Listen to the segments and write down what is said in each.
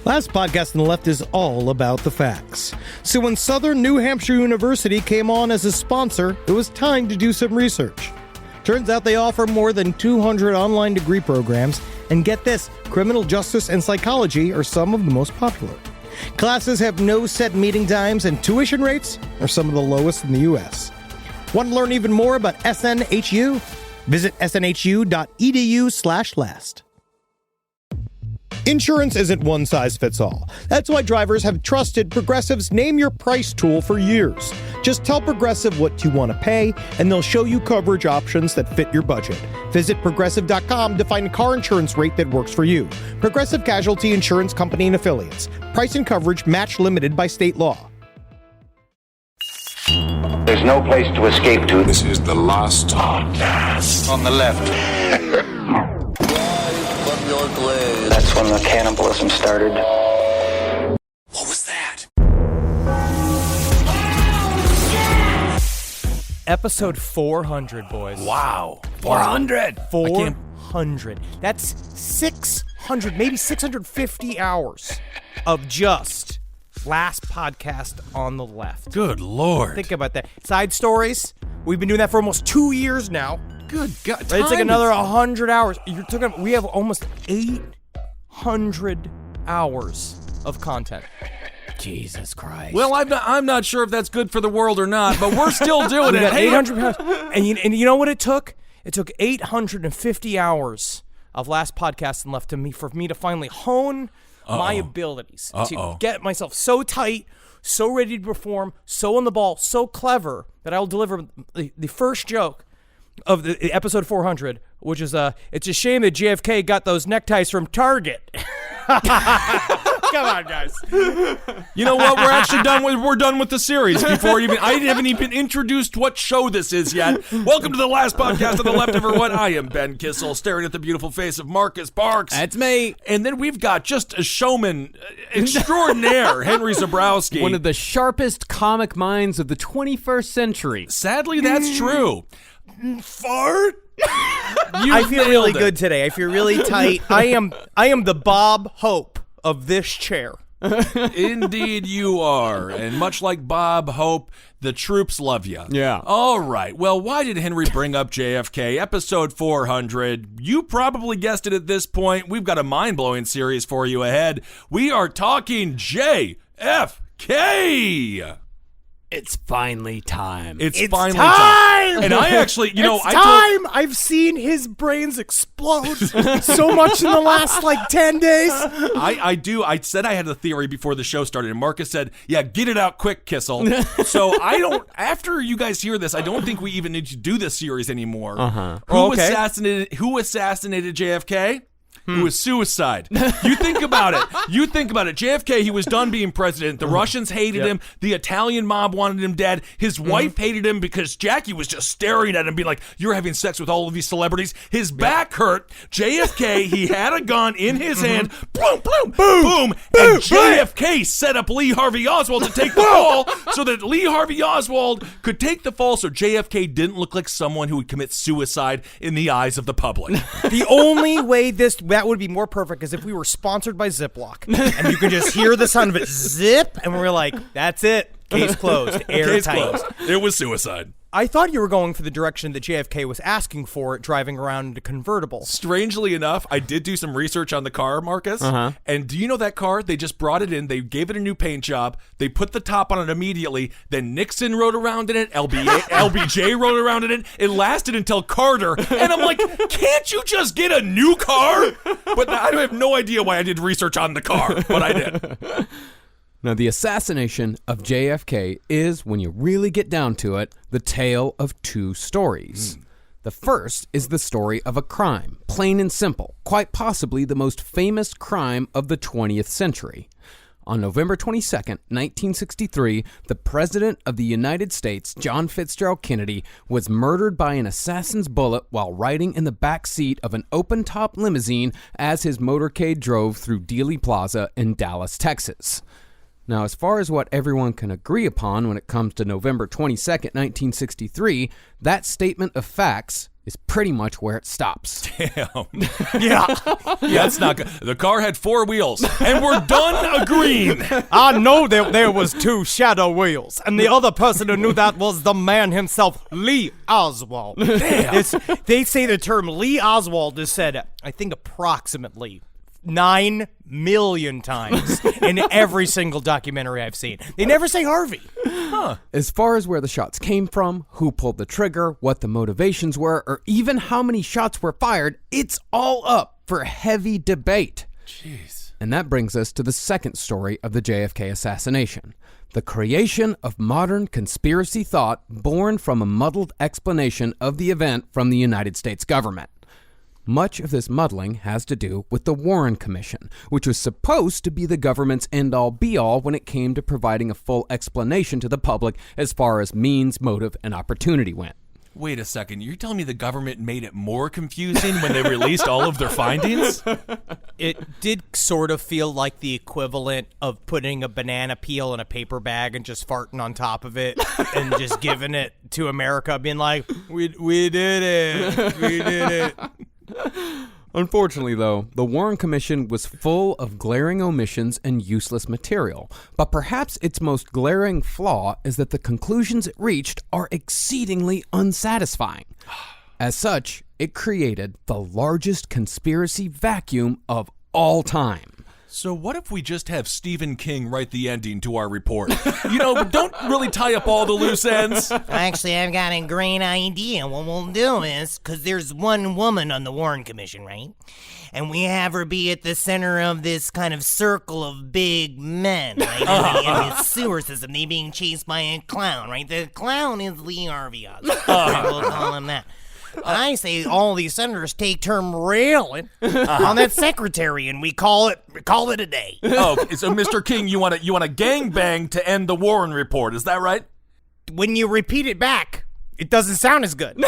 Last podcast on the left is all about the facts. So when Southern New Hampshire University came on as a sponsor, it was time to do some research. Turns out they offer more than 200 online degree programs, and get this, criminal justice and psychology are some of the most popular. Classes have no set meeting times, and tuition rates are some of the lowest in the U.S. Want to learn even more about SNHU? Visit snhu.edu/last. Insurance isn't one size fits all. That's why drivers have trusted Progressive's Name Your Price tool for years. Just tell Progressive what you want to pay, and they'll show you coverage options that fit your budget. Visit Progressive.com to find a car insurance rate that works for you. Progressive Casualty Insurance Company and Affiliates. Price and coverage match limited by state law. There's no place to escape to. This is the last podcast On the left. That's when the cannibalism started. What was that? Episode 400, boys. Wow. 400. 400. That's 600, maybe 650 hours of just last podcast on the left. Good Lord. Think about that. Side stories. We've been doing that for almost 2 years now. Good God. It's like another 100 hours. You're talking. We have almost 800 hours of content. Jesus Christ. Well, I'm not sure if that's good for the world or not, but we're still doing We it. got 800 hours. And you know what it took? It took 850 hours of last podcast and left for me to finally hone my abilities to get myself so tight, so ready to perform, so on the ball, so clever that I'll deliver the first joke of the episode 400, which is it's a shame that JFK got those neckties from Target. Come on, guys. You know what? We're done with the series before I haven't even introduced what show this is yet. Welcome to the last podcast on the left, everyone. I am Ben Kissel, staring at the beautiful face of Marcus Parks. That's me. And then we've got just a showman extraordinaire, Henry Zabrowski. One of the sharpest comic minds of the 21st century. Sadly, that's true. Fart? I feel really good today. I feel really tight. I am the Bob Hope of this chair. Indeed you are. And much like Bob Hope, the troops love you. Yeah. All right. Well, why did Henry bring up JFK? Episode 400. You probably guessed it at this point. We've got a mind-blowing series for you ahead. We are talking JFK. It's finally time. It's finally time. And I actually, I've seen his brains explode so much in the last 10 days. I said I had a theory before the show started, and Marcus said, yeah, get it out quick, Kissel. So after you guys hear this, I don't think we even need to do this series anymore. Who assassinated JFK? It was suicide. You think about it. JFK, he was done being president. The Russians hated him. The Italian mob wanted him dead. His wife hated him because Jackie was just staring at him being like, you're having sex with all of these celebrities. His back hurt. JFK, he had a gun in his hand. Boom, boom, boom. And JFK set up Lee Harvey Oswald to take the fall so that Lee Harvey Oswald could take the fall so JFK didn't look like someone who would commit suicide in the eyes of the public. The only way that would be more perfect is if we were sponsored by Ziploc and you could just hear the sound of it zip and we're like, that's it. Case closed. Airtight. It was suicide. I thought you were going for the direction that JFK was asking for, driving around in a convertible. Strangely enough, I did do some research on the car, Marcus. And do you know that car? They just brought it in. They gave it a new paint job. They put the top on it immediately. Then Nixon rode around in it. LBJ rode around in it. It lasted until Carter. And I'm like, can't you just get a new car? But I have no idea why I did research on the car, but I did. Now, the assassination of JFK is, when you really get down to it, the tale of two stories. The first is the story of a crime, plain and simple, quite possibly the most famous crime of the 20th century. On November 22nd, 1963, the President of the United States, John Fitzgerald Kennedy, was murdered by an assassin's bullet while riding in the back seat of an open-top limousine as his motorcade drove through Dealey Plaza in Dallas, Texas. Now, as far as what everyone can agree upon when it comes to November 22nd, 1963, that statement of facts is pretty much where it stops. Damn. Yeah, that's not good. The car had 4 wheels, and we're done agreeing. I know there was 2 shadow wheels, and the other person who knew that was the man himself, Lee Oswald. Damn. They say the term Lee Oswald is said, I think, approximately 9 million times in every single documentary I've seen. They never say Harvey. As far as where the shots came from, who pulled the trigger, what the motivations were, or even how many shots were fired, it's all up for heavy debate. Jeez. And that brings us to the second story of the JFK assassination. The creation of modern conspiracy thought born from a muddled explanation of the event from the United States government. Much of this muddling has to do with the Warren Commission, which was supposed to be the government's end-all be-all when it came to providing a full explanation to the public as far as means, motive, and opportunity went. Wait a second. You're telling me the government made it more confusing when they released all of their findings? It did sort of feel like the equivalent of putting a banana peel in a paper bag and just farting on top of it and just giving it to America, being like, we did it. We did it. Unfortunately, though, the Warren Commission was full of glaring omissions and useless material, but perhaps its most glaring flaw is that the conclusions it reached are exceedingly unsatisfying. As such, it created the largest conspiracy vacuum of all time. So what if we just have Stephen King write the ending to our report? Don't really tie up all the loose ends. Actually, I've got a great idea. What we'll do is, because there's one woman on the Warren Commission, right? And we have her be at the center of this kind of circle of big men, right? In the sewer system, they being chased by a clown, right? The clown is Lee Harvey Oswald. We'll call him that. I say all these senators take turn railing on that secretary, and we call it a day. Oh, so Mr. King, you want a gangbang to end the Warren report? Is that right? When you repeat it back, it doesn't sound as good.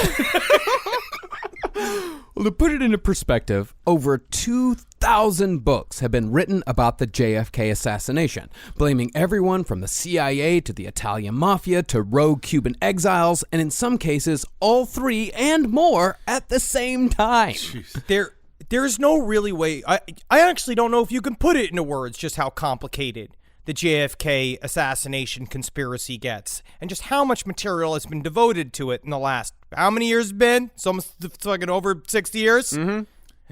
Well, to put it into perspective, over 2,000 books have been written about the JFK assassination, blaming everyone from the CIA to the Italian mafia to rogue Cuban exiles, and in some cases, all 3 and more at the same time. There's no really way. I actually don't know if you can put it into words just how complicated the JFK assassination conspiracy gets, and just how much material has been devoted to it in the last, how many years it's been? It's almost fucking over 60 years? Mm-hmm.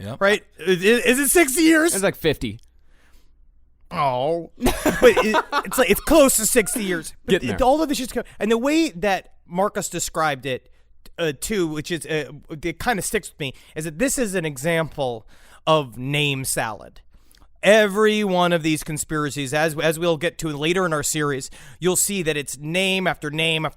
Yep. Right? Is it 60 years? It's like 50. Oh. But it's close to 60 years. Getting there. All of this shit's and the way that Marcus described it, too, which is, it kind of sticks with me, is that this is an example of name salad. Every one of these conspiracies, as we'll get to later in our series, you'll see that it's name after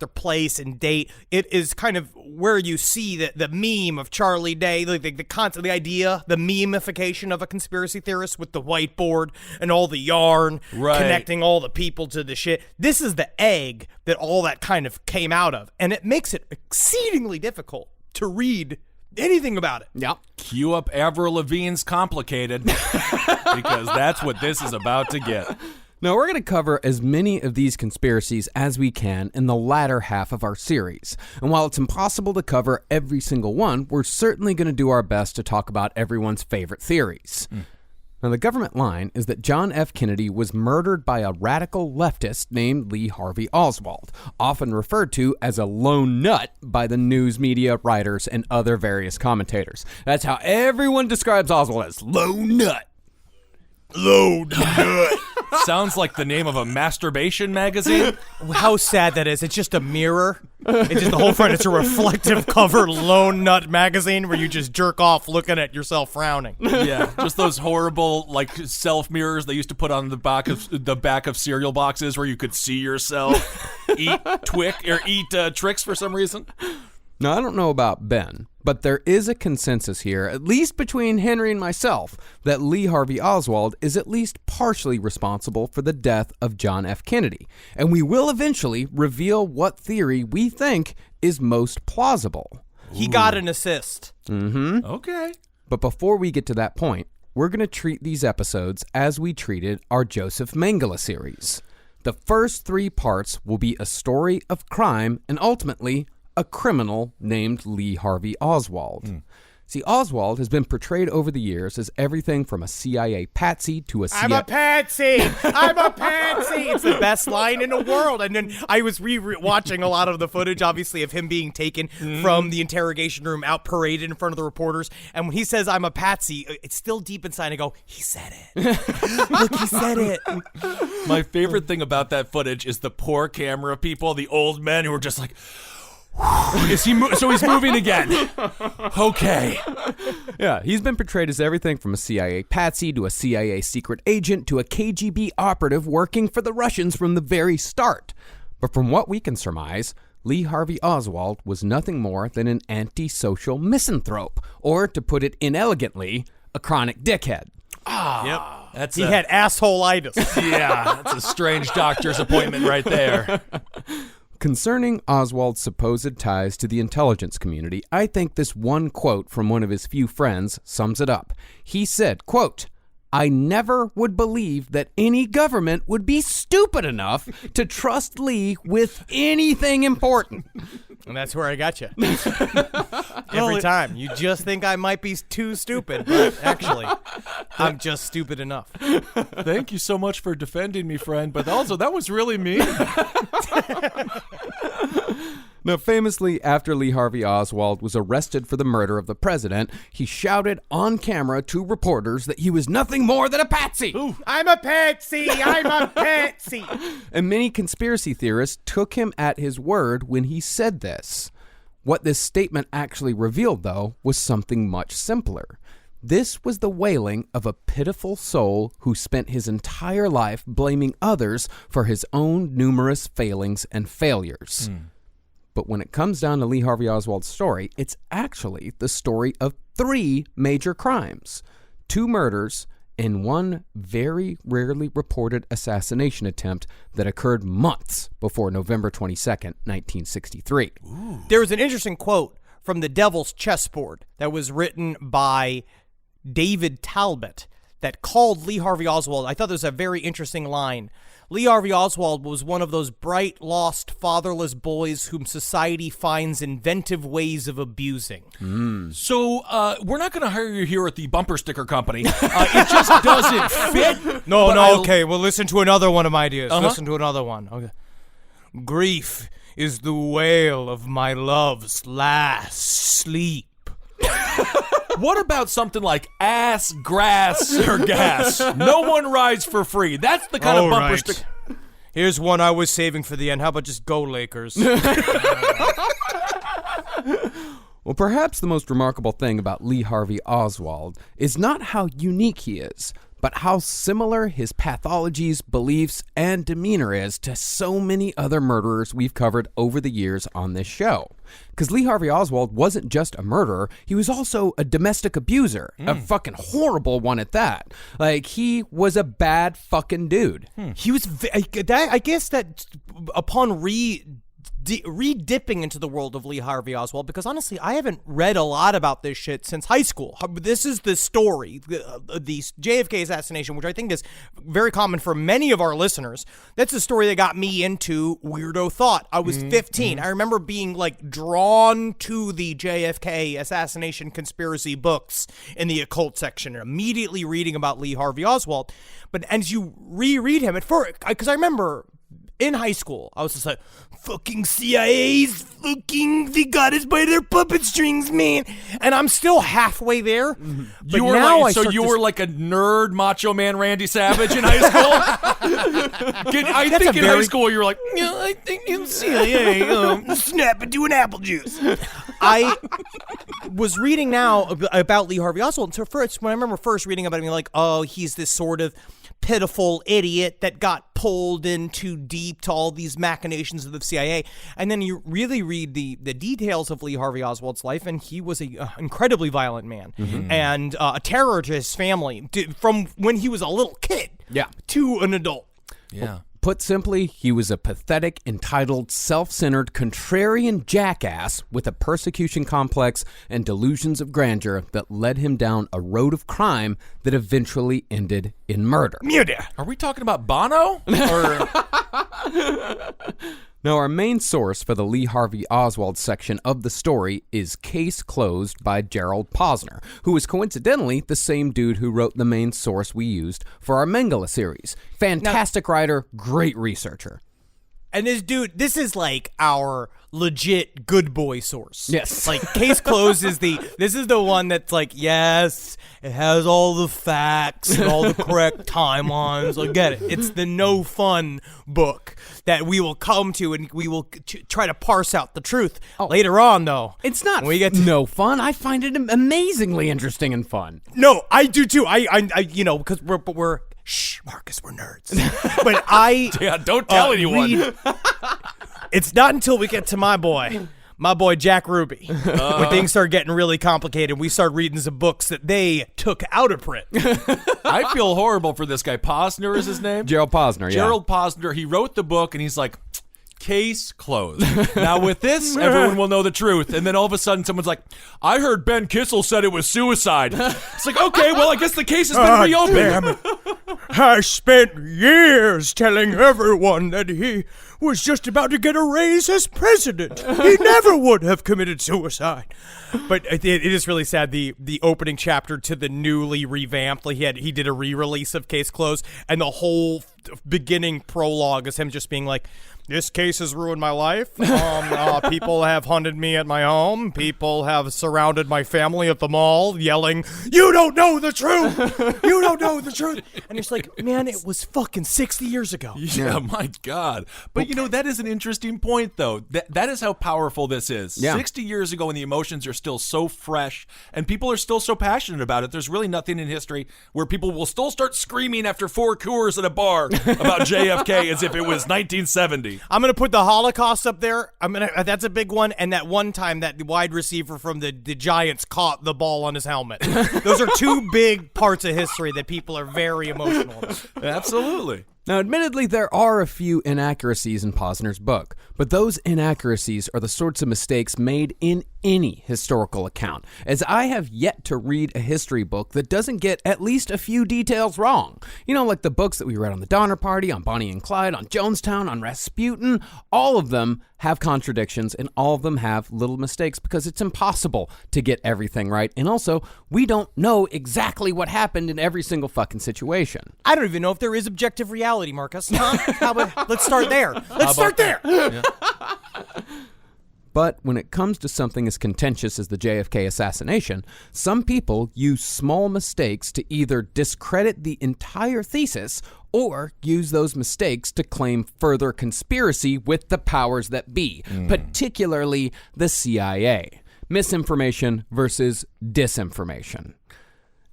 place and date. It is kind of where you see the meme of Charlie Day, the concept, the idea, the memification of a conspiracy theorist with the whiteboard and all the yarn, right, connecting all the people to the shit. This is the egg that all that kind of came out of, and it makes it exceedingly difficult to read anything about it. Yep. Cue up Avril Lavigne's Complicated, because that's what this is about to get. Now, we're going to cover as many of these conspiracies as we can in the latter half of our series. And while it's impossible to cover every single one, we're certainly going to do our best to talk about everyone's favorite theories. Now, the government line is that John F. Kennedy was murdered by a radical leftist named Lee Harvey Oswald, often referred to as a lone nut by the news media, writers, and other various commentators. That's how everyone describes Oswald, as lone nut. Lone nut. Sounds like the name of a masturbation magazine. How sad that is. It's just a mirror. It's just the whole front. It's a reflective cover Lone Nut magazine where you just jerk off looking at yourself frowning. Yeah, just those horrible self mirrors they used to put on the back of cereal boxes where you could see yourself eat Trix for some reason. Now, I don't know about Ben, but there is a consensus here, at least between Henry and myself, that Lee Harvey Oswald is at least partially responsible for the death of John F. Kennedy. And we will eventually reveal what theory we think is most plausible. He got an assist. Mm-hmm. Okay. But before we get to that point, we're going to treat these episodes as we treated our Joseph Mengele series. The first 3 parts will be a story of crime and ultimately a criminal named Lee Harvey Oswald. See, Oswald has been portrayed over the years as everything from a CIA patsy to a CIA... I'm a patsy! I'm a patsy! It's the best line in the world. And then I was watching a lot of the footage, obviously, of him being taken from the interrogation room, out paraded in front of the reporters. And when he says, I'm a patsy, it's still deep inside. I go, he said it. Look, he said it. My favorite thing about that footage is the poor camera people, the old men who are just like... So he's moving again. Okay. Yeah, he's been portrayed as everything from a CIA patsy to a CIA secret agent to a KGB operative working for the Russians from the very start. But from what we can surmise, Lee Harvey Oswald was nothing more than an antisocial misanthrope, or to put it inelegantly, a chronic dickhead. Yep. He had asshole-itis. Yeah, that's a strange doctor's appointment right there. Concerning Oswald's supposed ties to the intelligence community, I think this one quote from one of his few friends sums it up. He said, quote, I never would believe that any government would be stupid enough to trust Lee with anything important. And that's where I got you. Every time. You just think I might be too stupid, but actually, I'm just stupid enough. Thank you so much for defending me, friend, but also that was really mean. Now, famously, after Lee Harvey Oswald was arrested for the murder of the president, he shouted on camera to reporters that he was nothing more than a patsy. Ooh. I'm a patsy! I'm a patsy! And many conspiracy theorists took him at his word when he said this. What this statement actually revealed, though, was something much simpler. This was the wailing of a pitiful soul who spent his entire life blaming others for his own numerous failings and failures. But when it comes down to Lee Harvey Oswald's story, it's actually the story of 3 major crimes, 2 murders, and 1 very rarely reported assassination attempt that occurred months before November 22nd, 1963. There was an interesting quote from The Devil's Chessboard that was written by David Talbot that called Lee Harvey Oswald. I thought there was a very interesting line. Lee Harvey Oswald was one of those bright, lost, fatherless boys whom society finds inventive ways of abusing. So we're not going to hire you here at the bumper sticker company. It just doesn't fit. Okay. Well, listen to another one of my ideas. Listen to another one. Okay. Grief is the wail of my love's last sleep. What about something like ass, grass, or gas? No one rides for free. That's the kind of bumper sticker. Here's one I was saving for the end. How about just go Lakers? Well, perhaps the most remarkable thing about Lee Harvey Oswald is not how unique he is, but how similar his pathologies, beliefs, and demeanor is to so many other murderers we've covered over the years on this show. Because Lee Harvey Oswald wasn't just a murderer, he was also a domestic abuser, a fucking horrible one at that. Like, he was a bad fucking dude. He was, I guess that upon re-dipping into the world of Lee Harvey Oswald, because honestly, I haven't read a lot about this shit since high school. This is the story, the JFK assassination, which I think is very common for many of our listeners. That's the story that got me into weirdo thought. I was 15. I remember being like drawn to the JFK assassination conspiracy books in the occult section and immediately reading about Lee Harvey Oswald. But as you reread him at first, because I remember in high school, I was just like, fucking CIA's fucking, they got us by their puppet strings, man. And I'm still halfway there. But You were now like, so you were like a nerd macho man Randy Savage in high school? I think in high school you were like, yeah, I think in CIA, Snap into an apple juice. I was reading now about Lee Harvey Oswald. And so first, when I remember first reading about him, like, oh, he's this sort of pitiful idiot that got pulled in too deep to all these machinations of the CIA. And then you really read the details of Lee Harvey Oswald's life, and he was an incredibly violent man and a terror to his family from when he was a little kid to an adult. Yeah. Put simply, he was a pathetic, entitled, self-centered, contrarian jackass with a persecution complex and delusions of grandeur that led him down a road of crime that eventually ended in murder. Are we talking about Bono? Or Now, our main source for the Lee Harvey Oswald section of the story is Case Closed by Gerald Posner, who is coincidentally the same dude who wrote the main source we used for our Mengele series. Fantastic writer, great researcher. And this dude, this is like our legit good boy source. Yes. Like Case Closed this is the one that's like, yes, it has all the facts and all the correct timelines. I get it. It's the no fun book that we will come to and we will try to parse out the truth. Later on, though. It's not when we get to, no fun. I find it amazingly interesting and fun. No, I do too. I you know, because we're shh, Marcus, we're nerds. But yeah, don't tell anyone. It's not until we get to my boy Jack Ruby, when things start getting really complicated. We start reading some books that they took out of print. I feel horrible for this guy. Posner is his name? Gerald Posner, yeah. Gerald Posner, he wrote the book, and he's like, case closed. Now with this, everyone will know the truth. And then all of a sudden, someone's like, I heard Ben Kissel said it was suicide. It's like, okay, well, I guess the case has been reopened. Damn it. I spent years telling everyone that he was just about to get a raise as president. He never would have committed suicide. But it is really sad. The opening chapter to the newly revamped, like he did a re-release of Case Closed, and the whole beginning prologue is him just being like, this case has ruined my life. People have hunted me at my home. People have surrounded my family at the mall, yelling, "You don't know the truth! You don't know the truth!" And it's like, man, it was fucking 60 years ago. Yeah, my God. But, you know, that is an interesting point, though. That is how powerful this is. Yeah. 60 years ago, when the emotions are still so fresh and people are still so passionate about it, there's really nothing in history where people will still start screaming after 4 Coors at a bar about JFK as if it was 1970. I'm going to put the Holocaust up there. That's a big one. And that one time that the wide receiver from the Giants caught the ball on his helmet. Those are 2 big parts of history that people are very emotional about. Absolutely. Now, admittedly, there are a few inaccuracies in Posner's book, but those inaccuracies are the sorts of mistakes made in any historical account, as I have yet to read a history book that doesn't get at least a few details wrong. You know, like the books that we read on the Donner Party, on Bonnie and Clyde, on Jonestown, on Rasputin. All of them have contradictions, and all of them have little mistakes because it's impossible to get everything right. And also, we don't know exactly what happened in every single fucking situation. I don't even know if there is objective reality, Marcus. Let's start there. Let's start there. Yeah. But when it comes to something as contentious as the JFK assassination, some people use small mistakes to either discredit the entire thesis or use those mistakes to claim further conspiracy with the powers that be, particularly the CIA. Misinformation versus disinformation.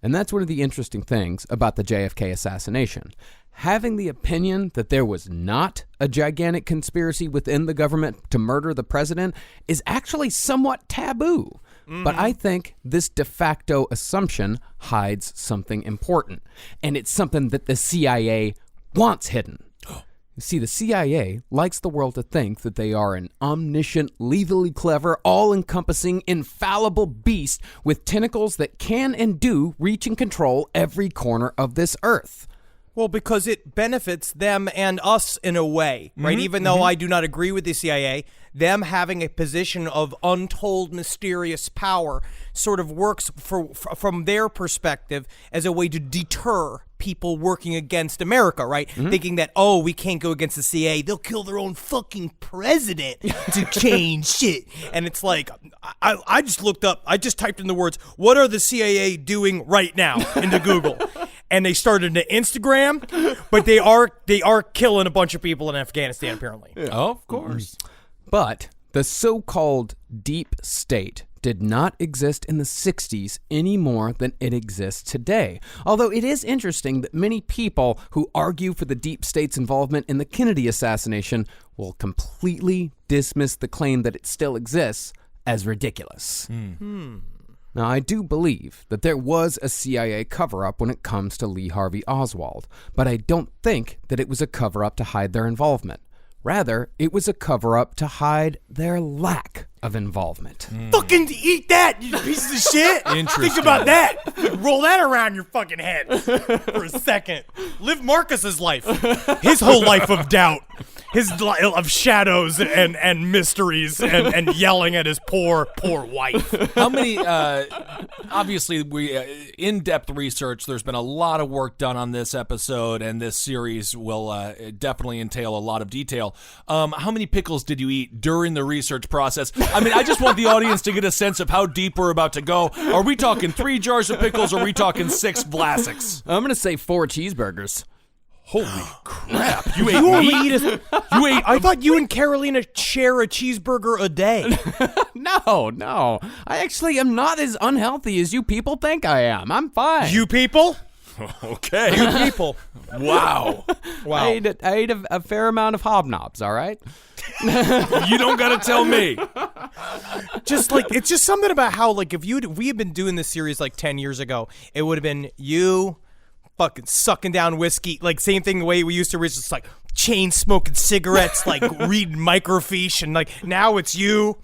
And that's one of the interesting things about the JFK assassination. Having the opinion that there was not a gigantic conspiracy within the government to murder the president is actually somewhat taboo. But I think this de facto assumption hides something important, and it's something that the CIA wants hidden. You see, the CIA likes the world to think that they are an omniscient, lethally clever, all-encompassing, infallible beast with tentacles that can and do reach and control every corner of this earth. Well, because it benefits them and us in a way, right? Even though I do not agree with the CIA, them having a position of untold mysterious power sort of works from their perspective as a way to deter people working against America, right? Thinking that, oh, we can't go against the CIA. They'll kill their own fucking president to change shit. And it's like, I just looked up, I just typed in the words, what are the CIA doing right now into Google? And they started an Instagram, but they are killing a bunch of people in Afghanistan, apparently. Yeah. Oh, of course. But the so-called deep state did not exist in the 60s any more than it exists today. Although it is interesting that many people who argue for the deep state's involvement in the Kennedy assassination will completely dismiss the claim that it still exists as ridiculous. Now, I do believe that there was a CIA cover-up when it comes to Lee Harvey Oswald, but I don't think that it was a cover-up to hide their involvement. Rather, it was a cover-up to hide their lack of involvement. Fucking eat that, you pieces of shit. Think about that. Roll that around your fucking head for a second. Live Marcus's life. His whole life of doubt. His life of shadows and mysteries and yelling at his poor wife. How many, obviously, in-depth research, there's been a lot of work done on this episode, and this series will definitely entail a lot of detail. How many pickles did you eat during the research process? I mean, I just want the audience to get a sense of how deep we're about to go. Are we talking 3 jars of pickles, or are we talking 6 Vlasics? I'm going to say 4 cheeseburgers. Holy crap. You ate meat? I thought you and Carolina share a cheeseburger a day. No. I actually am not as unhealthy as you people think I am. I'm fine. You people? Okay. You people. Wow. I ate a fair amount of hobnobs, all right? You don't got to tell me. Just like, it's just something about how, like, if we had been doing this series like 10 years ago, it would have been you fucking sucking down whiskey, like same thing the way we used to read, just like chain smoking cigarettes, like reading microfiche, and like now it's you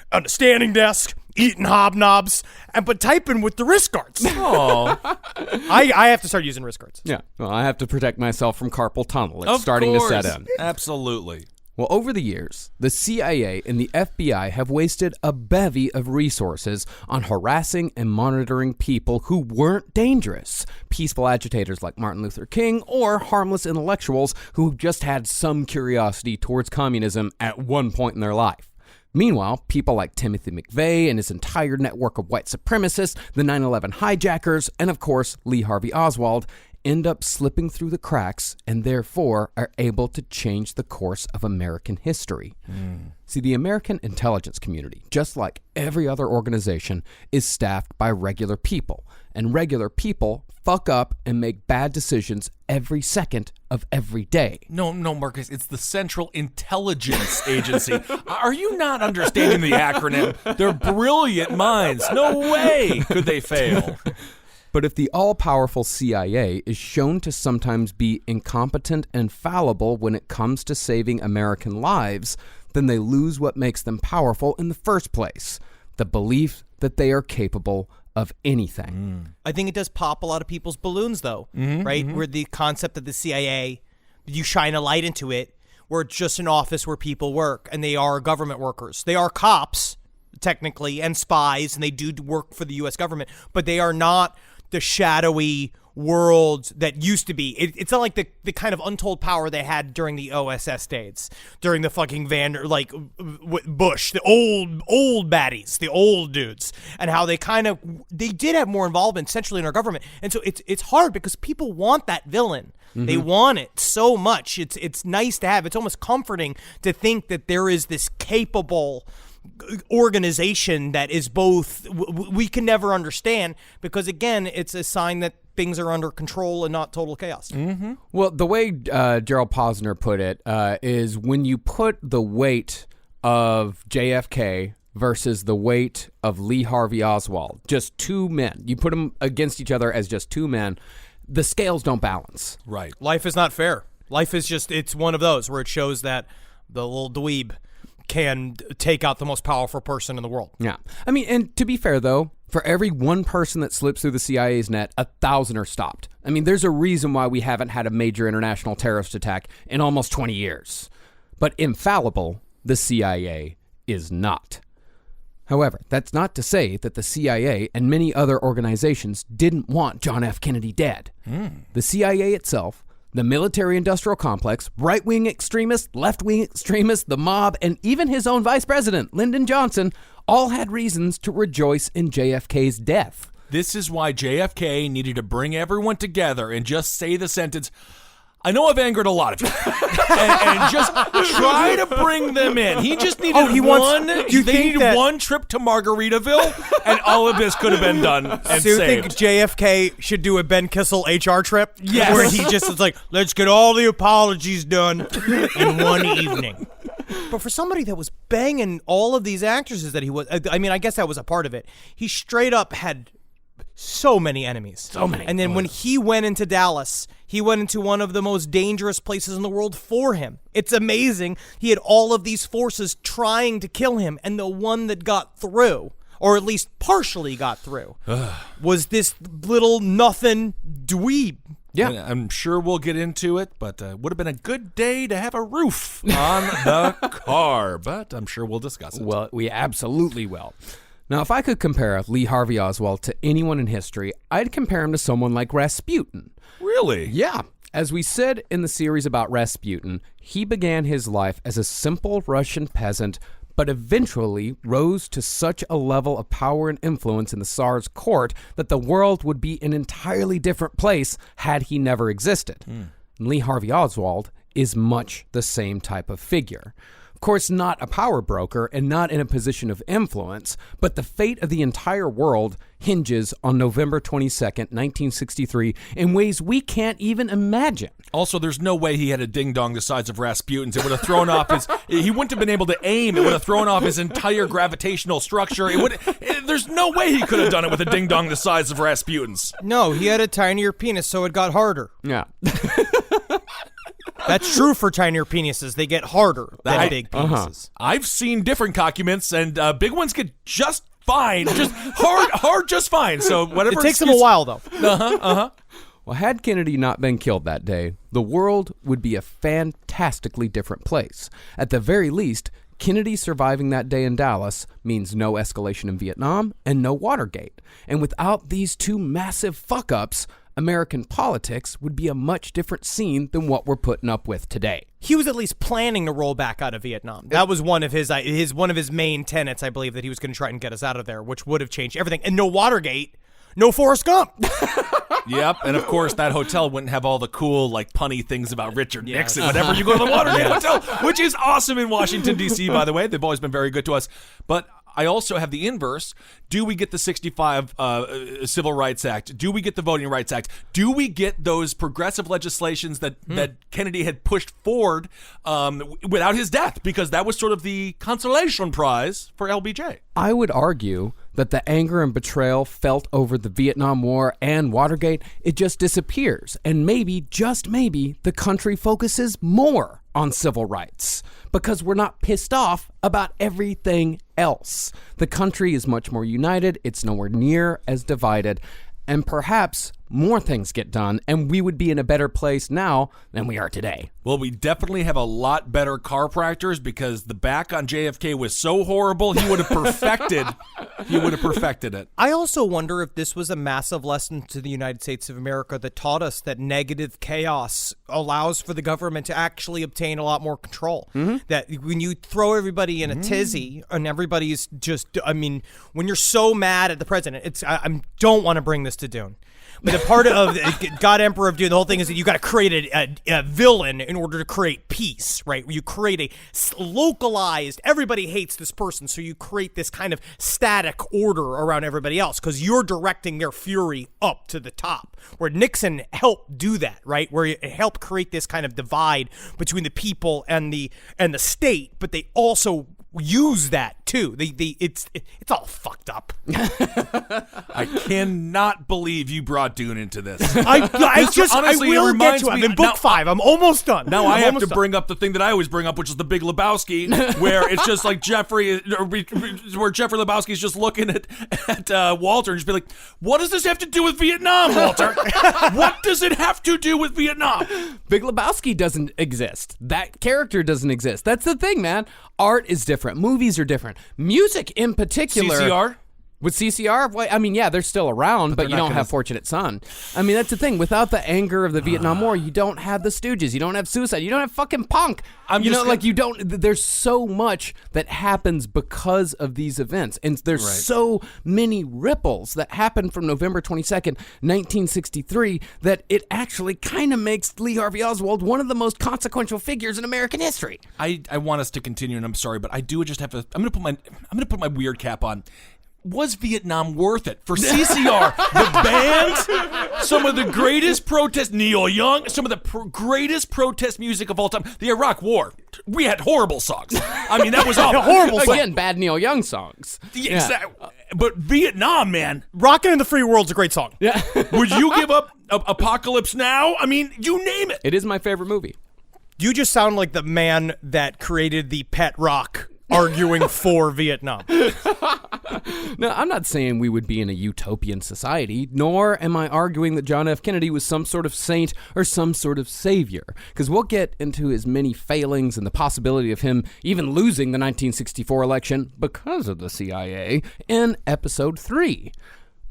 on a standing desk eating hobnobs but typing with the wrist guards. Oh, I have to start using wrist guards. Yeah, well, I have to protect myself from carpal tunnel. It's of starting course. to set in. Absolutely. Well, over the years, the CIA and the FBI have wasted a bevy of resources on harassing and monitoring people who weren't dangerous. Peaceful agitators like Martin Luther King, or harmless intellectuals who just had some curiosity towards communism at one point in their life. Meanwhile, people like Timothy McVeigh and his entire network of white supremacists, the 9/11 hijackers, and of course, Lee Harvey Oswald, end up slipping through the cracks and therefore are able to change the course of American history. See, the American intelligence community, just like every other organization, is staffed by regular people, and regular people fuck up and make bad decisions every second of every day. No, Marcus, it's the Central Intelligence Agency. Are you not understanding the acronym? They're brilliant minds. No way could they fail. But if the all-powerful CIA is shown to sometimes be incompetent and fallible when it comes to saving American lives, then they lose what makes them powerful in the first place, the belief that they are capable of anything. I think it does pop a lot of people's balloons, though, right? Where the concept of the CIA, you shine a light into it, where it's just an office where people work, and they are government workers. They are cops, technically, and spies, and they do work for the U.S. government, but they are not the shadowy world that used to be. It's not like the kind of untold power they had during the OSS days, during the fucking Bush, the old baddies, the old dudes, and how they did have more involvement centrally in our government. And so it's hard because people want that villain. They want it so much. It's nice to have. It's almost comforting to think that there is this capable organization that is both we can never understand, because again, it's a sign that things are under control and not total chaos. Well, the way Gerald Posner put it is when you put the weight of JFK versus the weight of Lee Harvey Oswald, just two men, you put them against each other as just two men, the scales don't balance. Right. Life is not fair. Life is just, it's one of those where it shows that the little dweeb can take out the most powerful person in the world. Yeah. I mean, and to be fair, though, for every one person that slips through the CIA's net, 1,000 are stopped. I mean, there's a reason why we haven't had a major international terrorist attack in almost 20 years. But infallible, the CIA is not. However, that's not to say that the CIA and many other organizations didn't want John F. Kennedy dead. The CIA itself, the military-industrial complex, right-wing extremists, left-wing extremists, the mob, and even his own vice president, Lyndon Johnson, all had reasons to rejoice in JFK's death. This is why JFK needed to bring everyone together and just say the sentence, I know I've angered a lot of you, and just try to bring them in. He just needed one trip to Margaritaville, and all of this could have been done and So you saved. think JFK should do a Ben Kissel HR trip? Yes. Where he just is like, let's get all the apologies done in one evening. But for somebody that was banging all of these actresses that he was, I mean, I guess that was a part of it. He straight up had so many enemies. So many. And then when he went into Dallas, he went into one of the most dangerous places in the world for him. It's amazing. He had all of these forces trying to kill him, and the one that got through, or at least partially got through, was this little nothing dweeb. Yeah. I'm sure we'll get into it, but would have been a good day to have a roof on the car. But I'm sure we'll discuss it. Well, we absolutely will. Now, if I could compare Lee Harvey Oswald to anyone in history, I'd compare him to someone like Rasputin. Really? Yeah. As we said in the series about Rasputin, he began his life as a simple Russian peasant, but eventually rose to such a level of power and influence in the Tsar's court that the world would be an entirely different place had he never existed. Lee Harvey Oswald is much the same type of figure. Of course, not a power broker and not in a position of influence, but the fate of the entire world hinges on November 22nd, 1963, in ways we can't even imagine. Also, there's no way he had a ding-dong the size of Rasputin's. It would have thrown off he wouldn't have been able to aim. It would have thrown off his entire gravitational structure. There's no way he could have done it with a ding-dong the size of Rasputin's. No, he had a tinier penis, so it got harder. Yeah. That's true for tinier penises. They get harder than big penises. I've seen different cockuments, and big ones get just fine. Just hard just fine. So whatever. It takes them a while, though. Well, had Kennedy not been killed that day, the world would be a fantastically different place. At the very least, Kennedy surviving that day in Dallas means no escalation in Vietnam and no Watergate. And without these two massive fuck-ups, American politics would be a much different scene than what we're putting up with today. He was at least planning to roll back out of Vietnam. That was one of his main tenets, I believe, that he was going to try and get us out of there, which would have changed everything. And no Watergate, no Forrest Gump. Yep, and of course that hotel wouldn't have all the cool, punny things about Richard Nixon whenever you go to the Watergate Hotel, which is awesome in Washington, D.C., by the way. They've always been very good to us. But I also have the inverse. Do we get the 65 Civil Rights Act? Do we get the Voting Rights Act? Do we get those progressive legislations that Kennedy had pushed forward without his death? Because that was sort of the consolation prize for LBJ. I would argue that the anger and betrayal felt over the Vietnam War and Watergate, it just disappears. And maybe, just maybe, the country focuses more on civil rights because we're not pissed off about everything else. The country is much more united. It's nowhere near as divided. And perhaps more things get done, and we would be in a better place now than we are today. Well, we definitely have a lot better chiropractors because the back on JFK was so horrible, he would have perfected it. I also wonder if this was a massive lesson to the United States of America that taught us that negative chaos allows for the government to actually obtain a lot more control. That when you throw everybody in a tizzy and everybody's just, when you're so mad at the president, I don't want to bring this to Dune. But the part of God Emperor of Dune, the whole thing is that you got to create a villain in order to create peace, right? You create a localized, everybody hates this person, so you create this kind of static order around everybody else because you're directing their fury up to the top. Where Nixon helped do that, right? Where it helped create this kind of divide between the people and the state, but they also use that too. It's all fucked up. I cannot believe you brought Dune into this. I honestly, will it get to it. reminds I'm me- in book now- 5. I'm almost done. Now I'm I have almost to done. bring up the thing that I always bring up, which is the Big Lebowski, where it's just like where Jeffrey Lebowski's just looking at Walter and just be like, "What does this have to do with Vietnam, Walter? What does it have to do with Vietnam?" Big Lebowski doesn't exist. That character doesn't exist. That's the thing, man. Art is different. Movies are different. Music in particular. CCR? With CCR? Well, they're still around, but you don't have Fortunate Son. That's the thing. Without the anger of the Vietnam War, you don't have the Stooges. You don't have Suicide. You don't have fucking punk. There's so much that happens because of these events. And there's so many ripples that happen from November 22nd, 1963, that it actually kind of makes Lee Harvey Oswald one of the most consequential figures in American history. I want us to continue, and I'm sorry, but I do just have to. I'm gonna put my weird cap on. Was Vietnam worth it? For CCR, the band, some of the greatest protest, Neil Young, some of the greatest protest music of all time. The Iraq War, we had horrible songs. I mean, that was all Horrible song. Again, bad Neil Young songs. Yeah, exactly. But Vietnam, man. Rockin' in the Free World's a great song. Yeah. Would you give up Apocalypse Now? I mean, you name it. It is my favorite movie. You just sound like the man that created the pet rock arguing for Vietnam. No, I'm not saying we would be in a utopian society, nor am I arguing that John F. Kennedy was some sort of saint or some sort of savior, because we'll get into his many failings and the possibility of him even losing the 1964 election because of the CIA in Episode 3.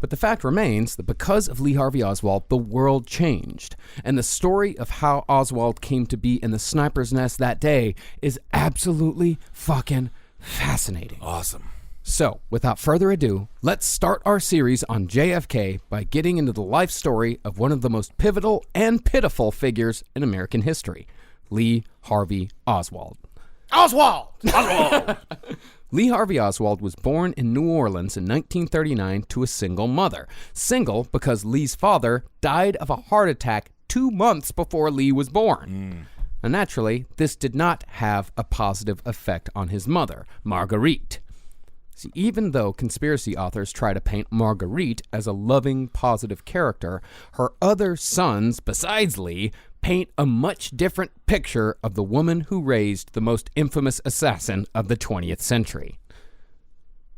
But the fact remains that because of Lee Harvey Oswald, the world changed. And the story of how Oswald came to be in the sniper's nest that day is absolutely fucking fascinating. Awesome. So, without further ado, let's start our series on JFK by getting into the life story of one of the most pivotal and pitiful figures in American history, Lee Harvey Oswald. Oswald! Lee Harvey Oswald was born in New Orleans in 1939 to a single mother. Single because Lee's father died of a heart attack 2 months before Lee was born. And naturally, this did not have a positive effect on his mother, Marguerite. See, even though conspiracy authors try to paint Marguerite as a loving, positive character, her other sons, besides Lee, paint a much different picture of the woman who raised the most infamous assassin of the 20th century.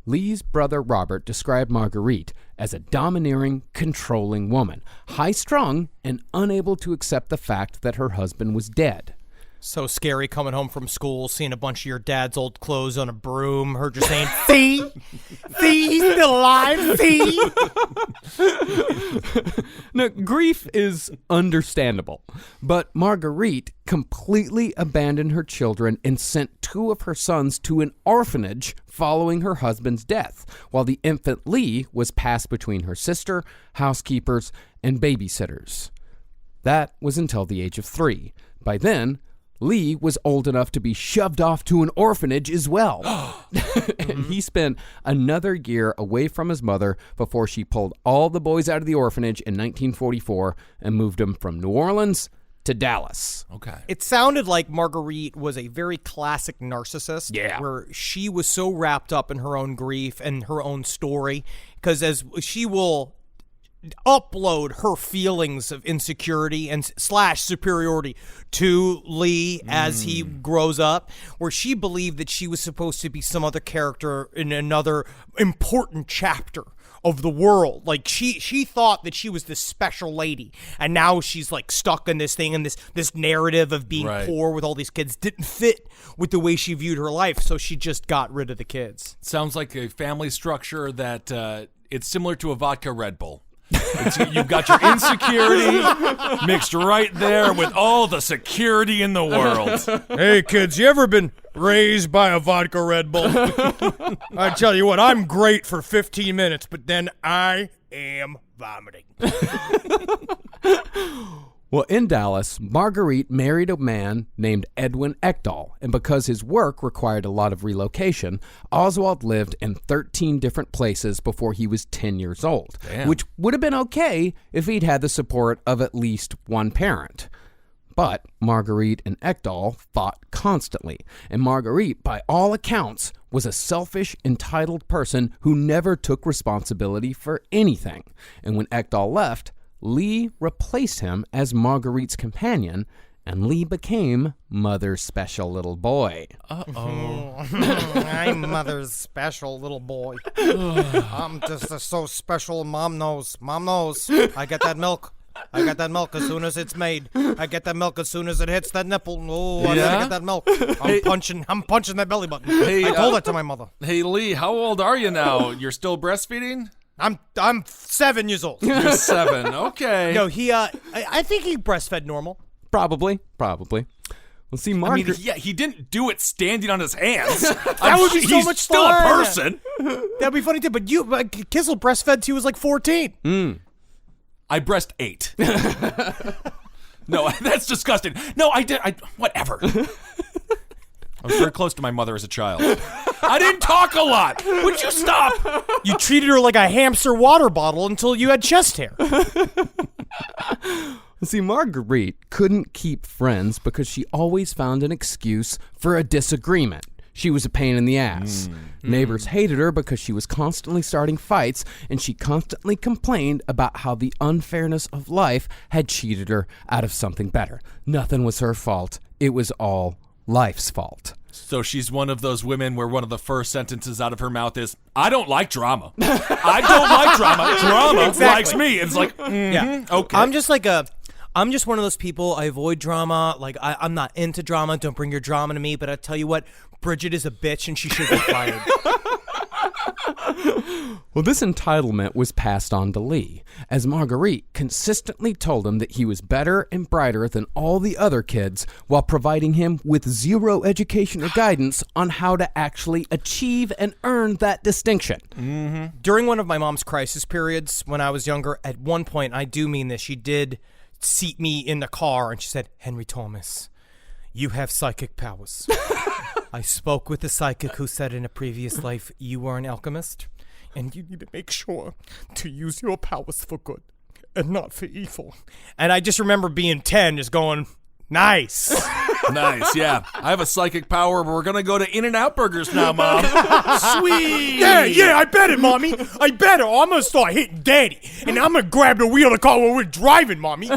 Lee's brother Robert described Marguerite as a domineering, controlling woman, high-strung and unable to accept the fact that her husband was dead. So scary coming home from school, seeing a bunch of your dad's old clothes on a broom, her just saying, see, he's still alive, see. Now, grief is understandable, but Marguerite completely abandoned her children and sent 2 of her sons to an orphanage following her husband's death, while the infant Lee was passed between her sister, housekeepers, and babysitters. That was until the age of 3. By then, Lee was old enough to be shoved off to an orphanage as well. And he spent another year away from his mother before she pulled all the boys out of the orphanage in 1944 and moved them from New Orleans to Dallas. Okay. It sounded like Marguerite was a very classic narcissist. Yeah. Where she was so wrapped up in her own grief and her own story, because as she will upload her feelings of insecurity and / superiority to Lee as he grows up, where she believed that she was supposed to be some other character in another important chapter of the world. Like she thought that she was this special lady, and now she's like stuck in this thing, and this narrative of being poor with all these kids didn't fit with the way she viewed her life, so she just got rid of the kids. Sounds like a family structure that it's similar to a vodka Red Bull. You've got your insecurity mixed right there with all the security in the world. Hey kids, you ever been raised by a vodka Red Bull? I tell you what, I'm great for 15 minutes, but then I am vomiting. Well, in Dallas, Marguerite married a man named Edwin Ekdahl, and because his work required a lot of relocation, Oswald lived in 13 different places before he was 10 years old, which would have been okay if he'd had the support of at least one parent. But Marguerite and Ekdahl fought constantly, and Marguerite, by all accounts, was a selfish, entitled person who never took responsibility for anything. And when Ekdahl left, Lee replaced him as Marguerite's companion, and Lee became Mother's special little boy. I'm Mother's special little boy. I'm just so special. Mom knows. I get that milk. As soon as it's made. I get that milk as soon as it hits that nipple. Oh, I gotta get that milk. I'm punching that belly button. I told that to my mother. Hey, Lee, how old are you now? You're still breastfeeding? I'm 7 years old. You're 7. Okay. No, I think he breastfed normal. Probably. Well, see, Margaret. He didn't do it standing on his hands. That would be so he's much still fun. a person. That'd be funny too. But Kissel breastfed till he was like 14. I breast 8. No, that's disgusting. No, I did. Whatever. I was very close to my mother as a child. I didn't talk a lot. Would you stop? You treated her like a hamster water bottle until you had chest hair. See, Marguerite couldn't keep friends because she always found an excuse for a disagreement. She was a pain in the ass. Neighbors hated her because she was constantly starting fights, and she constantly complained about how the unfairness of life had cheated her out of something better. Nothing was her fault. It was all life's fault. So she's one of those women where one of the first sentences out of her mouth is, I don't like drama. I don't like drama. Drama likes me. It's like, okay. I'm just one of those people. I avoid drama. Like, I'm not into drama. Don't bring your drama to me. But I tell you what, Bridget is a bitch and she should be fired. Well, this entitlement was passed on to Lee, as Marguerite consistently told him that he was better and brighter than all the other kids while providing him with zero education or guidance on how to actually achieve and earn that distinction. During one of my mom's crisis periods when I was younger, at one point, I do mean this, she did seat me in the car and she said, Henry Thomas, you have psychic powers. I spoke with a psychic who said in a previous life you were an alchemist, and you need to make sure to use your powers for good and not for evil. And I just remember being 10, just going, nice. Nice, yeah. I have a psychic power, but we're going to go to In-N-Out Burgers now, Mom. Sweet. Yeah, I bet it, Mommy. I bet it. I'm going to start hitting Daddy, and I'm going to grab the wheel of the car while we're driving, Mommy.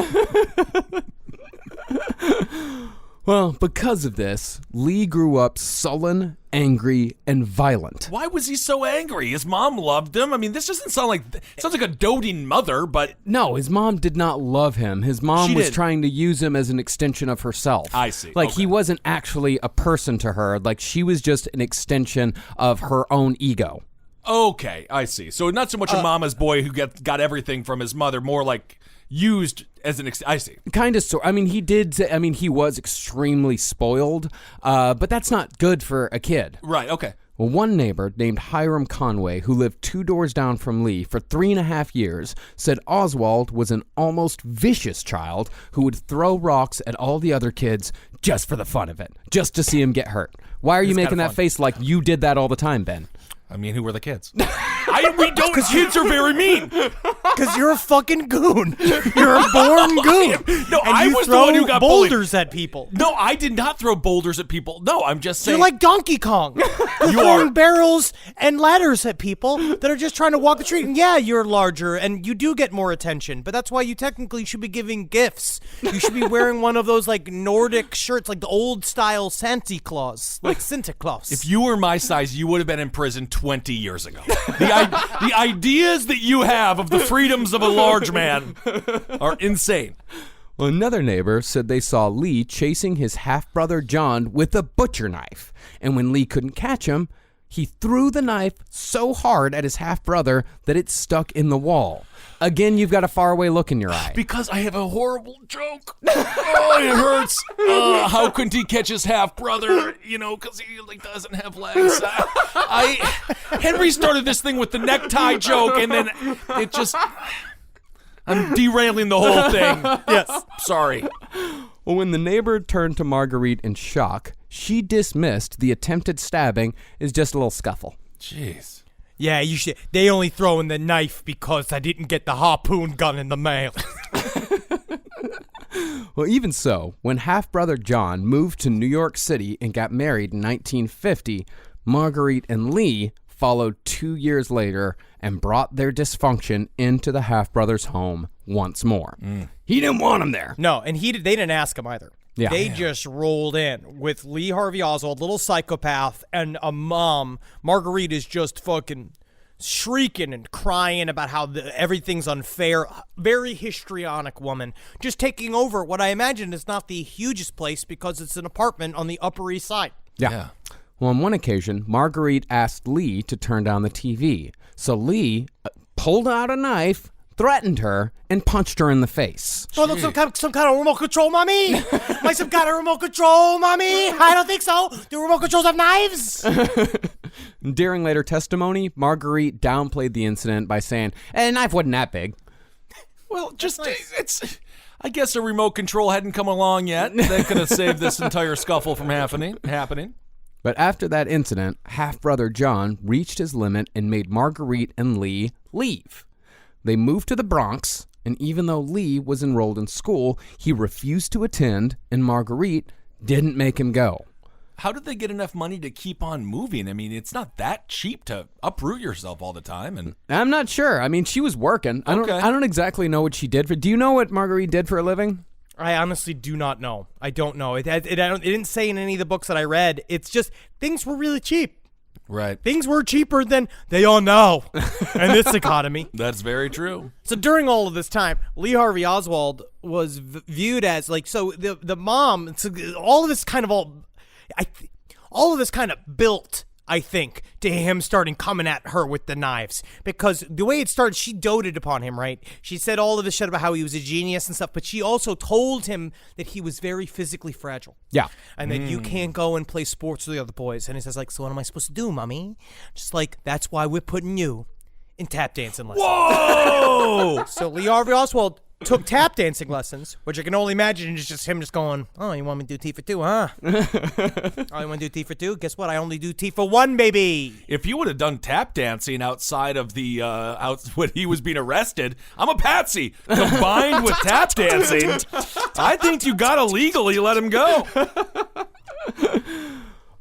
Well, because of this, Lee grew up sullen, angry, and violent. Why was he so angry? His mom loved him. I mean, this doesn't sound like... It sounds like a doting mother, but... No, his mom did not love him. His mom She was did. trying to use him as an extension of herself. I see. Like, Okay. he wasn't actually a person to her. Like, she was just an extension of her own ego. Okay, I see. So not so much a mama's boy who got everything from his mother, more like used as an... I see. Kind of so. I mean, he was extremely spoiled, but that's not good for a kid. Right, okay. Well, one neighbor named Hiram Conway, who lived 2 doors down from Lee for 3.5 years, said Oswald was an almost vicious child who would throw rocks at all the other kids just for the fun of it, just to see him get hurt. Why are you making that face like you did that all the time, Ben? I mean, who were the kids? We don't. Because kids are very mean. Because you're a fucking goon. You're a born goon. No, and I you was the throw one who got bullied. boulders at people. No, I did not throw boulders at people. No, I'm just saying. You're like Donkey Kong. You're throwing barrels and ladders at people that are just trying to walk the street. And yeah, you're larger and you do get more attention, but that's why you technically should be giving gifts. You should be wearing one of those like Nordic shirts, like the old style Santa Claus, like Santa Claus. If you were my size, you would have been in prison 20 years ago. The ideas that you have of the freedoms of a large man are insane. Well, another neighbor said they saw Lee chasing his half-brother John with a butcher knife. And when Lee couldn't catch him, he threw the knife so hard at his half-brother that it stuck in the wall. Again, you've got a faraway look in your eye. Because I have a horrible joke. Oh, it hurts. How couldn't he catch his half-brother? Because he doesn't have legs. Henry started this thing with the necktie joke, and then it just... I'm derailing the whole thing. Yes. Sorry. Well, when the neighbor turned to Marguerite in shock, she dismissed the attempted stabbing as just a little scuffle. Jeez. Yeah, you should. They only throw in the knife because I didn't get the harpoon gun in the mail. Well, even so, when half-brother John moved to New York City and got married in 1950, Marguerite and Lee followed 2 years later and brought their dysfunction into the half-brother's home once more. He didn't want him there. No, and they didn't ask him either. Yeah. They just rolled in with Lee Harvey Oswald, little psychopath, and a mom. Marguerite is just fucking shrieking and crying about how everything's unfair. Very histrionic woman. Just taking over what I imagine is not the hugest place because it's an apartment on the Upper East Side. Yeah. Well, on one occasion, Marguerite asked Lee to turn down the TV. So Lee pulled out a knife, threatened her, and punched her in the face. So look, some kind of remote control, mommy? Like some kind of remote control, mommy? I don't think so. Do remote controls have knives? During later testimony, Marguerite downplayed the incident by saying, a knife wasn't that big. Well, it's... I guess a remote control hadn't come along yet. That could have saved this entire scuffle from happening. But after that incident, half-brother John reached his limit and made Marguerite and Lee leave. They moved to the Bronx and even though Lee was enrolled in school, he refused to attend, and Marguerite didn't make him go. How did they get enough money to keep on moving? I mean, it's not that cheap to uproot yourself all the time. And I'm not sure. I mean, she was working. I don't exactly know what she did. Do you know what Marguerite did for a living? I honestly do not know. I don't know. It didn't say in any of the books that I read. It's just things were really cheap. Right. Things were cheaper than they are now in this economy. That's very true. So during all of this time, Lee Harvey Oswald was viewed as like, so the mom, so all of this kind of built, I think, to him starting coming at her with the knives. Because the way it started, she doted upon him, right? She said all of this shit about how he was a genius and stuff, but she also told him that he was very physically fragile. Yeah. And that you can't go and play sports with the other boys. And he says, like, so what am I supposed to do, mommy? Just like, that's why we're putting you in tap dancing lessons. Whoa! So Lee Harvey Oswald took tap dancing lessons, which I can only imagine is just him just going, oh, you want me to do T for 2, huh? Oh, you want to do T for 2? Guess what? I only do T for 1, baby. If you would have done tap dancing outside of the when he was being arrested, I'm a patsy. Combined with tap dancing, I think you gotta legally let him go.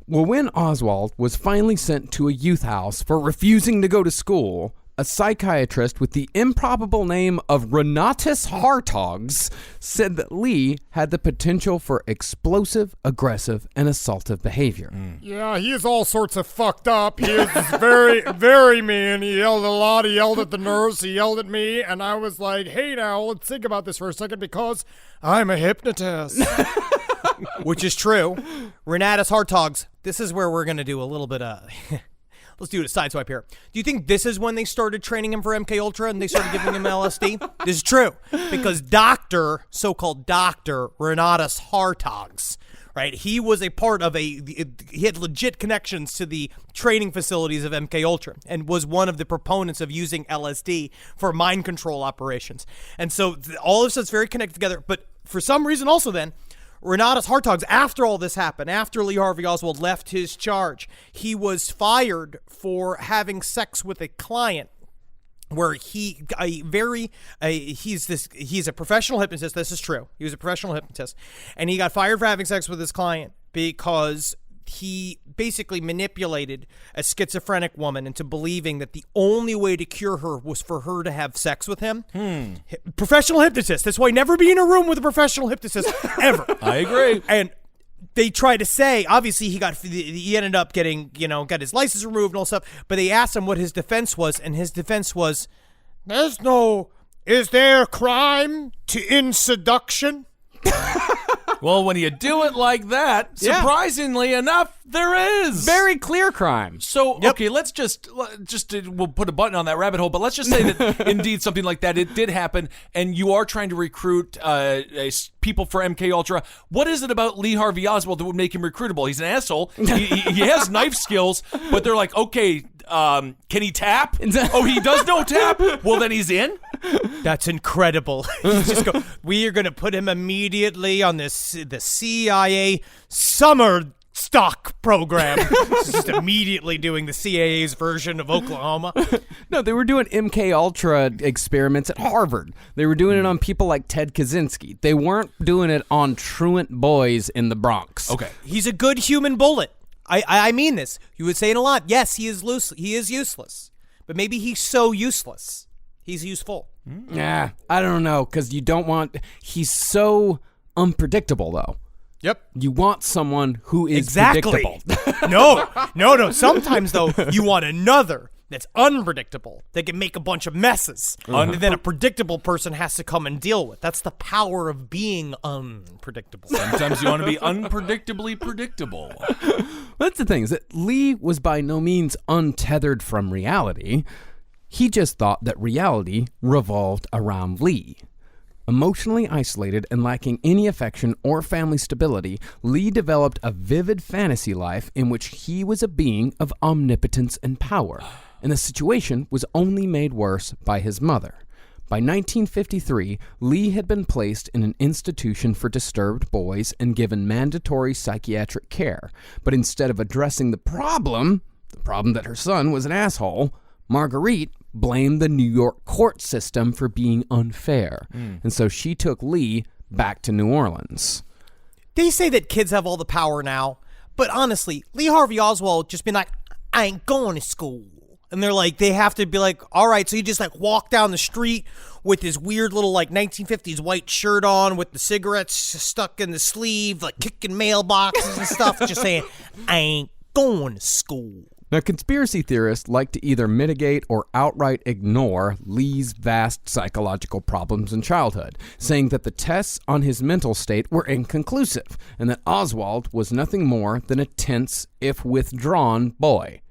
Well, when Oswald was finally sent to a youth house for refusing to go to school, a psychiatrist with the improbable name of Renatus Hartogs said that Lee had the potential for explosive, aggressive, and assaultive behavior. Yeah, he is all sorts of fucked up. He is very, very mean. He yelled a lot. He yelled at the nurse. He yelled at me. And I was like, hey, now, let's think about this for a second because I'm a hypnotist. Which is true. Renatus Hartogs, this is where we're going to do a little bit of... Let's do a sideswipe here. Do you think this is when they started training him for MK Ultra and they started giving him LSD? This is true because so-called Dr. Renatus Hartogs, right? He was a part of he had legit connections to the training facilities of MK Ultra and was one of the proponents of using LSD for mind control operations. And so all of this is very connected together. But for some reason also then, Renatus Hartogs, after all this happened, after Lee Harvey Oswald left his charge, he was fired for having sex with a client where he's a professional hypnotist. This is true. He was a professional hypnotist. And he got fired for having sex with his client because he basically manipulated a schizophrenic woman into believing that the only way to cure her was for her to have sex with him. Professional hypnotist. That's why never be in a room with a professional hypnotist ever. I agree. And they try to say, obviously he ended up got his license removed and all stuff, but they asked him what his defense was, and his defense was, is there crime in seduction? Well, when you do it like that, surprisingly enough, there is. Very clear crime. So, okay, let's we'll put a button on that rabbit hole, but let's just say that indeed something like that, it did happen, and you are trying to recruit people for MK Ultra. What is it about Lee Harvey Oswald that would make him recruitable? He's an asshole. He has knife skills, but they're like, okay, can he tap? Oh, he does know tap? Well, then he's in? That's incredible. Just go, we are going to put him immediately on the CIA summer stock program. Just immediately doing the CIA's version of Oklahoma. No, they were doing MK Ultra experiments at Harvard. They were doing it on people like Ted Kaczynski. They weren't doing it on truant boys in the Bronx. Okay. He's a good human bullet. I mean this. You would say it a lot. Yes, he is useless. But maybe he's so useless. He's useful. Yeah, I don't know, because he's so unpredictable, though. Yep. You want someone who is predictable. No. Sometimes, though, you want another that's unpredictable, that can make a bunch of messes, and then a predictable person has to come and deal with. That's the power of being unpredictable. Sometimes you want to be unpredictably predictable. That's the thing, is that Lee was by no means untethered from reality. He just thought that reality revolved around Lee. Emotionally isolated and lacking any affection or family stability, Lee developed a vivid fantasy life in which he was a being of omnipotence and power, and the situation was only made worse by his mother. By 1953, Lee had been placed in an institution for disturbed boys and given mandatory psychiatric care, but instead of addressing the problem that her son was an asshole, Marguerite blamed the New York court system for being unfair. And so she took Lee back to New Orleans. They say that kids have all the power now, but honestly, Lee Harvey Oswald just been like, I ain't going to school. And they're like, they have to be like, all right, so you just like walk down the street with his weird little like 1950s white shirt on with the cigarettes stuck in the sleeve, like kicking mailboxes and stuff, just saying, I ain't going to school. Now, conspiracy theorists like to either mitigate or outright ignore Lee's vast psychological problems in childhood, saying that the tests on his mental state were inconclusive and that Oswald was nothing more than a tense, if withdrawn, boy.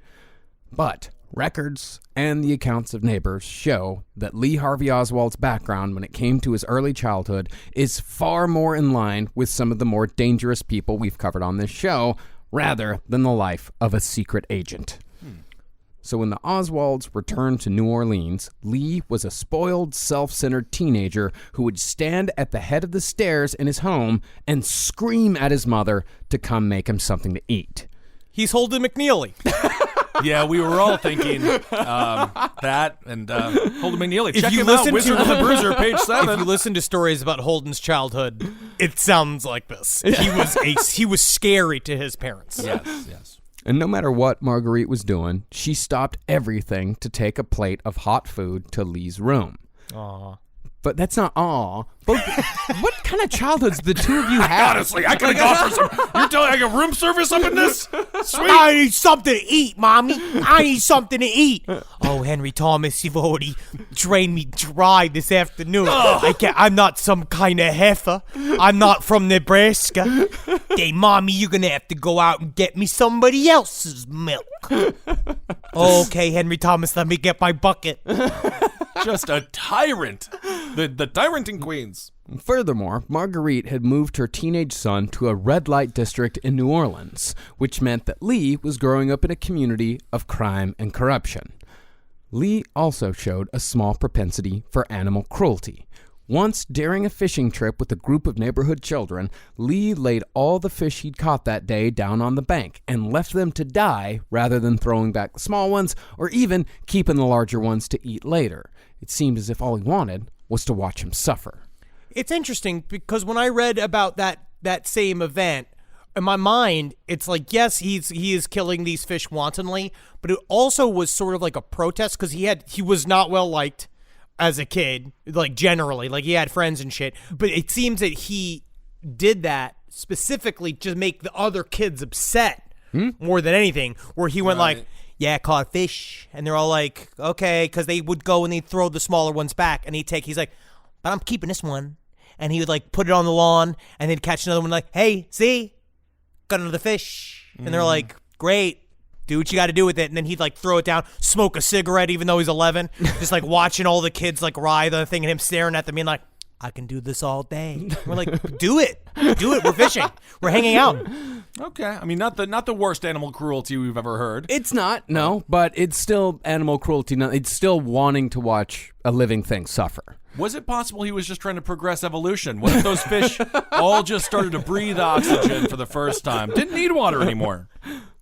But records and the accounts of neighbors show that Lee Harvey Oswald's background when it came to his early childhood is far more in line with some of the more dangerous people we've covered on this show, rather than the life of a secret agent. So when the Oswalds returned to New Orleans, Lee was a spoiled, self-centered teenager who would stand at the head of the stairs in his home and scream at his mother to come make him something to eat. He's Holden McNeely. Yeah, we were all thinking that and Holden McNeely. If Check you him out, listen Wizard to- of the Bruiser, page 7. If you listen to stories about Holden's childhood, it sounds like this. He was scary to his parents. Yes. And no matter what Marguerite was doing, she stopped everything to take a plate of hot food to Lee's room. Aw. But that's not aw. But what kind of childhoods the two of you have? Honestly, I could have gone for some. You're telling me I got room service up in this? Sweet. I need something to eat, Mommy. I need something to eat. Oh, Henry Thomas, you've already drained me dry this afternoon. I'm not some kind of heifer. I'm not from Nebraska. Hey, Mommy, you're going to have to go out and get me somebody else's milk. Okay, Henry Thomas, let me get my bucket. Just a tyrant. The tyrant in Queens. Furthermore, Marguerite had moved her teenage son to a red light district in New Orleans, which meant that Lee was growing up in a community of crime and corruption. Lee also showed a small propensity for animal cruelty. Once, during a fishing trip with a group of neighborhood children, Lee laid all the fish he'd caught that day down on the bank and left them to die rather than throwing back the small ones or even keeping the larger ones to eat later. It seemed as if all he wanted was to watch him suffer. It's interesting because when I read about that same event, in my mind, it's like, yes, he is killing these fish wantonly, but it also was sort of like a protest because he was not well liked as a kid, like generally, like he had friends and shit. But it seems that he did that specifically to make the other kids upset more than anything, where he went like, yeah, I caught a fish. And they're all like, okay, because they would go and they'd throw the smaller ones back. And he's like, but I'm keeping this one. And he would like put it on the lawn and then catch another one like, hey, see? Got another fish. And they're like, great. Do what you got to do with it. And then he'd like throw it down, smoke a cigarette even though he's 11. Just like watching all the kids like writhe on the thing and him staring at them being like, I can do this all day. We're like, do it. Do it. We're fishing. We're hanging out. Okay. I mean, not the worst animal cruelty we've ever heard. It's not, no, but it's still animal cruelty. No, it's still wanting to watch a living thing suffer. Was it possible he was just trying to progress evolution? What if those fish all just started to breathe oxygen for the first time? Didn't need water anymore.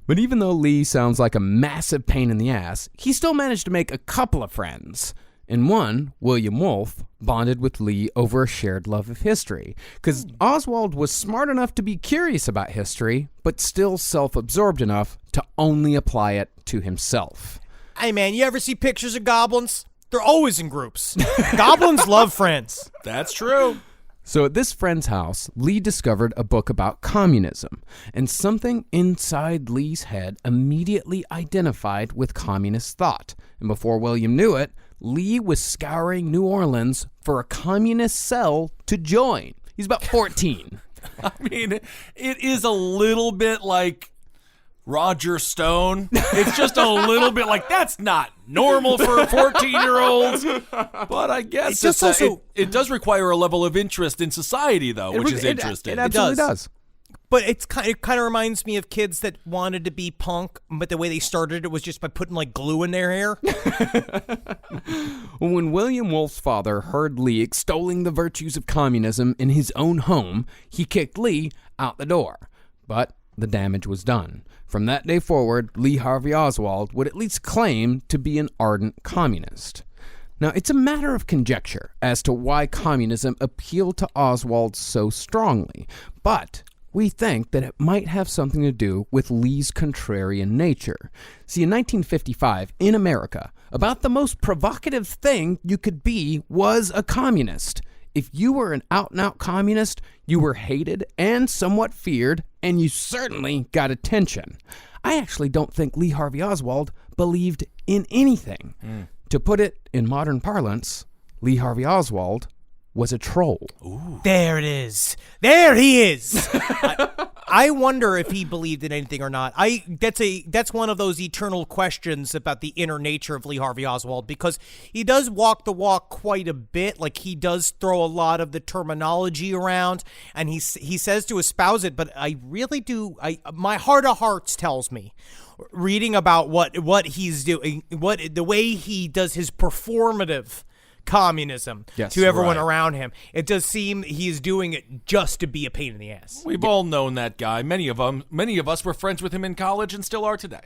But even though Lee sounds like a massive pain in the ass, he still managed to make a couple of friends. And one, William Wolfe, bonded with Lee over a shared love of history. Because Oswald was smart enough to be curious about history, but still self-absorbed enough to only apply it to himself. Hey, man, you ever see pictures of goblins? They're always in groups. Goblins love friends. That's true. So at this friend's house, Lee discovered a book about communism, and something inside Lee's head immediately identified with communist thought. And before William knew it, Lee was scouring New Orleans for a communist cell to join. He's about 14. I mean, it is a little bit like Roger Stone. It's just a little bit like, that's not normal for 14-year-olds. But I guess it does require a level of interest in society, though, which is interesting. It absolutely does. But it kind of reminds me of kids that wanted to be punk, but the way they started it was just by putting like glue in their hair. When William Wolfe's father heard Lee extolling the virtues of communism in his own home, he kicked Lee out the door. But the damage was done. From that day forward, Lee Harvey Oswald would at least claim to be an ardent communist. Now, it's a matter of conjecture as to why communism appealed to Oswald so strongly, but we think that it might have something to do with Lee's contrarian nature. See, in 1955, in America, about the most provocative thing you could be was a communist. If you were an out-and-out communist, you were hated and somewhat feared, and you certainly got attention. I actually don't think Lee Harvey Oswald believed in anything. To put it in modern parlance, Lee Harvey Oswald was a troll. Ooh. There it is. There he is. I wonder if he believed in anything or not. That's one of those eternal questions about the inner nature of Lee Harvey Oswald, because he does walk the walk quite a bit. Like, he does throw a lot of the terminology around, and he says to espouse it. But I really do. My heart of hearts tells me, reading about what he's doing, the way he does his performative communism to everyone around him. It does seem he's doing it just to be a pain in the ass. We've all known that guy. Many of us were friends with him in college and still are today.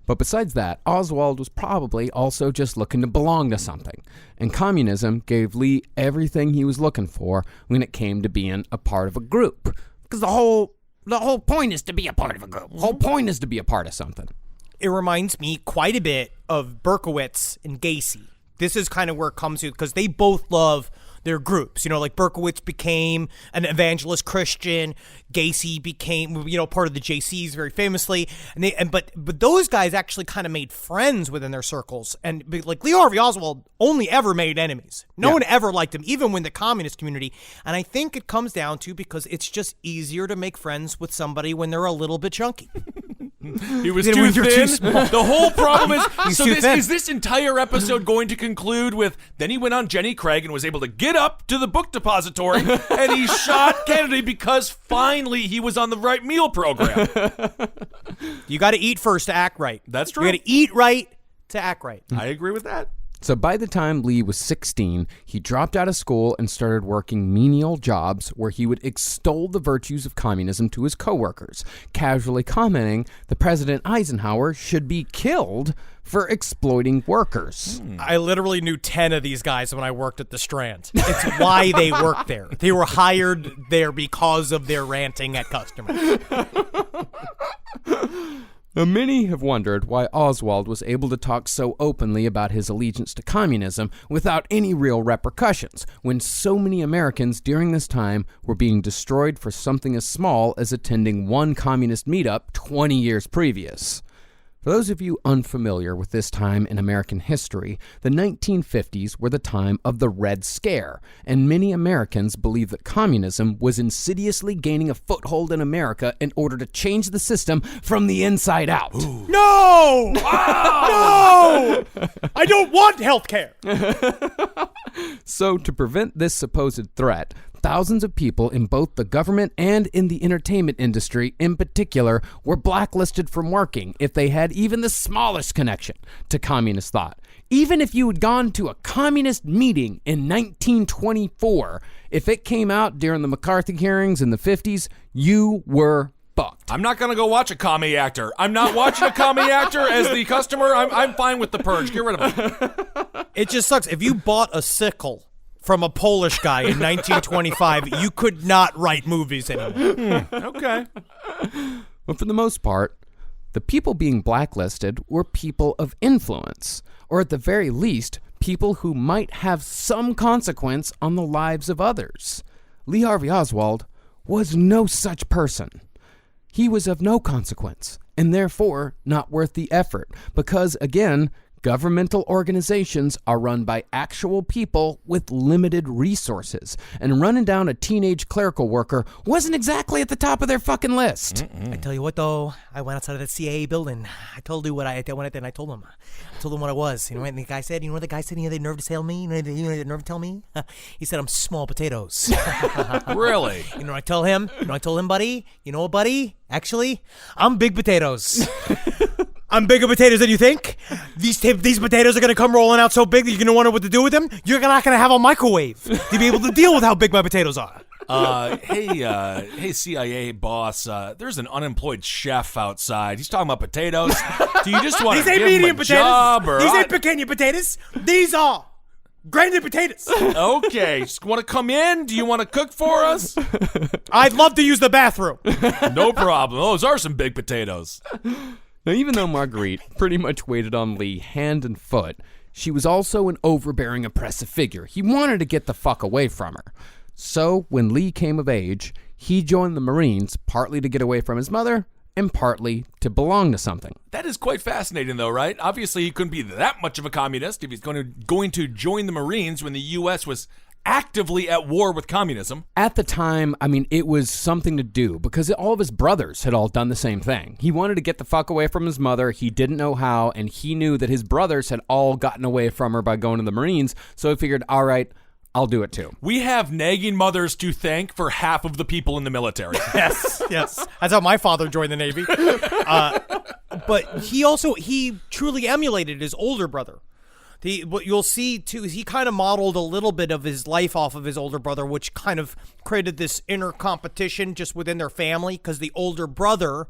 But besides that, Oswald was probably also just looking to belong to something. And communism gave Lee everything he was looking for when it came to being a part of a group. Because the whole point is to be a part of a group. The whole point is to be a part of something. It reminds me quite a bit of Berkowitz and Gacy. This is kind of where it comes to, because they both love their groups. Like Berkowitz became an evangelist Christian. Gacy became, part of the JCs very famously. But those guys actually kind of made friends within their circles. And like Lee Harvey Oswald only ever made enemies. No one ever liked him, even in the communist community. And I think it comes down to because it's just easier to make friends with somebody when they're a little bit chunky. He was too thin. The whole problem is, is this entire episode going to conclude with, then he went on Jenny Craig and was able to get up to the book depository and he shot Kennedy because finally he was on the right meal program. You got to eat first to act right. That's true. You got to eat right to act right. I agree with that. So by the time Lee was 16, he dropped out of school and started working menial jobs where he would extol the virtues of communism to his coworkers, casually commenting that President Eisenhower should be killed for exploiting workers. I literally knew 10 of these guys when I worked at the Strand. It's why they worked there. They were hired there because of their ranting at customers. Now, many have wondered why Oswald was able to talk so openly about his allegiance to communism without any real repercussions, when so many Americans during this time were being destroyed for something as small as attending one communist meetup 20 years previous. For those of you unfamiliar with this time in American history, the 1950s were the time of the Red Scare, and many Americans believe that communism was insidiously gaining a foothold in America in order to change the system from the inside out. Ooh. No! No! I don't want health care! So, to prevent this supposed threat, thousands of people in both the government and in the entertainment industry in particular were blacklisted from working if they had even the smallest connection to communist thought. Even if you had gone to a communist meeting in 1924, if it came out during the McCarthy hearings in the 50s, you were fucked. I'm not going to go watch a commie actor. I'm not watching a commie actor as the customer. I'm fine with the purge. Get rid of him. It just sucks. If you bought a sickle from a Polish guy in 1925, you could not write movies anymore. Okay. But for the most part, the people being blacklisted were people of influence, or at the very least, people who might have some consequence on the lives of others. Lee Harvey Oswald was no such person. He was of no consequence, and therefore not worth the effort, because, again, governmental organizations are run by actual people with limited resources, and running down a teenage clerical worker wasn't exactly at the top of their fucking list. I tell you what, though, I went outside of that CIA building. I told you what I went out there and I told him what I was. You know what the guy said? You know what the guy said? You know, they nerve to tell me? You know the nerve to tell me? He said, I'm small potatoes. Really? You know what I tell him? Buddy? You know what, buddy? Actually, I'm big potatoes. I'm bigger potatoes than you think. These potatoes are going to come rolling out so big that you're going to wonder what to do with them. You're not going to have a microwave to be able to deal with how big my potatoes are. Hey, CIA boss. There's an unemployed chef outside. He's talking about potatoes. Do you just want to give him a job? Or These ain't pequeña potatoes. These are grinded potatoes. Okay, just want to come in? Do you want to cook for us? I'd love to use the bathroom. No problem. Those are some big potatoes. Now, even though Marguerite pretty much waited on Lee hand and foot, she was also an overbearing, oppressive figure. He wanted to get the fuck away from her. So, when Lee came of age, he joined the Marines, partly to get away from his mother, and partly to belong to something. That is quite fascinating, though, right? Obviously, he couldn't be that much of a communist if he's going to join the Marines when the U.S. was actively at war with communism. At the time, I mean, it was something to do because all of his brothers had all done the same thing. He wanted to get the fuck away from his mother. He didn't know how, and he knew that his brothers had all gotten away from her by going to the Marines, so he figured, all right, I'll do it too. We have nagging mothers to thank for half of the people in the military. Yes. That's how my father joined the Navy. But he truly emulated his older brother. What you'll see too is he kind of modeled a little bit of his life off of his older brother, which kind of created this inner competition just within their family because the older brother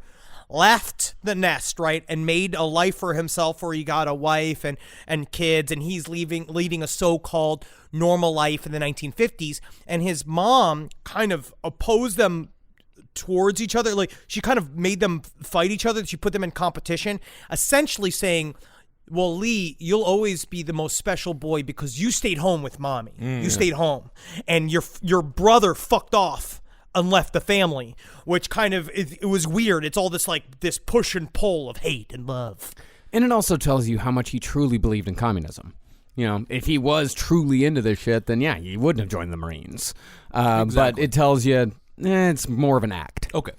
left the nest, right, and made a life for himself where he got a wife and kids, and he's leading a so-called normal life in the 1950s, and his mom kind of opposed them towards each other. Like, she kind of made them fight each other. She put them in competition, essentially saying, well, Lee, you'll always be the most special boy because you stayed home with mommy. You stayed home, and your brother fucked off and left the family, which kind of, it was weird. It's all this push and pull of hate and love. And it also tells you how much he truly believed in communism. You know, if he was truly into this shit, then yeah, he wouldn't have joined the Marines. But it tells you it's more of an act. Okay.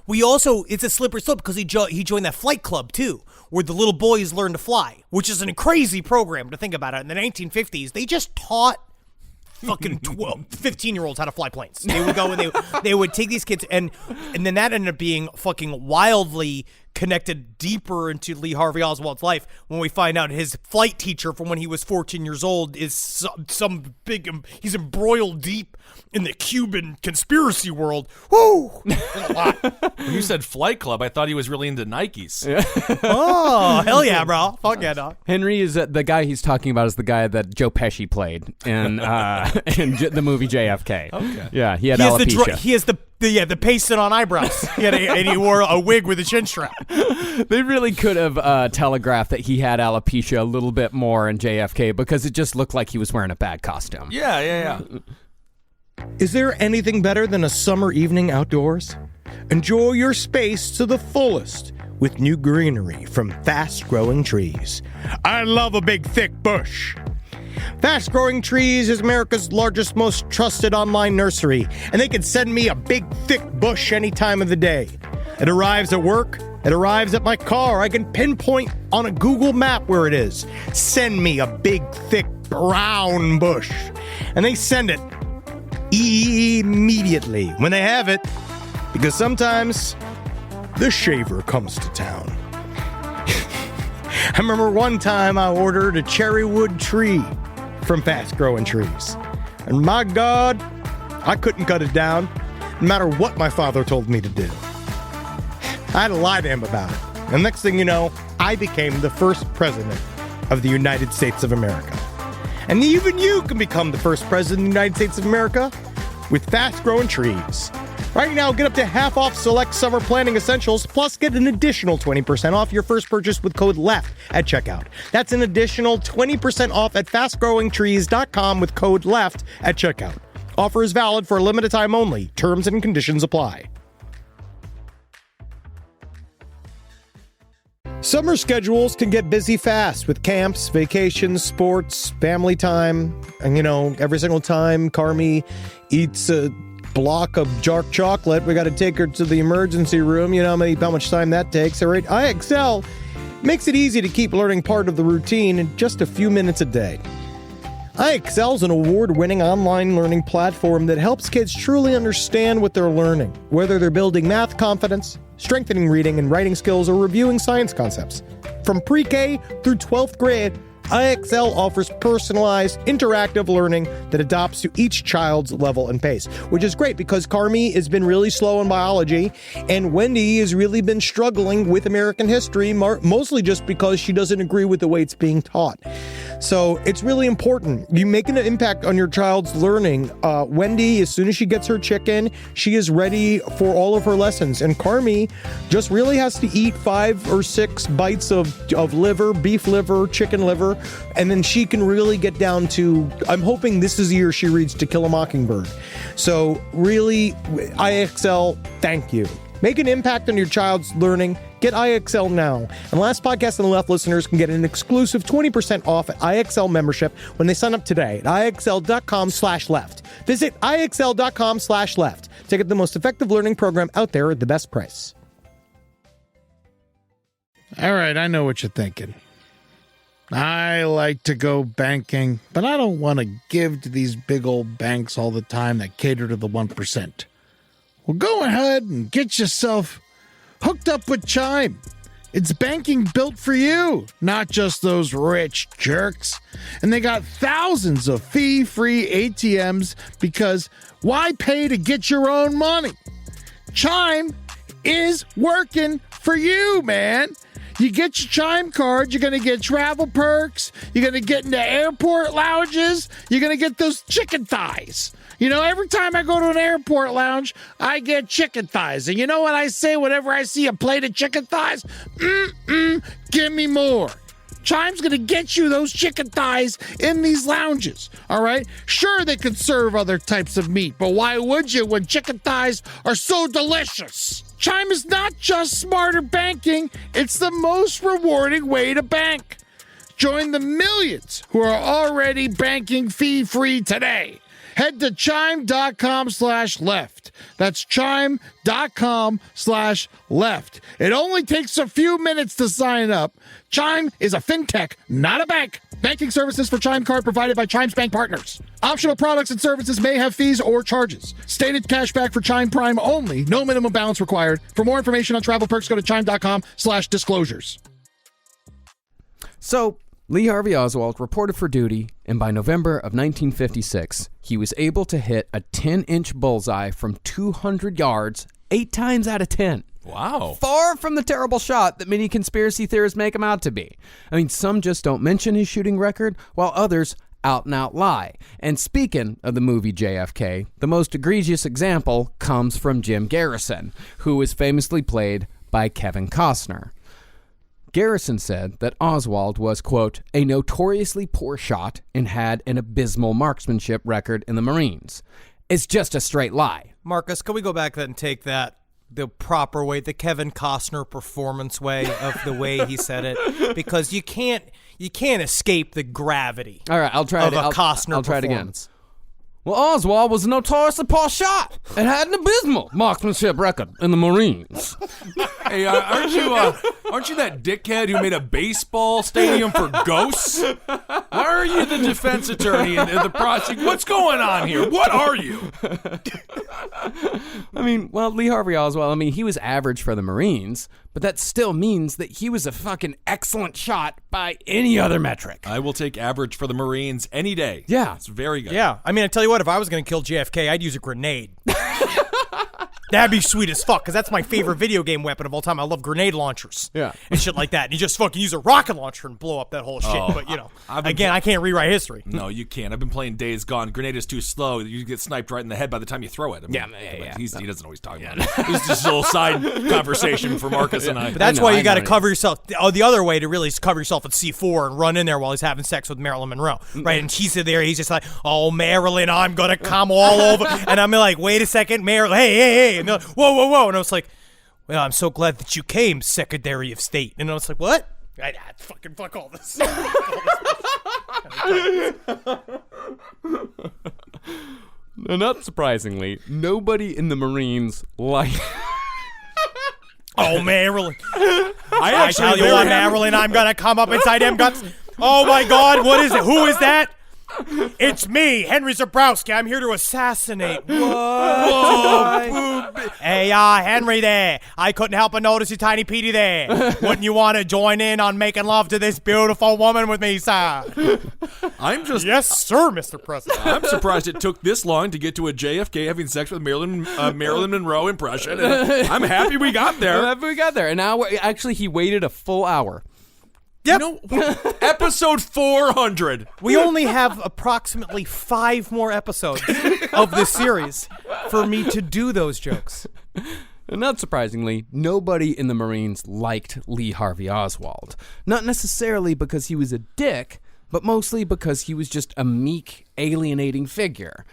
It's a slippery slope because he joined that flight club too, where the little boys learn to fly, which is a crazy program to think about it. In the 1950s, they just taught fucking 15-year-olds how to fly planes. They would go and they would take these kids, and then that ended up being fucking wildly connected deeper into Lee Harvey Oswald's life when we find out his flight teacher from when he was 14 years old is some big, he's embroiled deep in the Cuban conspiracy world. Woo! There's a lot. When you said flight club, I thought he was really into Nikes. Oh, hell yeah, bro. Fuck yeah, dog. Henry is the guy he's talking about is the guy that Joe Pesci played in the movie JFK. Okay. Yeah, he had alopecia. He has the pasted on eyebrows. And he wore a wig with a chin strap. They really could have telegraphed that he had alopecia a little bit more in JFK because it just looked like he was wearing a bad costume. Yeah. Is there anything better than a summer evening outdoors? Enjoy your space to the fullest with new greenery from Fast Growing Trees. I love a big, thick bush. Fast Growing Trees is America's largest, most trusted online nursery, and they can send me a big, thick bush any time of the day. It arrives at work. It arrives at my car. I can pinpoint on a Google map where it is. Send me a big, thick, brown bush. And they send it immediately when they have it, because sometimes the shaver comes to town. I remember one time I ordered a cherrywood tree from Fast Growing Trees, and my God, I couldn't cut it down, no matter what my father told me to do. I had to lie to him about it, and next thing you know, I became the first president of the United States of America. And even you can become the first president of the United States of America with Fast Growing Trees. Right now, get up to half off select summer planting essentials, plus get an additional 20% off your first purchase with code LEFT at checkout. That's an additional 20% off at fastgrowingtrees.com with code LEFT at checkout. Offer is valid for a limited time only. Terms and conditions apply. Summer schedules can get busy fast with camps, vacations, sports, family time, and every single time Carmi eats a block of dark chocolate, we got to take her to the emergency room. You know how much time that takes. All right, IXL makes it easy to keep learning part of the routine in just a few minutes a day. IXL is an award-winning online learning platform that helps kids truly understand what they're learning, whether they're building math confidence, strengthening reading and writing skills, or reviewing science concepts. From pre-K through 12th grade, IXL offers personalized, interactive learning that adapts to each child's level and pace, which is great because Carmi has been really slow in biology, and Wendy has really been struggling with American history, mostly just because she doesn't agree with the way it's being taught. So it's really important. You make an impact on your child's learning. Wendy, as soon as she gets her chicken, she is ready for all of her lessons. And Carmi just really has to eat 5 or 6 bites of liver, beef liver, chicken liver, and then she can really get down to, I'm hoping this is the year she reads To Kill a Mockingbird. So really, IXL, thank you. Make an impact on your child's learning. Get IXL now. And Last Podcast on the Left listeners can get an exclusive 20% off at IXL membership when they sign up today at IXL.com/left. Visit IXL.com/left to get the most effective learning program out there at the best price. All right, I know what you're thinking. I like to go banking, but I don't want to give to these big old banks all the time that cater to the 1%. Well, go ahead and get yourself hooked up with Chime. It's banking built for you, not just those rich jerks. And they got thousands of fee-free ATMs because why pay to get your own money? Chime is working for you, man. You get your Chime card, you're going to get travel perks, you're going to get into airport lounges, you're going to get those chicken thighs. You know, every time I go to an airport lounge, I get chicken thighs. And you know what I say whenever I see a plate of chicken thighs? Give me more. Chime's going to get you those chicken thighs in these lounges, all right? Sure, they could serve other types of meat, but why would you when chicken thighs are so delicious? Chime is not just smarter banking, it's the most rewarding way to bank. Join the millions who are already banking fee-free today. Head to chime.com/left. That's chime.com/left. It only takes a few minutes to sign up. Chime is a fintech, not a bank. Banking services for Chime Card provided by Chime's bank partners. Optional products and services may have fees or charges. Stated cashback for Chime Prime only. No minimum balance required. For more information on travel perks, go to chime.com/disclosures. So, Lee Harvey Oswald reported for duty, and by November of 1956, he was able to hit a 10-inch bullseye from 200 yards 8 times out of 10. Wow. Far from the terrible shot that many conspiracy theorists make him out to be. I mean, some just don't mention his shooting record, while others out and out lie. And speaking of the movie JFK, the most egregious example comes from Jim Garrison, who was famously played by Kevin Costner. Garrison said that Oswald was, quote, a notoriously poor shot and had an abysmal marksmanship record in the Marines. It's just a straight lie. Marcus, can we go back and take that the proper way, the Kevin Costner performance way of the way he said it? Because you can't escape the gravity. All right, I'll try it. I'll Costner try it again. Well, Oswald was a notoriously poor shot and had an abysmal marksmanship record in the Marines. Hey, aren't you that dickhead who made a baseball stadium for ghosts? Why are you the defense attorney and the prosecutor? What's going on here? What are you? I mean, well, Lee Harvey Oswald, he was average for the Marines, but that still means that he was a fucking excellent shot by any other metric. I will take average for the Marines any day. Yeah. It's very good. Yeah. I tell you what, if I was going to kill JFK, I'd use a grenade. That'd be sweet as fuck, because that's my favorite video game weapon of all time. I love grenade launchers. Yeah. And shit like that. And you just fucking use a rocket launcher and blow up that whole shit. But, I can't rewrite history. No, you can't. I've been playing Days Gone. Grenade is too slow. You get sniped right in the head by the time you throw it. Yeah. He doesn't know what he's talking about. It's just a little side conversation for Marcus and I. But that's why you got to cover yourself. Oh, the other way to really is cover yourself at C4 and run in there while he's having sex with Marilyn Monroe. Right? And she's there. He's just like, oh, Marilyn, I'm going to come all over. And I'm like, wait a second, Marilyn. Hey. And they're like, whoa. And I was like, well, I'm so glad that you came, Secretary of State. And I was like, what? Fuck all this. Not surprisingly, nobody in the Marines liked... Oh, Marilyn. I tell you what, Marilyn, I'm going to come up inside them guts. Oh, my God, what is it? Who is that? It's me, Henry Zabrowski. I'm here to assassinate. Whoa. Hey, Henry there. I couldn't help but notice you tiny Petey there. Wouldn't you want to join in on making love to this beautiful woman with me, sir? Yes, sir, Mr. President. I'm surprised it took this long to get to a JFK having sex with Marilyn Monroe impression. And I'm happy we got there. And now, actually, he waited a full hour. Yep. Episode 400. We only have approximately 5 more episodes of this series for me to do those jokes. And not surprisingly, nobody in the Marines liked Lee Harvey Oswald. Not necessarily because he was a dick, but mostly because he was just a meek, alienating figure,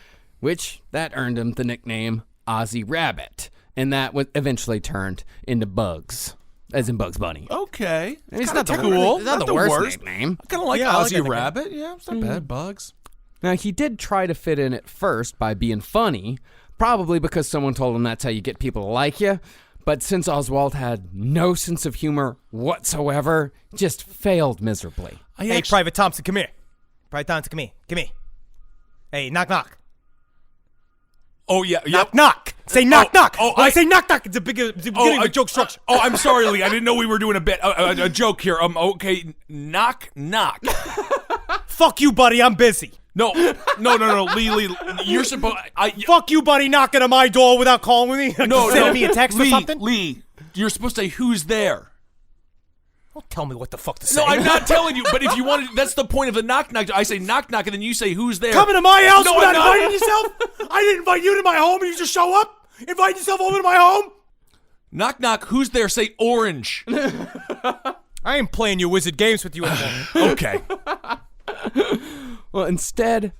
which that earned him the nickname Ozzy Rabbit, and that eventually turned into Bugs. As in Bugs Bunny. Okay. It's not the cool. It's not the worst name. I kind of like Ozzy Rabbit. Yeah, it's not bad. Bugs. Now, he did try to fit in at first by being funny, probably because someone told him that's how you get people to like you. But since Oswald had no sense of humor whatsoever, just failed miserably. Hey, Private Thompson, come here. Private Thompson, come here. Come here. Hey, knock, knock. Oh, yeah. Knock, knock. Say knock, knock. Oh, I say knock, knock. It's the beginning of a joke structure. I'm sorry, Lee. I didn't know we were doing a joke here. Okay, knock, knock. Fuck you, buddy. I'm busy. No. Lee, you're supposed... Fuck you, buddy, knocking on my door without calling me. Sending me a text or something. Lee, you're supposed to say, who's there? Don't tell me what the fuck to say. No, I'm not telling you, but if you wanted... That's the point of the knock, knock. I say knock, knock, and then you say, who's there? Coming to my house No, without I'm not. inviting yourself? I didn't invite you to my home and you just show up? Invite yourself over to my home? Knock, knock, who's there? Say orange. I ain't playing your wizard games with you anymore. Okay. Well, instead,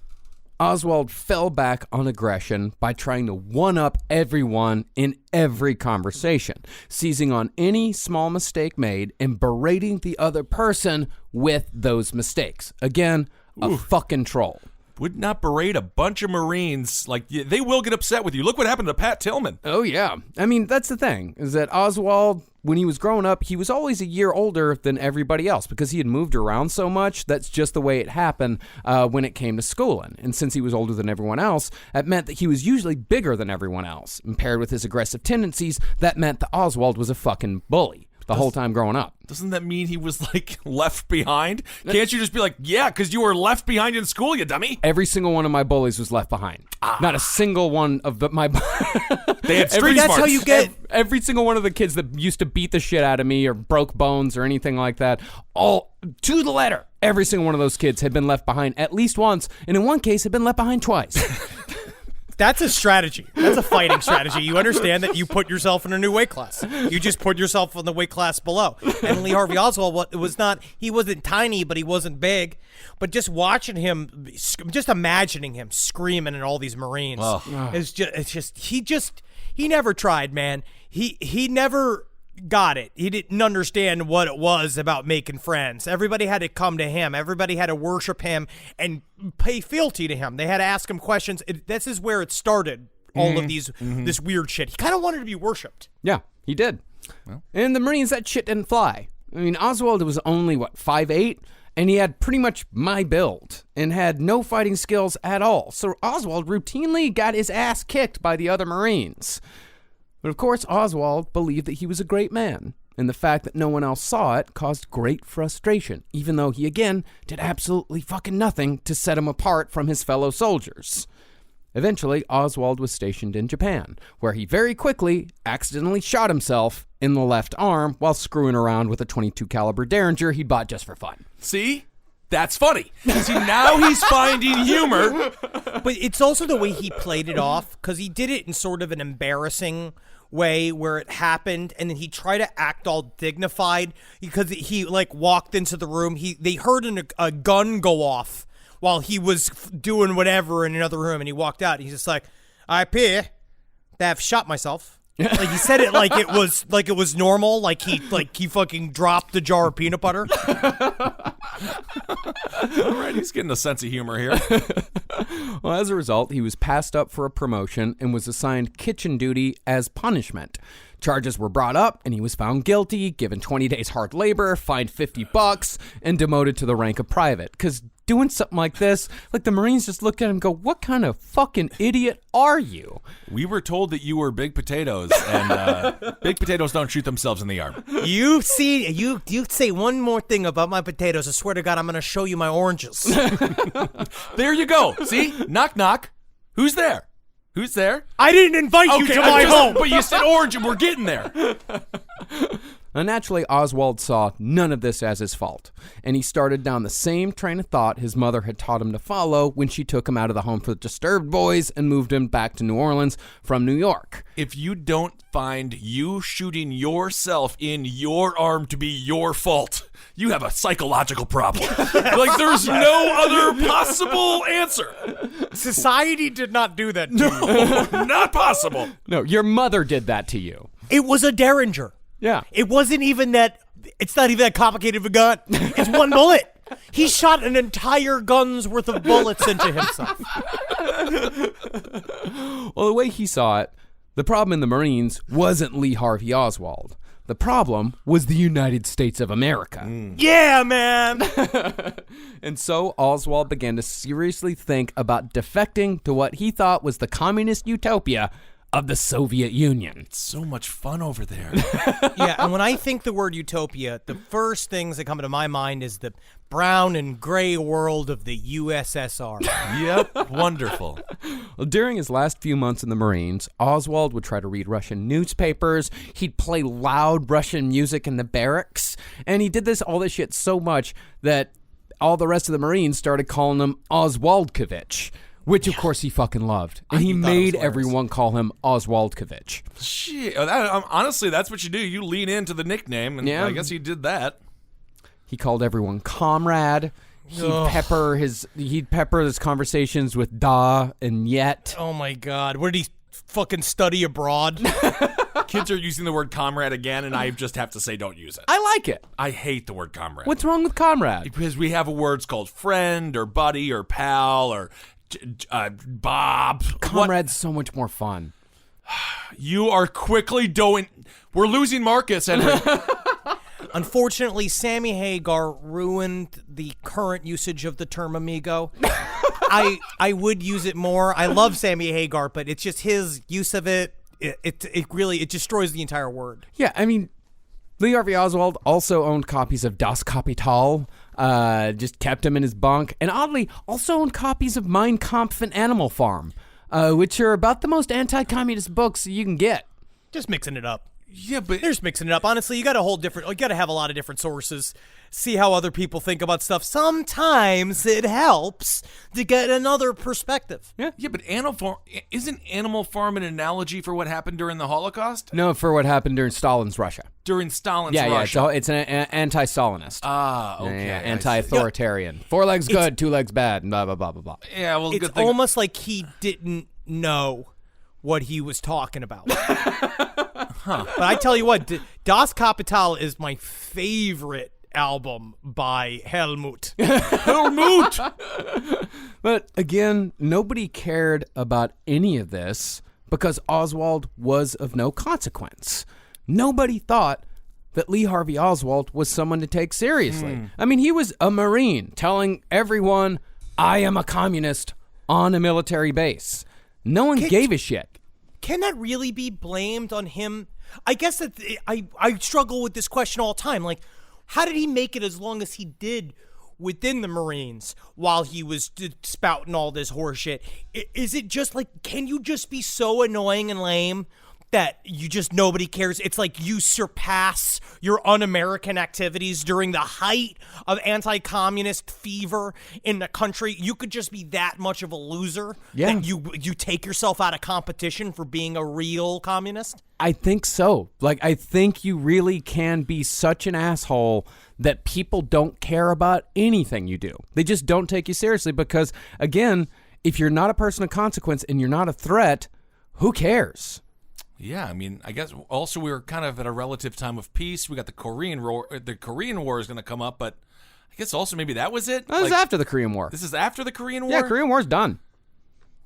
Oswald fell back on aggression by trying to one-up everyone in every conversation, seizing on any small mistake made and berating the other person with those mistakes. Again, a fucking troll. Would not berate a bunch of Marines. Like, they will get upset with you. Look what happened to Pat Tillman. Oh, yeah. I mean, that's the thing, is that Oswald, when he was growing up, he was always a year older than everybody else because he had moved around so much. That's just the way it happened when it came to schooling. And since he was older than everyone else, that meant that he was usually bigger than everyone else. And paired with his aggressive tendencies, that meant that Oswald was a fucking bully the whole time growing up. Doesn't that mean he was, like, left behind? Can't you just be like, yeah, because you were left behind in school, you dummy? Every single one of my bullies was left behind. Not a single one of my... They had street That's smarts. how you get... Every single one of the kids that used to beat the shit out of me or broke bones or anything like that, all to the letter, every single one of those kids had been left behind at least once, and in one case had been left behind twice. That's a strategy. That's a fighting strategy. You understand that you put yourself in a new weight class. You just put yourself in the weight class below. And Lee Harvey Oswald he wasn't tiny, but he wasn't big. But just watching him, just imagining him screaming at all these Marines, he never tried, man. He never got it. He didn't understand what it was about making friends. Everybody had to come to him. Everybody had to worship him and pay fealty to him. They had to ask him questions. This is where it started, all of this weird shit. He kind of wanted to be worshipped. Yeah, he did. Well. And the Marines, that shit didn't fly. I mean, Oswald was only, 5'8"? And he had pretty much my build and had no fighting skills at all. So Oswald routinely got his ass kicked by the other Marines. But of course, Oswald believed that he was a great man, and the fact that no one else saw it caused great frustration, even though he, again, did absolutely fucking nothing to set him apart from his fellow soldiers. Eventually, Oswald was stationed in Japan, where he very quickly accidentally shot himself in the left arm while screwing around with a .22 caliber Derringer he'd bought just for fun. See? That's funny. See, now he's finding humor. But it's also the way he played it off, because he did it in sort of an embarrassing way where it happened, and then he tried to act all dignified because he walked into the room. They heard a gun go off while he was doing whatever in another room, and he walked out. And he's just like, I appear to have shot myself. Like he said it like it was normal, like he fucking dropped the jar of peanut butter. All right, he's getting a sense of humor here. Well, as a result, he was passed up for a promotion and was assigned kitchen duty as punishment. Charges were brought up, and he was found guilty, given 20 days hard labor, fined $50, and demoted to the rank of private. Because doing something like this. Like the Marines just look at him and go, what kind of fucking idiot are you? We were told that you were big potatoes, and big potatoes don't shoot themselves in the arm. You say one more thing about my potatoes, I swear to God, I'm going to show you my oranges. There you go. See? Knock, knock. Who's there? Who's there? I didn't invite you to my home. But you said orange, and we're getting there. Now, naturally, Oswald saw none of this as his fault, and he started down the same train of thought his mother had taught him to follow when she took him out of the home for the disturbed boys and moved him back to New Orleans from New York. If you don't find you shooting yourself in your arm to be your fault, you have a psychological problem. Like, there's no other possible answer. Society did not do that to you. Not possible. No, your mother did that to you. It was a Derringer. Yeah. It wasn't even that. It's not even that complicated of a gun. It's one bullet. He shot an entire gun's worth of bullets into himself. Well, the way he saw it, the problem in the Marines wasn't Lee Harvey Oswald. The problem was the United States of America. Yeah, man. And so Oswald began to seriously think about defecting to what he thought was the communist utopia of the Soviet Union. It's so much fun over there. Yeah, and when I think the word utopia, the first things that come to my mind is the brown and gray world of the USSR. Yep, wonderful. Well, during his last few months in the Marines, Oswald would try to read Russian newspapers. He'd play loud Russian music in the barracks. And he did all this shit so much that all the rest of the Marines started calling him Oswaldkovich. Which, of course, he fucking loved. And he made everyone call him Oswaldkovich. Shit. Honestly, that's what you do. You lean into the nickname, and Yeah. I guess he did that. He called everyone comrade. He'd pepper his conversations with da and yet. Oh, my God. Where did he fucking study abroad? Kids are using the word comrade again, and I just have to say don't use it. I like it. I hate the word comrade. What's wrong with comrade? Because we have words called friend or buddy or pal or Bob. Comrade's so much more fun. You are quickly doing. We're losing Marcus, Henry. Unfortunately, Sammy Hagar ruined the current usage of the term amigo. I would use it more. I love Sammy Hagar, but it's just his use of it. It really destroys the entire word. Yeah, I mean, Lee Harvey Oswald also owned copies of Das Kapital, just kept him in his bunk, and oddly, also owned copies of Mein Kampf and Animal Farm, which are about the most anti-communist books you can get. Just mixing it up. Yeah, but They're just mixing it up. Honestly, you got to have a lot of different sources. See how other people think about stuff. Sometimes it helps to get another perspective. yeah, but isn't Animal Farm an analogy for what happened during the Holocaust? No, for what happened during Stalin's Russia. During Stalin's Yeah, Russia. it's an anti-Stalinist. Okay. Yeah, I see. anti-authoritarian. 4 legs good, 2 legs bad, blah, blah, blah, blah, blah. Yeah, well, It's good thing. almost like he didn't know what he was talking about. But I tell you what, Das Kapital is my favorite album by Helmut. Helmut! But again, nobody cared about any of this because Oswald was of no consequence. Nobody thought that Lee Harvey Oswald was someone to take seriously. I mean, he was a Marine telling everyone, I am a communist on a military base. No one gave a shit. Can that really be blamed on him? I guess that I struggle with this question all the time. Like, how did he make it as long as he did within the Marines while he was spouting all this horseshit? Is it just like, can you just be so annoying and lame that nobody cares? It's like you surpass your un-American activities during the height of anti-communist fever in the country. You could just be that much of a loser that you take yourself out of competition for being a real communist? I think so. Like, I think you really can be such an asshole that people don't care about anything you do. They just don't take you seriously because, again, if you're not a person of consequence and you're not a threat, who cares? Yeah, I mean, I guess also we were kind of at a relative time of peace. We got the Korean War. The Korean War is going to come up, but I guess also maybe that was it. That was after the Korean War. This is after the Korean War? Yeah, Korean War's done.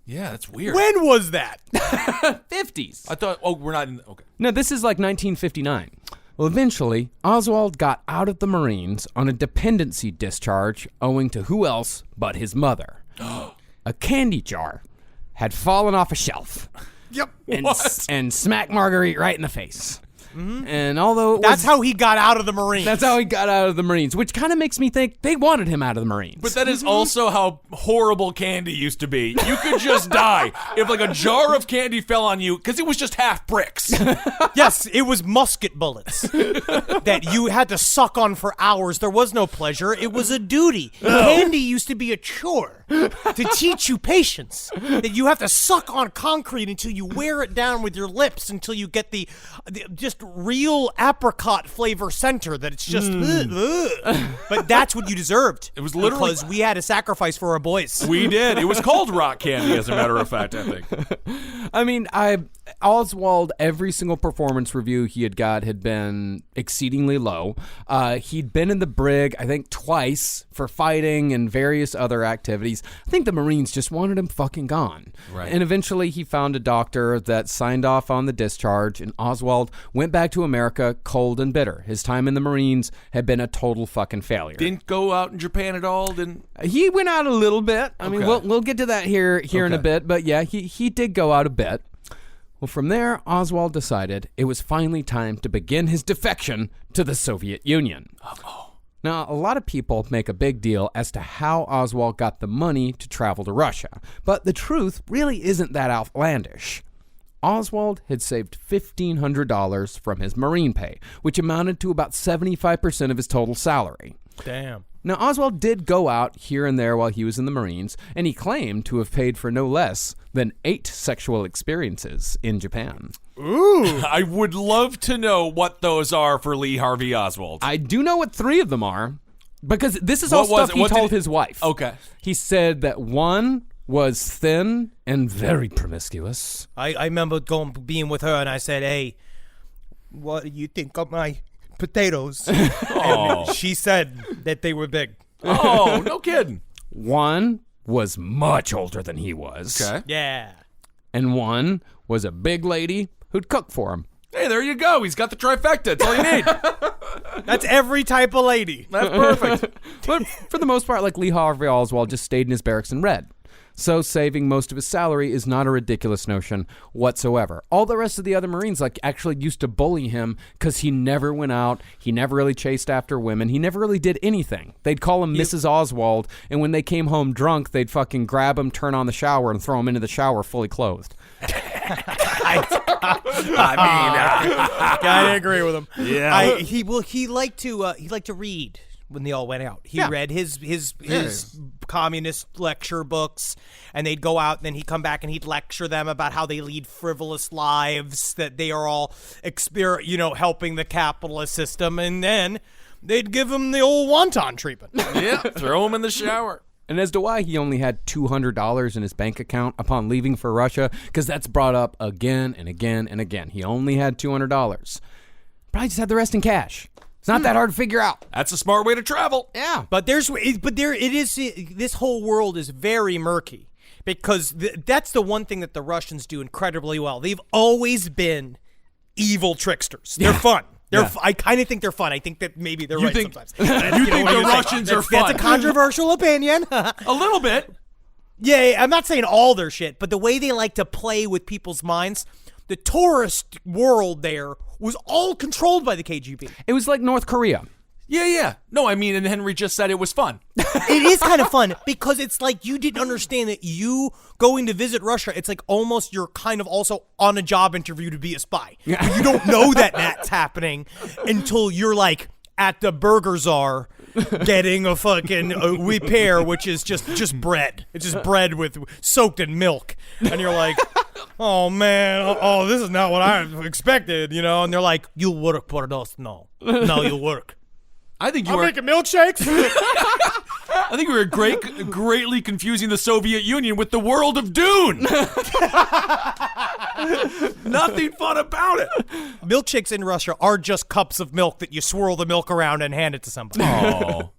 Yeah, that's weird. When was that? 50s. I thought, we're not in, okay. No, this is like 1959. Well, eventually, Oswald got out of the Marines on a dependency discharge owing to who else but his mother. A candy jar had fallen off a shelf. Yep. And smacked Marguerite right in the face. And although That's how he got out of the Marines. That's how he got out of the Marines, which kind of makes me think they wanted him out of the Marines. But that is also how horrible candy used to be. You could just die if like a jar of candy fell on you because it was just half bricks. Yes, it was musket bullets that you had to suck on for hours. There was no pleasure. It was a duty. Candy used to be a chore to teach you patience. That you have to suck on concrete until you wear it down with your lips until you get the just real apricot flavor center that it's just But that's what you deserved. It was literally because we had to sacrifice for our boys. We did. It was called rock candy, as a matter of fact, I think. I mean, Oswald, every single performance review he had got had been exceedingly low. He'd been in the brig, I think, twice for fighting and various other activities. I think the Marines just wanted him fucking gone. Right. And eventually he found a doctor that signed off on the discharge, and Oswald went back to America cold and bitter. His time in the Marines had been a total fucking failure. Didn't go out in Japan at all? He went out a little bit. I mean, Okay. we'll get to that here in a bit, but yeah, he did go out a bit. Well, from there, Oswald decided it was finally time to begin his defection to the Soviet Union. Now, a lot of people make a big deal as to how Oswald got the money to travel to Russia, but the truth really isn't that outlandish. Oswald had saved $1,500 from his Marine pay, which amounted to about 75% of his total salary. Damn. Now, Oswald did go out here and there while he was in the Marines, and he claimed to have paid for no less than 8 sexual experiences in Japan. Ooh. I would love to know what those are for Lee Harvey Oswald. I do know what 3 of them are, because this is all stuff he told his wife. Okay. He said that one was thin and very promiscuous. I remember being with her, and I said, "Hey, what do you think of my potatoes?" And she said that they were big. Oh, no kidding. One was much older than he was. Okay. Yeah. And one was a big lady who'd cook for him. Hey, there you go. He's got the trifecta. That's all you need. That's every type of lady. That's perfect. But for the most part, like Lee Harvey Oswald just stayed in his barracks and read. So saving most of his salary is not a ridiculous notion whatsoever. All the rest of the other Marines actually used to bully him because he never went out. He never really chased after women. He never really did anything. They'd call him Mrs. Oswald, and when they came home drunk, they'd fucking grab him, turn on the shower, and throw him into the shower fully clothed. I agree with him. Yeah. He liked to read when they all went out. He read his communist lecture books, and they'd go out, and then he'd come back and he'd lecture them about how they lead frivolous lives, that they are all helping the capitalist system, and then they'd give him the old wonton treatment. Yeah, throw him in the shower. And as to why he only had $200 in his bank account upon leaving for Russia, because that's brought up again and again and again. He only had $200. Probably just had the rest in cash. It's not that hard to figure out. That's a smart way to travel. Yeah. But this whole world is very murky, because that's the one thing that the Russians do incredibly well. They've always been evil tricksters. They're fun. I kind of think they're fun. I think that maybe they're right sometimes. You think the Russians are fun? That's a controversial opinion. A little bit. Yeah, I'm not saying all their shit, but the way they like to play with people's minds, the tourist world there was all controlled by the KGB. It was like North Korea. Yeah. No, I mean, and Henry just said it was fun. It is kind of fun, because it's like you didn't understand that you going to visit Russia, it's like almost you're kind of also on a job interview to be a spy. You don't know that that's happening until you're like at the Burger Czar getting a fucking wheat pear, which is just bread. It's just bread with soaked in milk. And you're like, oh man, this is not what I expected, And they're like, you work for us. No, you work. I think I'm making milkshakes. I think we were greatly confusing the Soviet Union with the world of Dune. Nothing fun about it. Milkshakes in Russia are just cups of milk that you swirl the milk around and hand it to somebody. Oh.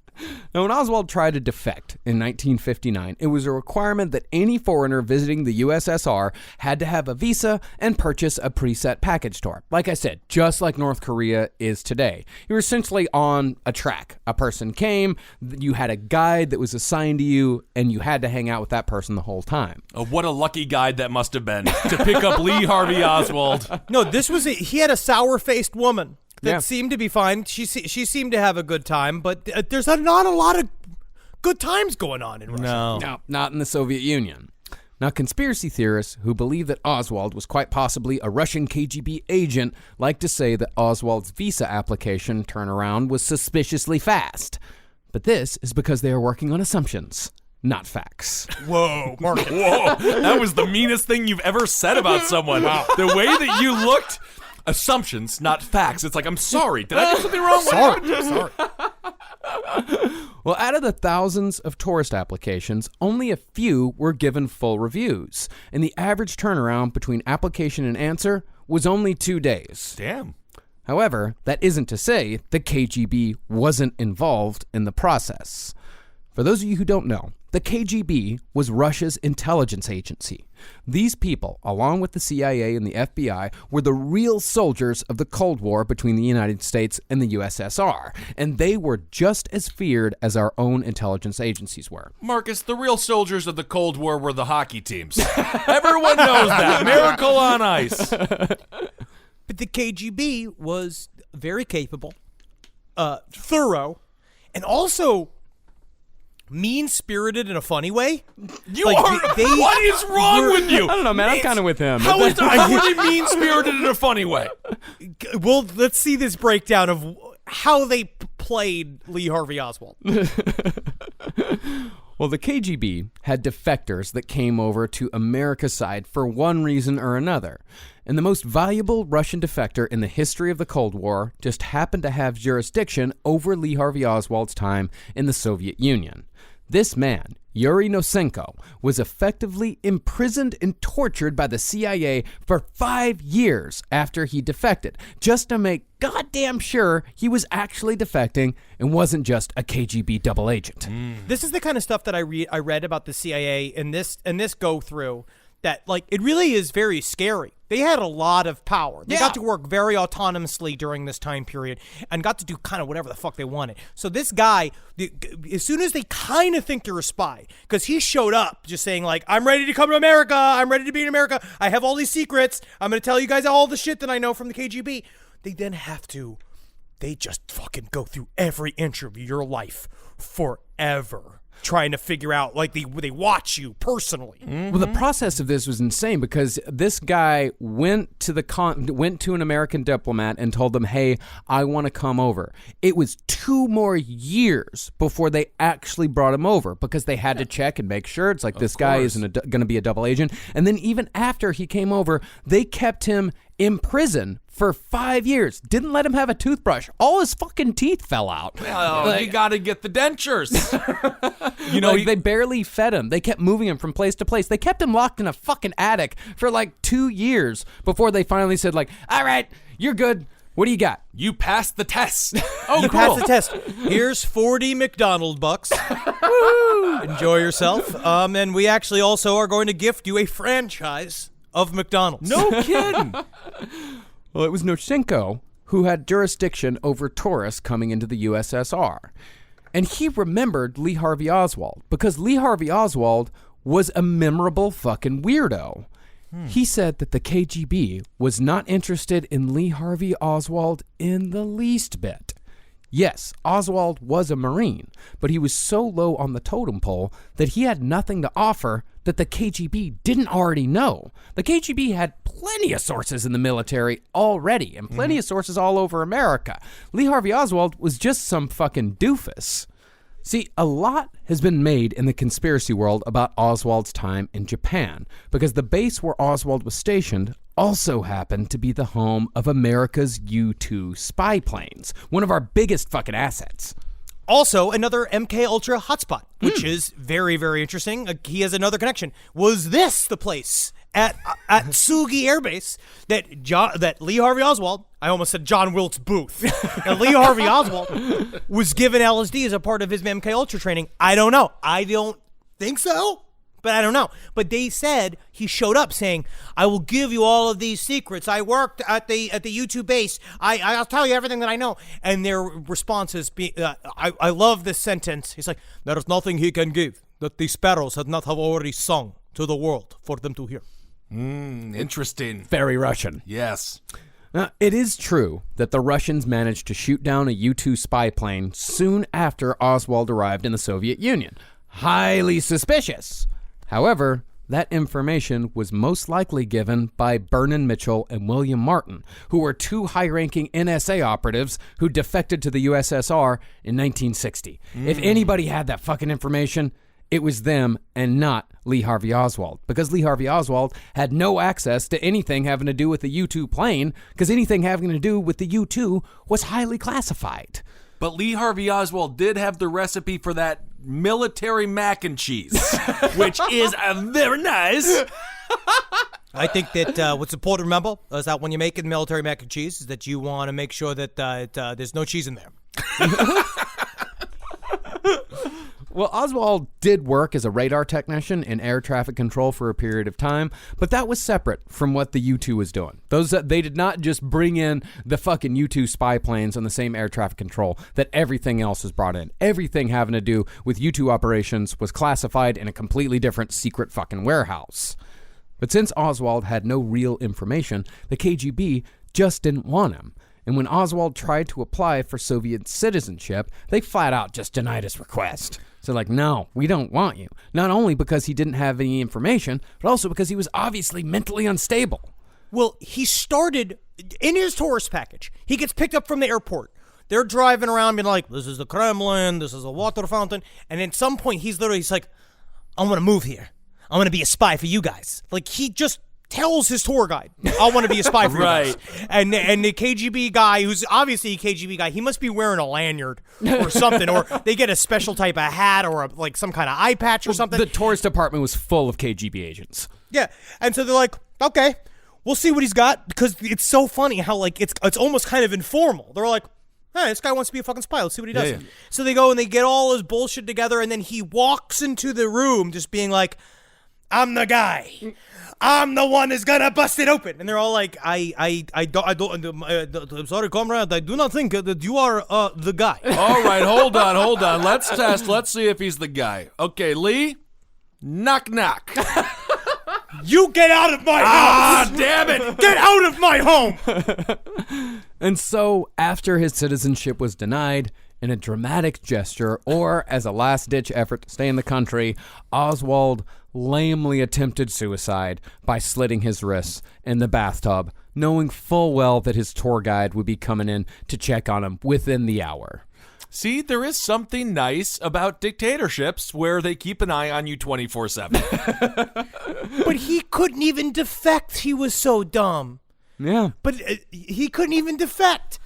Now, when Oswald tried to defect in 1959, it was a requirement that any foreigner visiting the USSR had to have a visa and purchase a preset package tour. Like I said, just like North Korea is today. You were essentially on a track. A person came, you had a guide that was assigned to you, and you had to hang out with that person the whole time. Oh, what a lucky guide that must have been to pick up Lee Harvey Oswald. No, he had a sour-faced woman that seemed to be fine. She seemed to have a good time, but there's not a lot of good times going on in Russia. No, not in the Soviet Union. Now, conspiracy theorists who believe that Oswald was quite possibly a Russian KGB agent like to say that Oswald's visa application turnaround was suspiciously fast. But this is because they are working on assumptions, not facts. Whoa, Marcus. Whoa, that was the meanest thing you've ever said about someone. Wow. The way that you looked, assumptions, not facts. It's like, I'm sorry. Did I do something wrong? Sorry. Well, out of the thousands of tourist applications, only a few were given full reviews, and the average turnaround between application and answer was only 2 days. Damn. However, that isn't to say the KGB wasn't involved in the process. For those of you who don't know, the KGB was Russia's intelligence agency. These people, along with the CIA and the FBI, were the real soldiers of the Cold War between the United States and the USSR, and they were just as feared as our own intelligence agencies were. Marcus, the real soldiers of the Cold War were the hockey teams. Everyone knows that. Miracle on Ice. But the KGB was very capable, thorough, and also mean-spirited in a funny way. What is wrong with you? I don't know, man. I'm kind of with him. How are they mean-spirited in a funny way? Well, let's see this breakdown of how they played Lee Harvey Oswald. Well, the KGB had defectors that came over to America's side for one reason or another. And the most valuable Russian defector in the history of the Cold War just happened to have jurisdiction over Lee Harvey Oswald's time in the Soviet Union. This man, Yuri Nosenko, was effectively imprisoned and tortured by the CIA for 5 years after he defected, just to make goddamn sure he was actually defecting and wasn't just a KGB double agent. This is the kind of stuff that I read about the CIA in this go through that, like, it really is very scary. They had a lot of power. They got to work very autonomously during this time period and got to do kind of whatever the fuck they wanted. So this guy, as soon as they kind of think you're a spy, because he showed up just saying, like, I'm ready to come to America. I'm ready to be in America. I have all these secrets. I'm going to tell you guys all the shit that I know from the KGB. They then they just fucking go through every inch of your life forever, trying to figure out, like, they watch you personally. Mm-hmm. Well, the process of this was insane because this guy went to an American diplomat and told them, hey, I want to come over. It was 2 more years before they actually brought him over because they had to check and make sure. It's like, this guy isn't going to be a double agent. And then even after he came over, they kept him in prison for 5 years. Didn't let him have a toothbrush. All his fucking teeth fell out. Well, you got to get the dentures. They barely fed him. They kept moving him from place to place. They kept him locked in a fucking attic for like 2 years before they finally said, like, all right, you're good. What do you got? You passed the test. You passed the test. Here's 40 McDonald bucks. Enjoy yourself. And we actually also are going to gift you a franchise of McDonald's. No kidding. Well, it was Nosenko who had jurisdiction over tourists coming into the USSR. And he remembered Lee Harvey Oswald because Lee Harvey Oswald was a memorable fucking weirdo. He said that the KGB was not interested in Lee Harvey Oswald in the least bit. Yes, Oswald was a Marine, but he was so low on the totem pole that he had nothing to offer that the KGB didn't already know. The KGB had plenty of sources in the military already, and plenty of sources all over America. Lee Harvey Oswald was just some fucking doofus. See, a lot has been made in the conspiracy world about Oswald's time in Japan, because the base where Oswald was stationed also happened to be the home of America's U-2 spy planes, one of our biggest fucking assets. Also, another MK Ultra hotspot, which is very, very interesting. He has another connection. Was this the place at Sugi Air Base that Lee Harvey Oswald, I almost said John Wilkes Booth, and Lee Harvey Oswald was given LSD as a part of his MK Ultra training. I don't know. I don't think so, but I don't know. But they said he showed up saying, "I will give you all of these secrets. I worked at the U2 base. I'll tell you everything that I know." And their response is, I love this sentence. He's like, "There is nothing he can give that the sparrows had not have already sung to the world for them to hear." Interesting. Very Russian. Yes. Now, it is true that the Russians managed to shoot down a U-2 spy plane soon after Oswald arrived in the Soviet Union. Highly suspicious. However, that information was most likely given by Vernon Mitchell and William Martin, who were two high-ranking NSA operatives who defected to the USSR in 1960. If anybody had that fucking information, it was them and not Lee Harvey Oswald, because Lee Harvey Oswald had no access to anything having to do with the U-2 plane, because anything having to do with the U-2 was highly classified. But Lee Harvey Oswald did have the recipe for that military mac and cheese, which is very nice. I think that what's important to remember is that when you're making military mac and cheese, is that you want to make sure that there's no cheese in there. Well, Oswald did work as a radar technician in air traffic control for a period of time, but that was separate from what the U-2 was doing. They did not just bring in the fucking U-2 spy planes on the same air traffic control that everything else was brought in. Everything having to do with U-2 operations was classified in a completely different secret fucking warehouse. But since Oswald had no real information, the KGB just didn't want him. And when Oswald tried to apply for Soviet citizenship, they flat out just denied his request. So like, no, we don't want you. Not only because he didn't have any information, but also because he was obviously mentally unstable. Well, he started in his tourist package. He gets picked up from the airport. They're driving around being like, this is the Kremlin, this is a water fountain. And at some point, he's like, I want to move here. I want to be a spy for you guys. Like, he just tells his tour guide, I want to be a spy for you guys. And the KGB guy, who's obviously a KGB guy, he must be wearing a lanyard or something, or they get a special type of hat or like some kind of eye patch or something. The tourist department was full of KGB agents. Yeah, and so they're like, okay, we'll see what he's got, because it's so funny how like it's almost kind of informal. They're like, hey, this guy wants to be a fucking spy. Let's see what he does. Yeah. So they go and they get all his bullshit together, and then he walks into the room just being like, I'm the guy. I'm the one that's gonna bust it open. And they're all like, I don't, I'm sorry, comrade, I do not think that you are the guy. All right, hold on. Let's test. Let's see if he's the guy. Okay, Lee, knock. You get out of my house! Ah, damn it! Get out of my home! And so, after his citizenship was denied, in a dramatic gesture, or as a last-ditch effort to stay in the country, Oswald lamely attempted suicide by slitting his wrists in the bathtub, knowing full well that his tour guide would be coming in to check on him within the hour. See, there is something nice about dictatorships where they keep an eye on you 24/7. But he couldn't even defect. He was so dumb. Yeah. But he couldn't even defect.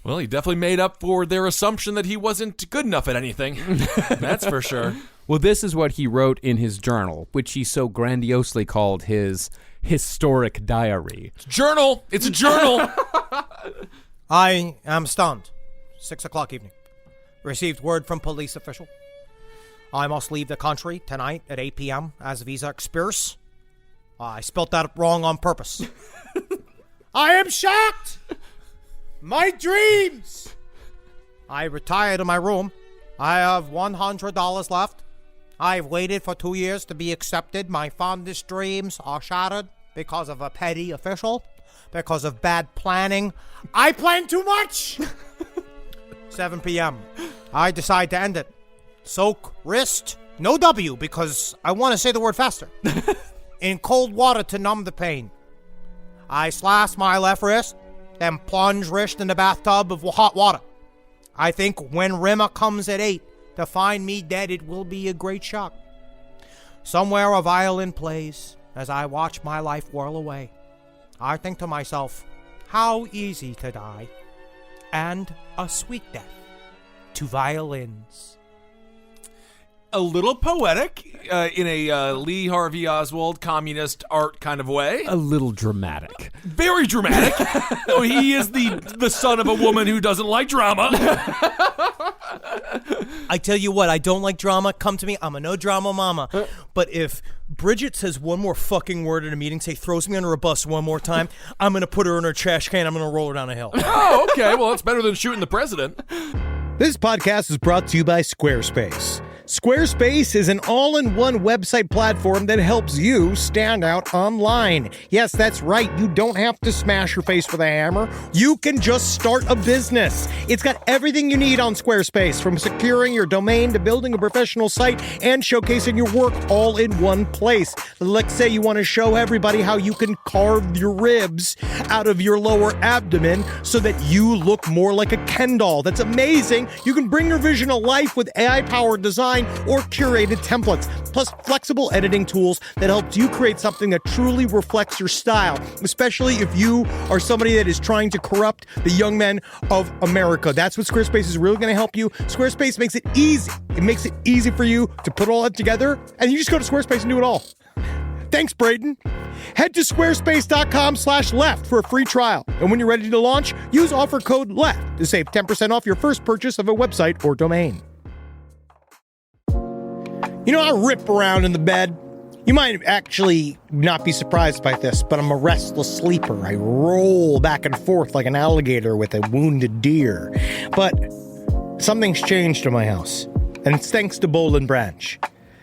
Well, he definitely made up for their assumption that he wasn't good enough at anything. That's for sure. Well, this is what he wrote in his journal, which he so grandiosely called his historic diary. Journal! It's a journal! I am stunned. 6:00 evening. Received word from police official. I must leave the country tonight at 8 p.m. as visa expires. I spelt that wrong on purpose. I am shocked! My dreams! I retired to my room. I have $100 left. I've waited for 2 years to be accepted. My fondest dreams are shattered because of a petty official, because of bad planning. I planned too much! 7 p.m. I decide to end it. Soak wrist, no W, because I want to say the word faster, in cold water to numb the pain. I slash my left wrist, then plunge wrist in the bathtub of hot water. I think when Rima comes at 8 to find me dead, it will be a great shock. Somewhere a violin plays as I watch my life whirl away. I think to myself, how easy to die, and a sweet death to violins. a little poetic in a Lee Harvey Oswald communist art kind of way. A little dramatic. Very dramatic. He is the son of a woman who doesn't like drama. I tell you what, I don't like drama. Come to me. I'm a no drama mama. But if Bridget says one more fucking word at a meeting, say throws me under a bus one more time, I'm going to put her in her trash can. I'm going to roll her down a hill. Oh, okay. Well, it's better than shooting the president. This podcast is brought to you by Squarespace. Squarespace is an all-in-one website platform that helps you stand out online. Yes, that's right. You don't have to smash your face with a hammer. You can just start a business. It's got everything you need on Squarespace, from securing your domain to building a professional site and showcasing your work all in one place. Let's say you want to show everybody how you can carve your ribs out of your lower abdomen so that you look more like a Ken doll. That's amazing. You can bring your vision to life with AI-powered design or curated templates, plus flexible editing tools that helps you create something that truly reflects your style, especially if you are somebody that is trying to corrupt the young men of America. That's what Squarespace is really going to help you. Squarespace makes it easy. It makes it easy for you to put all that together, and you just go to Squarespace and do it all. Thanks, Braden. Head to squarespace.com/left for a free trial. And when you're ready to launch, use offer code LEFT to save 10% off your first purchase of a website or domain. You know, I rip around in the bed. You might actually not be surprised by this, but I'm a restless sleeper. I roll back and forth like an alligator with a wounded deer. But something's changed in my house, and it's thanks to Boll and Branch.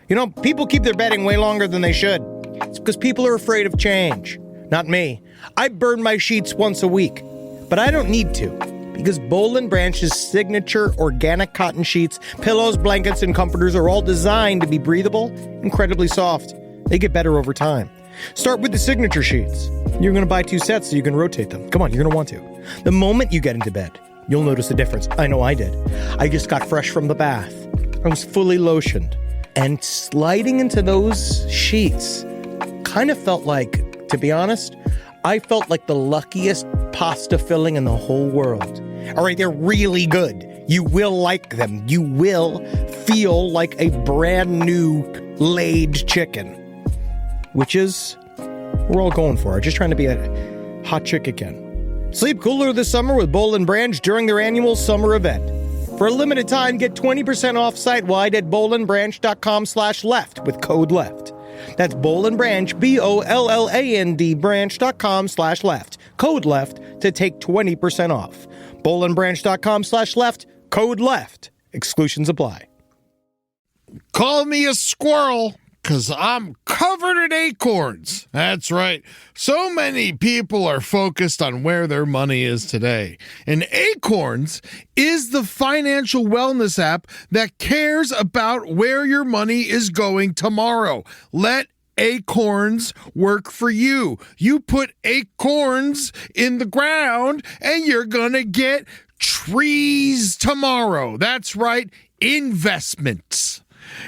You know, people keep their bedding way longer than they should. It's because people are afraid of change. Not me. I burn my sheets once a week, but I don't need to. Because Boll and Branch's signature organic cotton sheets, pillows, blankets, and comforters are all designed to be breathable, incredibly soft. They get better over time. Start with the signature sheets. You're going to buy 2 sets so you can rotate them. Come on, you're going to want to. The moment you get into bed, you'll notice a difference. I know I did. I just got fresh from the bath. I was fully lotioned. And sliding into those sheets kind of felt like, to be honest, I felt like the luckiest pasta filling in the whole world. All right, they're really good. You will like them. You will feel like a brand new laid chicken, which is we're all going for. Just trying to be a hot chick again. Sleep cooler this summer with Boll and Branch during their annual summer event. For a limited time, get 20% off site-wide at bollandbranch.com/left with code LEFT. That's Boll and Branch, BOLLAND branch.com/left. Code LEFT to take 20% off. bollandbranch.com/left. Code LEFT. Exclusions apply. Call me a squirrel, 'cause I'm covered in acorns. That's right. So many people are focused on where their money is today. And Acorns is the financial wellness app that cares about where your money is going tomorrow. Let Acorns work for you. You put acorns in the ground and you're gonna get trees tomorrow. That's right, investments.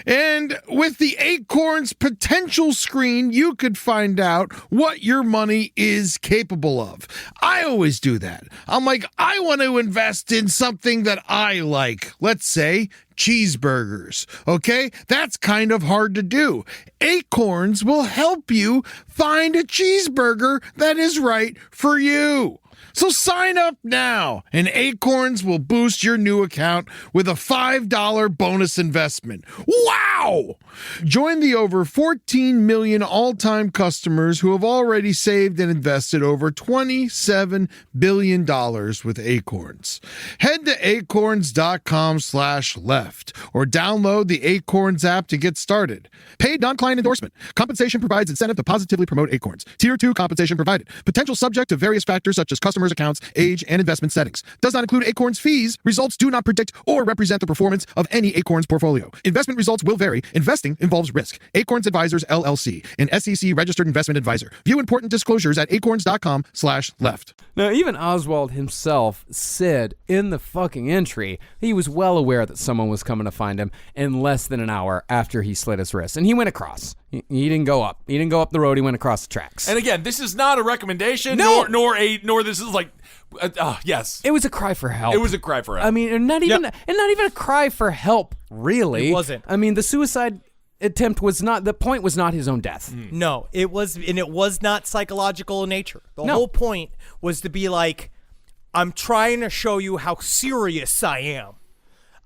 And with the Acorns potential screen, you could find out what your money is capable of. I always do that. I'm like, I want to invest in something that I like. Let's say cheeseburgers. Okay? That's kind of hard to do. Acorns will help you find a cheeseburger that is right for you. So sign up now, and Acorns will boost your new account with a $5 bonus investment. Wow! Join the over 14 million all-time customers who have already saved and invested over $27 billion with Acorns. Head to acorns.com/left or download the Acorns app to get started. Paid non-client endorsement. Compensation provides incentive to positively promote Acorns. Tier 2 compensation provided. Potential subject to various factors such as customers' accounts, age, and investment settings. Does not include Acorns fees. Results do not predict or represent the performance of any Acorns portfolio. Investment results will vary. Investing involves risk. Acorns Advisors, LLC, an SEC registered investment advisor. View important disclosures at acorns.com/left. Now, even Oswald himself said in the fucking entry he was well aware that someone was coming to find him in less than an hour after he slit his wrist. And he went across. He didn't go up. He didn't go up the road. He went across the tracks. And again, this is not a recommendation, No. nor this is like, yes. It was a cry for help. It was a cry for help. I mean, and not even a cry for help, really. It wasn't. I mean, the suicide attempt was not, the point was not his own death. No, it was not psychological in nature. The No. whole point was to be like, I'm trying to show you how serious I am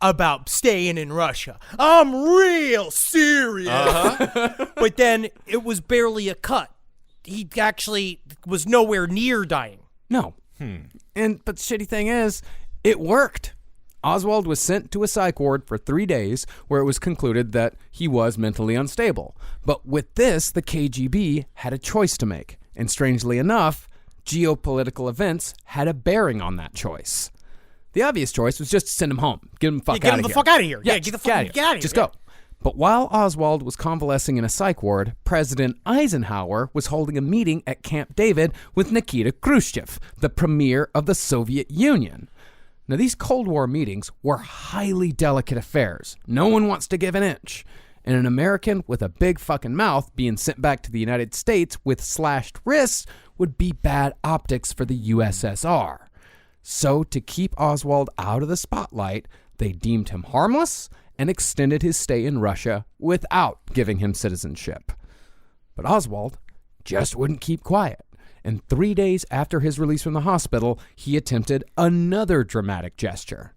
about staying in Russia. I'm real serious. But then it was barely a cut. He actually was nowhere near dying. No. But the shitty thing is, it worked. Oswald was sent to a psych ward for 3 days where it was concluded that he was mentally unstable. But with this, the KGB had a choice to make. And strangely enough, geopolitical events had a bearing on that choice. The obvious choice was just to send him home. Get him the fuck out of here. Get him the fuck out of here. Yeah, Get the fuck out of here. Just go. But while Oswald was convalescing in a psych ward, President Eisenhower was holding a meeting at Camp David with Nikita Khrushchev, the premier of the Soviet Union. Now, these Cold War meetings were highly delicate affairs. No one wants to give an inch. And an American with a big fucking mouth being sent back to the United States with slashed wrists would be bad optics for the USSR. So, to keep Oswald out of the spotlight, they deemed him harmless and extended his stay in Russia without giving him citizenship. But Oswald just wouldn't keep quiet. And 3 days after his release from the hospital, he attempted another dramatic gesture.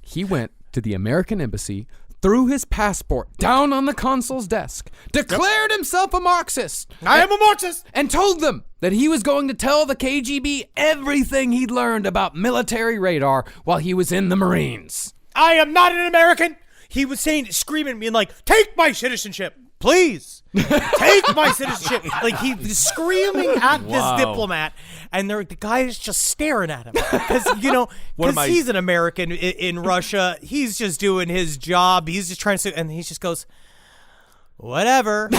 He went to the American embassy, threw his passport down on the consul's desk, declared himself a Marxist. I am a Marxist! And told them that he was going to tell the KGB everything he'd learned about military radar while he was in the Marines. I am not an American! He was screaming, being like, take my citizenship, please! Take my citizenship! Like, he was screaming at this diplomat, and the guy is just staring at him. Because, he's an American in Russia. He's just doing his job. He's just trying to, and he just goes, whatever.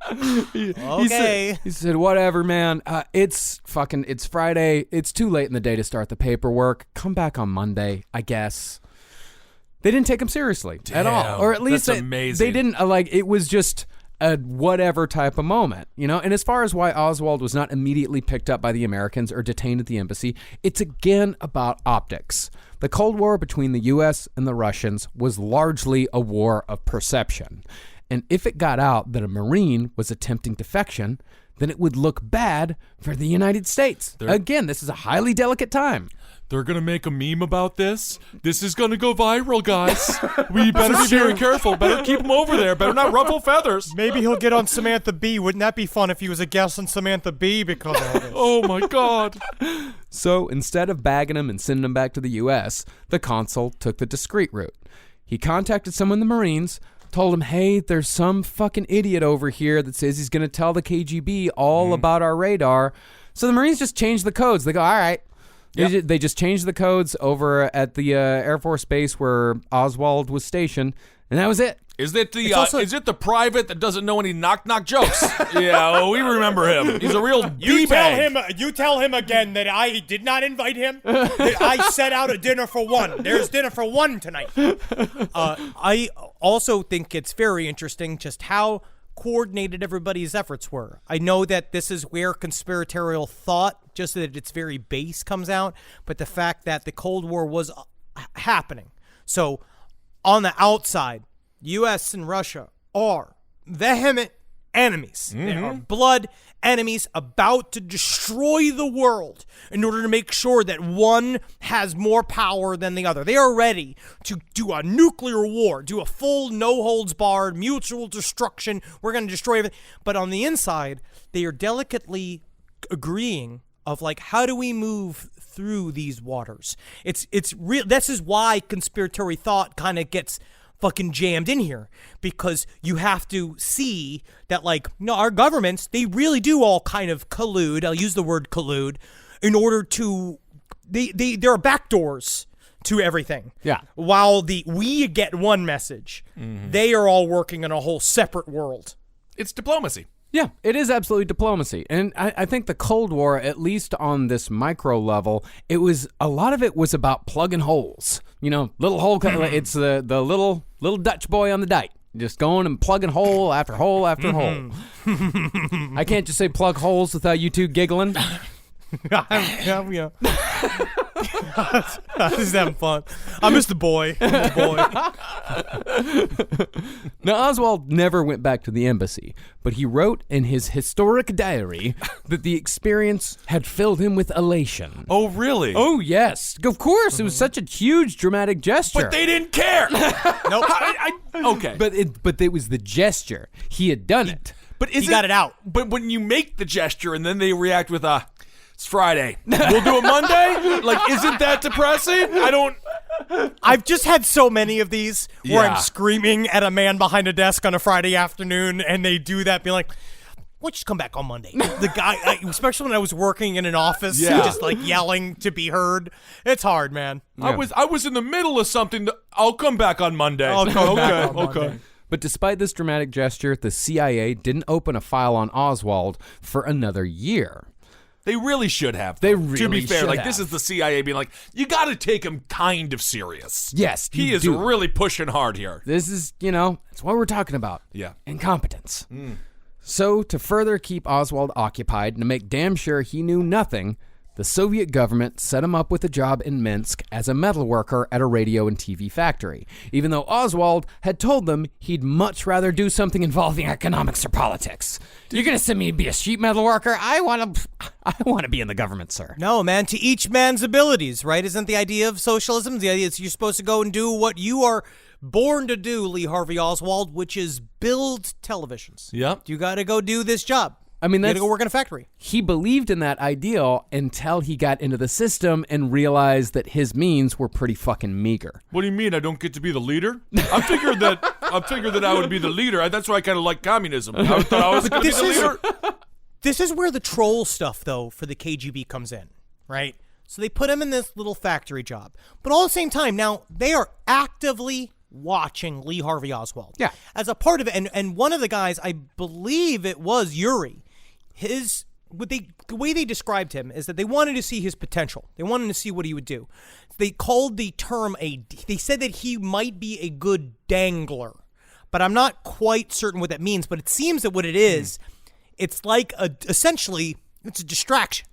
Okay. He said, whatever, man. It's Friday. It's too late in the day to start the paperwork. Come back on Monday, I guess. They didn't take him seriously at all. Or at least they didn't, it was just a whatever type of moment, And as far as why Oswald was not immediately picked up by the Americans or detained at the embassy, it's again about optics. The Cold War between the U.S. and the Russians was largely a war of perception. And if it got out that a Marine was attempting defection, then it would look bad for the United States. Again, this is a highly delicate time. They're going to make a meme about this. This is going to go viral, guys. We better be very careful. Better keep him over there. Better not ruffle feathers. Maybe he'll get on Samantha Bee. Wouldn't that be fun if he was a guest on Samantha Bee because of this? Oh, my God. So instead of bagging him and sending him back to the U.S., the consul took the discreet route. He contacted someone in the Marines, told him, hey, there's some fucking idiot over here that says he's going to tell the KGB all about our radar. So the Marines just changed the codes. They go, all right. Yep. They just changed the codes over at the Air Force Base where Oswald was stationed, and that was it. Is it the private that doesn't know any knock-knock jokes? Yeah, well, we remember him. He's a real D-bag. You tell him again that I did not invite him, that I set out a dinner for one. There's dinner for one tonight. I also think it's very interesting just how coordinated everybody's efforts were. I know that this is where conspiratorial thought, just at its very base, comes out, but the fact that the Cold War was happening. So on the outside, U.S. and Russia are vehement enemies. Mm-hmm. They are blood enemies about to destroy the world in order to make sure that one has more power than the other. They are ready to do a nuclear war, do a full no-holds-barred mutual destruction. We're going to destroy everything. But on the inside, they are delicately agreeing of how do we move through these waters? It's real. This is why conspiratory thought kind of gets fucking jammed in here, because you have to see that our governments, they really do all kind of collude. I'll use the word collude in order to there are backdoors to everything. Yeah. While we get one message, they are all working in a whole separate world. It's diplomacy. Yeah, it is absolutely diplomacy. And I think the Cold War, at least on this micro level, a lot of it was about plugging holes. Little hole, it's the little Dutch boy on the dike. Just going and plugging hole after hole after hole. I can't just say plug holes without you two giggling. Yeah. I was having fun. I miss the boy. Now, Oswald never went back to the embassy, but he wrote in his historic diary that the experience had filled him with elation. Oh, really? Oh, yes. Of course. It was such a huge dramatic gesture. But they didn't care. Nope. Okay. But it was the gesture. He had done it. But He got it out. But when you make the gesture and then they react with it's Friday. We'll do it Monday? Like, isn't that depressing? I've just had so many of these where Yeah. I'm screaming at a man behind a desk on a Friday afternoon, and they do that, being like, "Why don't you just come back on Monday?" The guy, especially when I was working in an office, Yeah. just like yelling to be heard. It's hard, man. I was in the middle of something. I'll come back on Monday. I'll come back on Okay. Monday. But despite this dramatic gesture, the CIA didn't open a file on Oswald for another year. They really should have. They To be really fair, should like have. this is the CIA being like, you got to take him kind of serious. Yes, He you is do. really pushing hard here. This is, that's what we're talking about. Yeah. Incompetence. So, to further keep Oswald occupied and to make damn sure he knew nothing, the Soviet government set him up with a job in Minsk as a metal worker at a radio and TV factory, even though Oswald had told them he'd much rather do something involving economics or politics. You're going to send me to be a sheet metal worker? I want to be in the government, sir. No, man, to each man's abilities, right? Isn't the idea of socialism? The idea is you're supposed to go and do what you are born to do, Lee Harvey Oswald, which is build televisions. Yep. You got to go do this job. I mean, You got to that's, go work in a factory. he believed in that ideal until he got into the system and realized that his means were pretty fucking meager. What do you mean I don't get to be the leader? I figured that I would be the leader. That's why I kind of like communism. I thought I was going to be the leader. This is where the troll stuff, though, for the KGB comes in, right? So they put him in this little factory job. But all at the same time, now they are actively watching Lee Harvey Oswald. Yeah. As a part of it. And one of the guys, I believe it was Yuri, the way they described him is that they wanted to see his potential. They wanted to see what he would do. They called the term they said that he might be a good dangler, but I'm not quite certain what that means. But it seems that what it is, it's like essentially it's a distraction.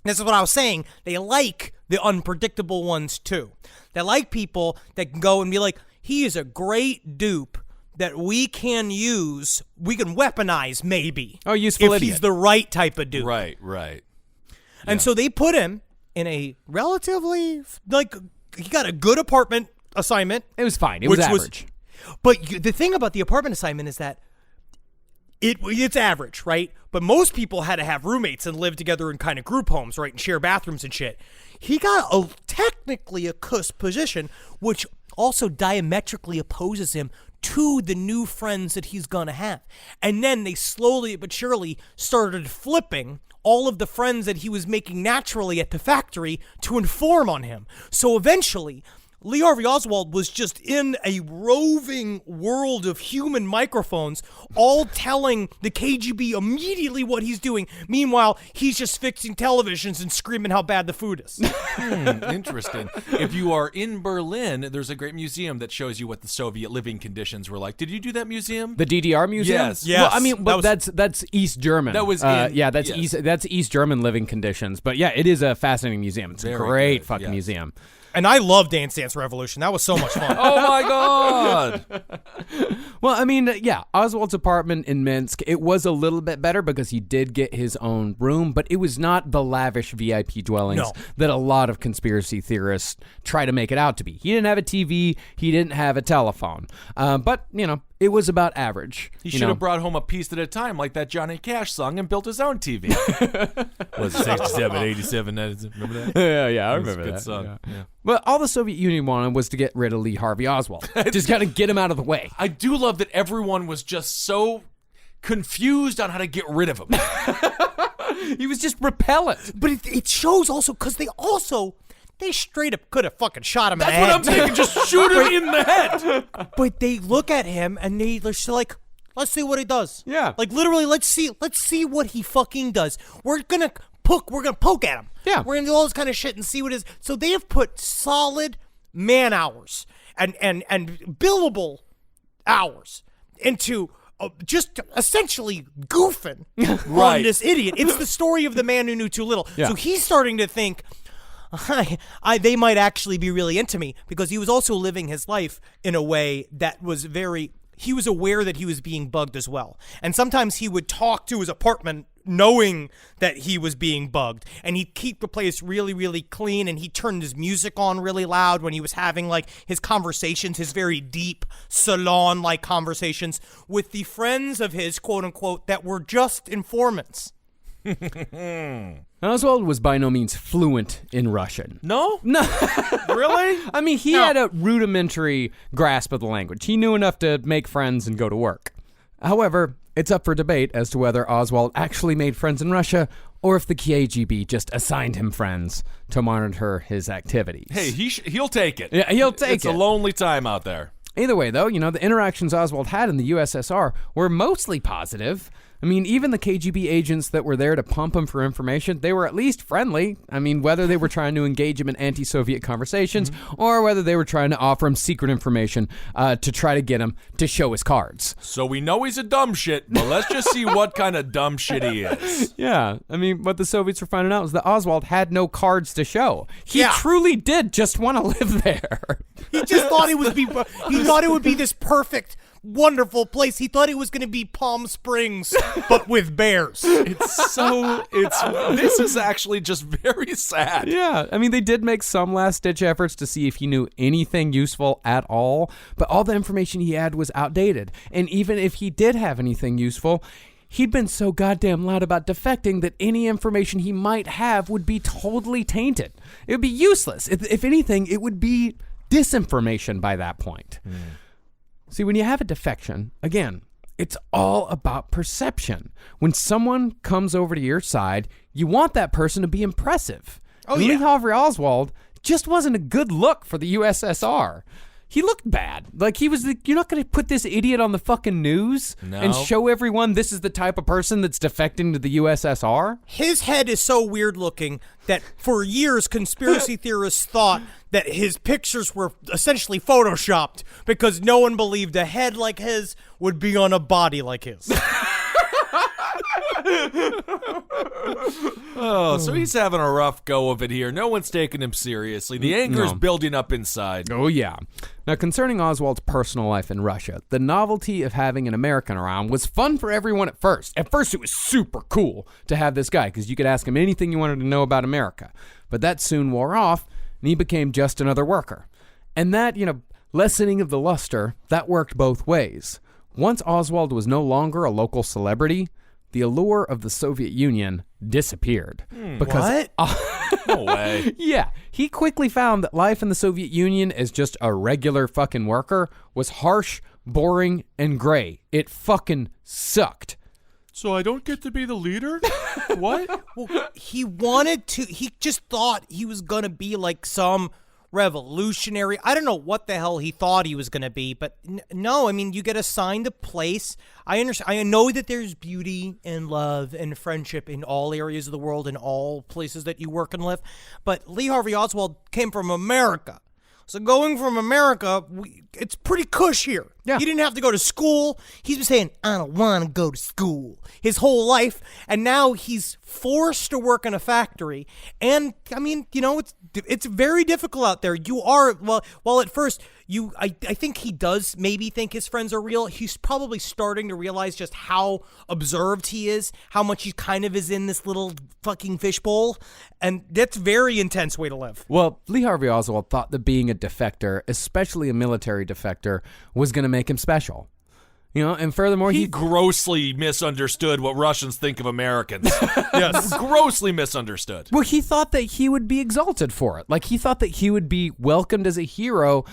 This is what I was saying. They like the unpredictable ones too. They like people that can go and be like, he is a great dupe that we can use, we can weaponize maybe. Oh, useful if idiot. he's the right type of dude. Right. And so they put him in a relatively, he got a good apartment assignment. It was fine. It was average. But the thing about the apartment assignment is that it's average, right? But most people had to have roommates and live together in kind of group homes, right? And share bathrooms and shit. He got technically a cuss position, which also diametrically opposes him to the new friends that he's gonna have. And then they slowly but surely started flipping all of the friends that he was making naturally at the factory to inform on him. So eventually, Lee Harvey Oswald was just in a roving world of human microphones, all telling the KGB immediately what he's doing. Meanwhile, he's just fixing televisions and screaming how bad the food is. Interesting. If you are in Berlin, there's a great museum that shows you what the Soviet living conditions were like. Did you do that museum? The DDR museum? Yes. Well, I mean, but that's East German. That was that's East German living conditions. But yeah, it is a fascinating museum. It's a Very great good, fucking yes. museum. And I love Dance Dance Revolution. That was so much fun. Oh my God. Well, I mean, yeah, Oswald's apartment in Minsk, it was a little bit better because he did get his own room, but it was not the lavish VIP dwellings that a lot of conspiracy theorists try to make it out to be. He didn't have a TV, he didn't have a telephone, but, it was about average. He should have brought home a piece at a time like that Johnny Cash song and built his own TV. Was it 67, 87? Remember that? Yeah, I remember Good that. song. Yeah. But all the Soviet Union wanted was to get rid of Lee Harvey Oswald. Just got to get him out of the way. I do love that everyone was just so confused on how to get rid of him. He was just repellent. But it shows also because they straight up could have fucking shot him That's in the what head. I'm thinking. Just shoot him in the head. But they look at him and they're just like, let's see what he does. Yeah. Like literally, let's see what he fucking does. We're gonna poke at him. Yeah. We're gonna do all this kind of shit and see what it is. So they have put solid man hours and billable hours into just essentially goofing Right. on this idiot. It's the story of the man who knew too little. Yeah. So he's starting to think, they might actually be really into me, because he was also living his life in a way that was he was aware that he was being bugged as well. And sometimes he would talk to his apartment knowing that he was being bugged, and he'd keep the place really, really clean, and he turned his music on really loud when he was having like his conversations, his very deep salon-like conversations with the friends of his, quote unquote, that were just informants. Oswald was by no means fluent in Russian. No? No. Really? I mean, he had a rudimentary grasp of the language. He knew enough to make friends and go to work. However, it's up for debate as to whether Oswald actually made friends in Russia or if the KGB just assigned him friends to monitor his activities. Hey, he'll take it. Yeah, he'll take It's it. a lonely time out there. Either way, though, the interactions Oswald had in the USSR were mostly positive. I mean, even the KGB agents that were there to pump him for information, they were at least friendly. I mean, whether they were trying to engage him in anti-Soviet conversations or whether they were trying to offer him secret information to try to get him to show his cards. So we know he's a dumb shit, but let's just see what kind of dumb shit he is. Yeah, I mean, what the Soviets were finding out was that Oswald had no cards to show. He Yeah. truly did just want to live there. He just thought it would be this perfect, wonderful place. He thought it was going to be Palm Springs, but with bears. This is actually just very sad. Yeah, I mean, they did make some last-ditch efforts to see if he knew anything useful at all, but all the information he had was outdated. And even if he did have anything useful, he'd been so goddamn loud about defecting that any information he might have would be totally tainted. It would be useless. If anything, it would be disinformation by that point. See, when you have a defection, again, it's all about perception. When someone comes over to your side, you want that person to be impressive. Lee Harvey Oswald just wasn't a good look for the USSR. He looked bad. Like, you're not going to put this idiot on the fucking news and show everyone this is the type of person that's defecting to the USSR. His head is so weird looking that for years conspiracy theorists thought that his pictures were essentially photoshopped because no one believed a head like his would be on a body like his. Oh, so he's having a rough go of it here. No one's taking him seriously. The anger's building up inside. Oh, yeah. Now, concerning Oswald's personal life in Russia, the novelty of having an American around was fun for everyone at first. At first, it was super cool to have this guy because you could ask him anything you wanted to know about America. But that soon wore off, and he became just another worker. And that, lessening of the luster, that worked both ways. Once Oswald was no longer a local celebrity, the allure of the Soviet Union disappeared. Because No way. yeah, he quickly found that life in the Soviet Union as just a regular fucking worker was harsh, boring, and gray. It fucking sucked. So I don't get to be the leader? What? Well, he just thought he was going to be like some revolutionary. I don't know what the hell he thought he was going to be, but no, I mean, you get assigned a place. I understand. I know that there's beauty and love and friendship in all areas of the world, in all places that you work and live, but Lee Harvey Oswald came from America. So going from America, it's pretty cush here. Yeah. He didn't have to go to school. He's been saying, I don't want to go to school his whole life. And now he's forced to work in a factory. And, I mean, it's very difficult out there. You are, well at first, I think he does maybe think his friends are real. He's probably starting to realize just how observed he is, how much he kind of is in this little fucking fishbowl. And that's a very intense way to live. Well, Lee Harvey Oswald thought that being a defector, especially a military defector, was going to make him special. And furthermore, He grossly misunderstood what Russians think of Americans. Yes. Grossly misunderstood. Well, he thought that he would be exalted for it. Like, he thought that he would be welcomed as a hero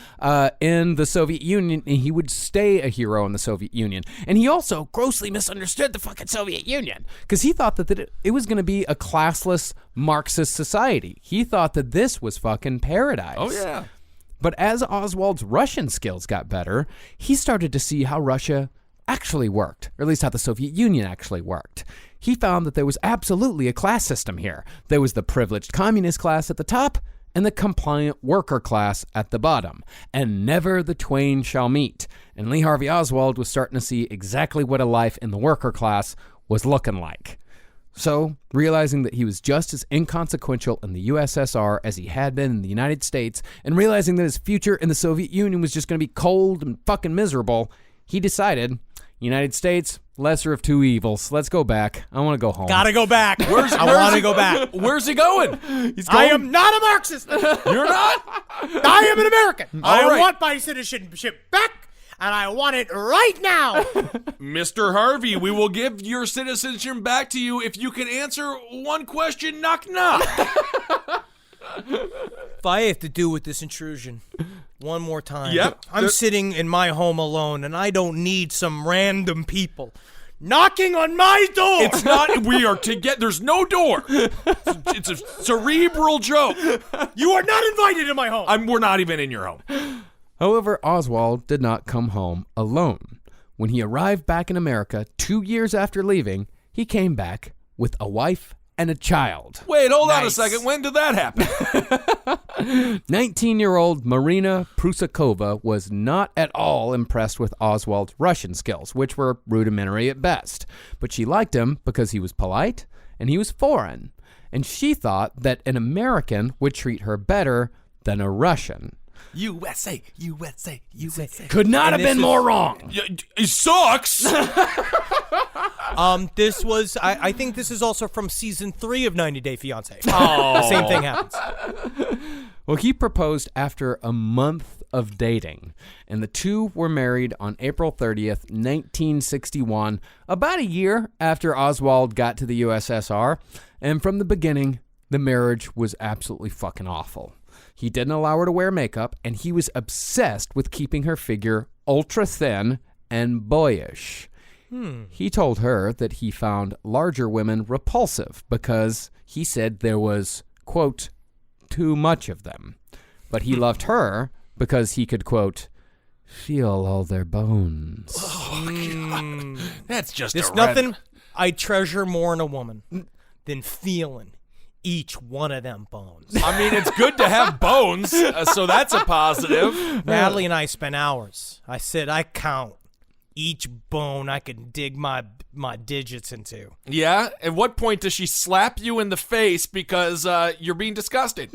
in the Soviet Union, and he would stay a hero in the Soviet Union. And he also grossly misunderstood the fucking Soviet Union, because he thought that it was going to be a classless Marxist society. He thought that this was fucking paradise. Oh, yeah. But as Oswald's Russian skills got better, he started to see how Russia actually worked, or at least how the Soviet Union actually worked. He found that there was absolutely a class system here. There was the privileged communist class at the top, and the compliant worker class at the bottom, and never the twain shall meet. And Lee Harvey Oswald was starting to see exactly what a life in the worker class was looking like. So, realizing that he was just as inconsequential in the USSR as he had been in the United States, and realizing that his future in the Soviet Union was just going to be cold and fucking miserable, he decided, United States, lesser of two evils. Let's go back. I want to go home. Gotta go back. I want to go back. Where's he going? I am not a Marxist. You're not? I am an American. I right. want my citizenship back, and I want it right now. Mr. Harvey, we will give your citizenship back to you if you can answer one question. Knock, knock. If I have to do with this intrusion one more time, Yep. I'm sitting in my home alone, and I don't need some random people knocking on my door. It's not. We are together. There's no door. It's a cerebral joke. You are not invited in my home. We're not even in your home. However, Oswald did not come home alone. When he arrived back in America 2 years after leaving, he came back with a wife and a child. Wait, hold on a second. When did that happen? 19-year-old Marina Prusakova was not at all impressed with Oswald's Russian skills, which were rudimentary at best. But she liked him because he was polite and he was foreign. And she thought that an American would treat her better than a Russian. USA. Could not have been more wrong. He sucks. This was, I think this is also from season 3 of 90 Day Fiancé. The same thing happens. Well, he proposed after a month of dating, and the two were married on April 30th, 1961, about a year after Oswald got to the USSR, and from the beginning, the marriage was absolutely fucking awful. He didn't allow her to wear makeup, and he was obsessed with keeping her figure ultra thin and boyish. He told her that he found larger women repulsive because he said there was, quote, too much of them. But he loved her because he could, quote, feel all their bones. That's just There's nothing I treasure more in a woman than feeling each one of them bones. I mean, it's good to have bones, so that's a positive. Natalie and I spent hours. I said, I count each bone I could dig my digits into. Yeah? At what point does she slap you in the face because you're being disgusting?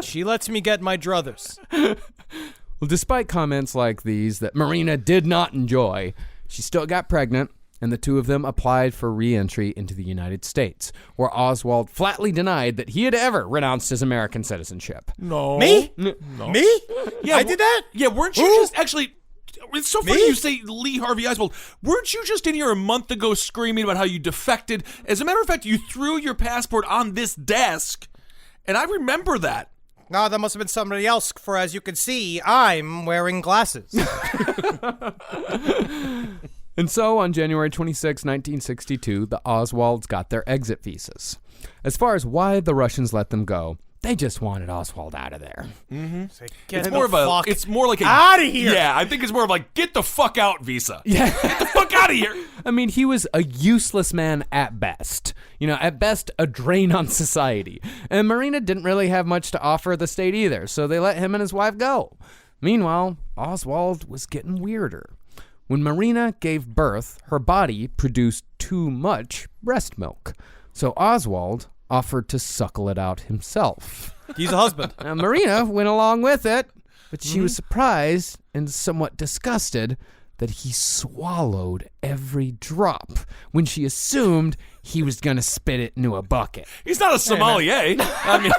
She lets me get my druthers. Well, despite comments like these that Marina did not enjoy, she still got pregnant, and the two of them applied for re-entry into the United States, where Oswald flatly denied that he had ever renounced his American citizenship. No. Me? No. Me? Yeah, I did that? Yeah, weren't you just actually... It's so funny you say Lee Harvey Oswald. Weren't you just in here a month ago screaming about how you defected? As a matter of fact, you threw your passport on this desk, and I remember that. No, that must have been somebody else, for as you can see, I'm wearing glasses. And so, on January 26, 1962, the Oswalds got their exit visas. As far as why the Russians let them go, they just wanted Oswald out of there. It's more like a out of here. Yeah, I think it's more of like get the fuck out visa. Yeah. Get the fuck out of here. I mean, he was a useless man at best. You know, at best, a drain on society. And Marina didn't really have much to offer the state either, so they let him and his wife go. Meanwhile, Oswald was getting weirder. When Marina gave birth, her body produced too much breast milk. So Oswald offered to suckle it out himself. He's a husband. Now, Marina went along with it, but she was surprised and somewhat disgusted that he swallowed every drop when she assumed he was going to spit it into a bucket. He's not a sommelier. I mean,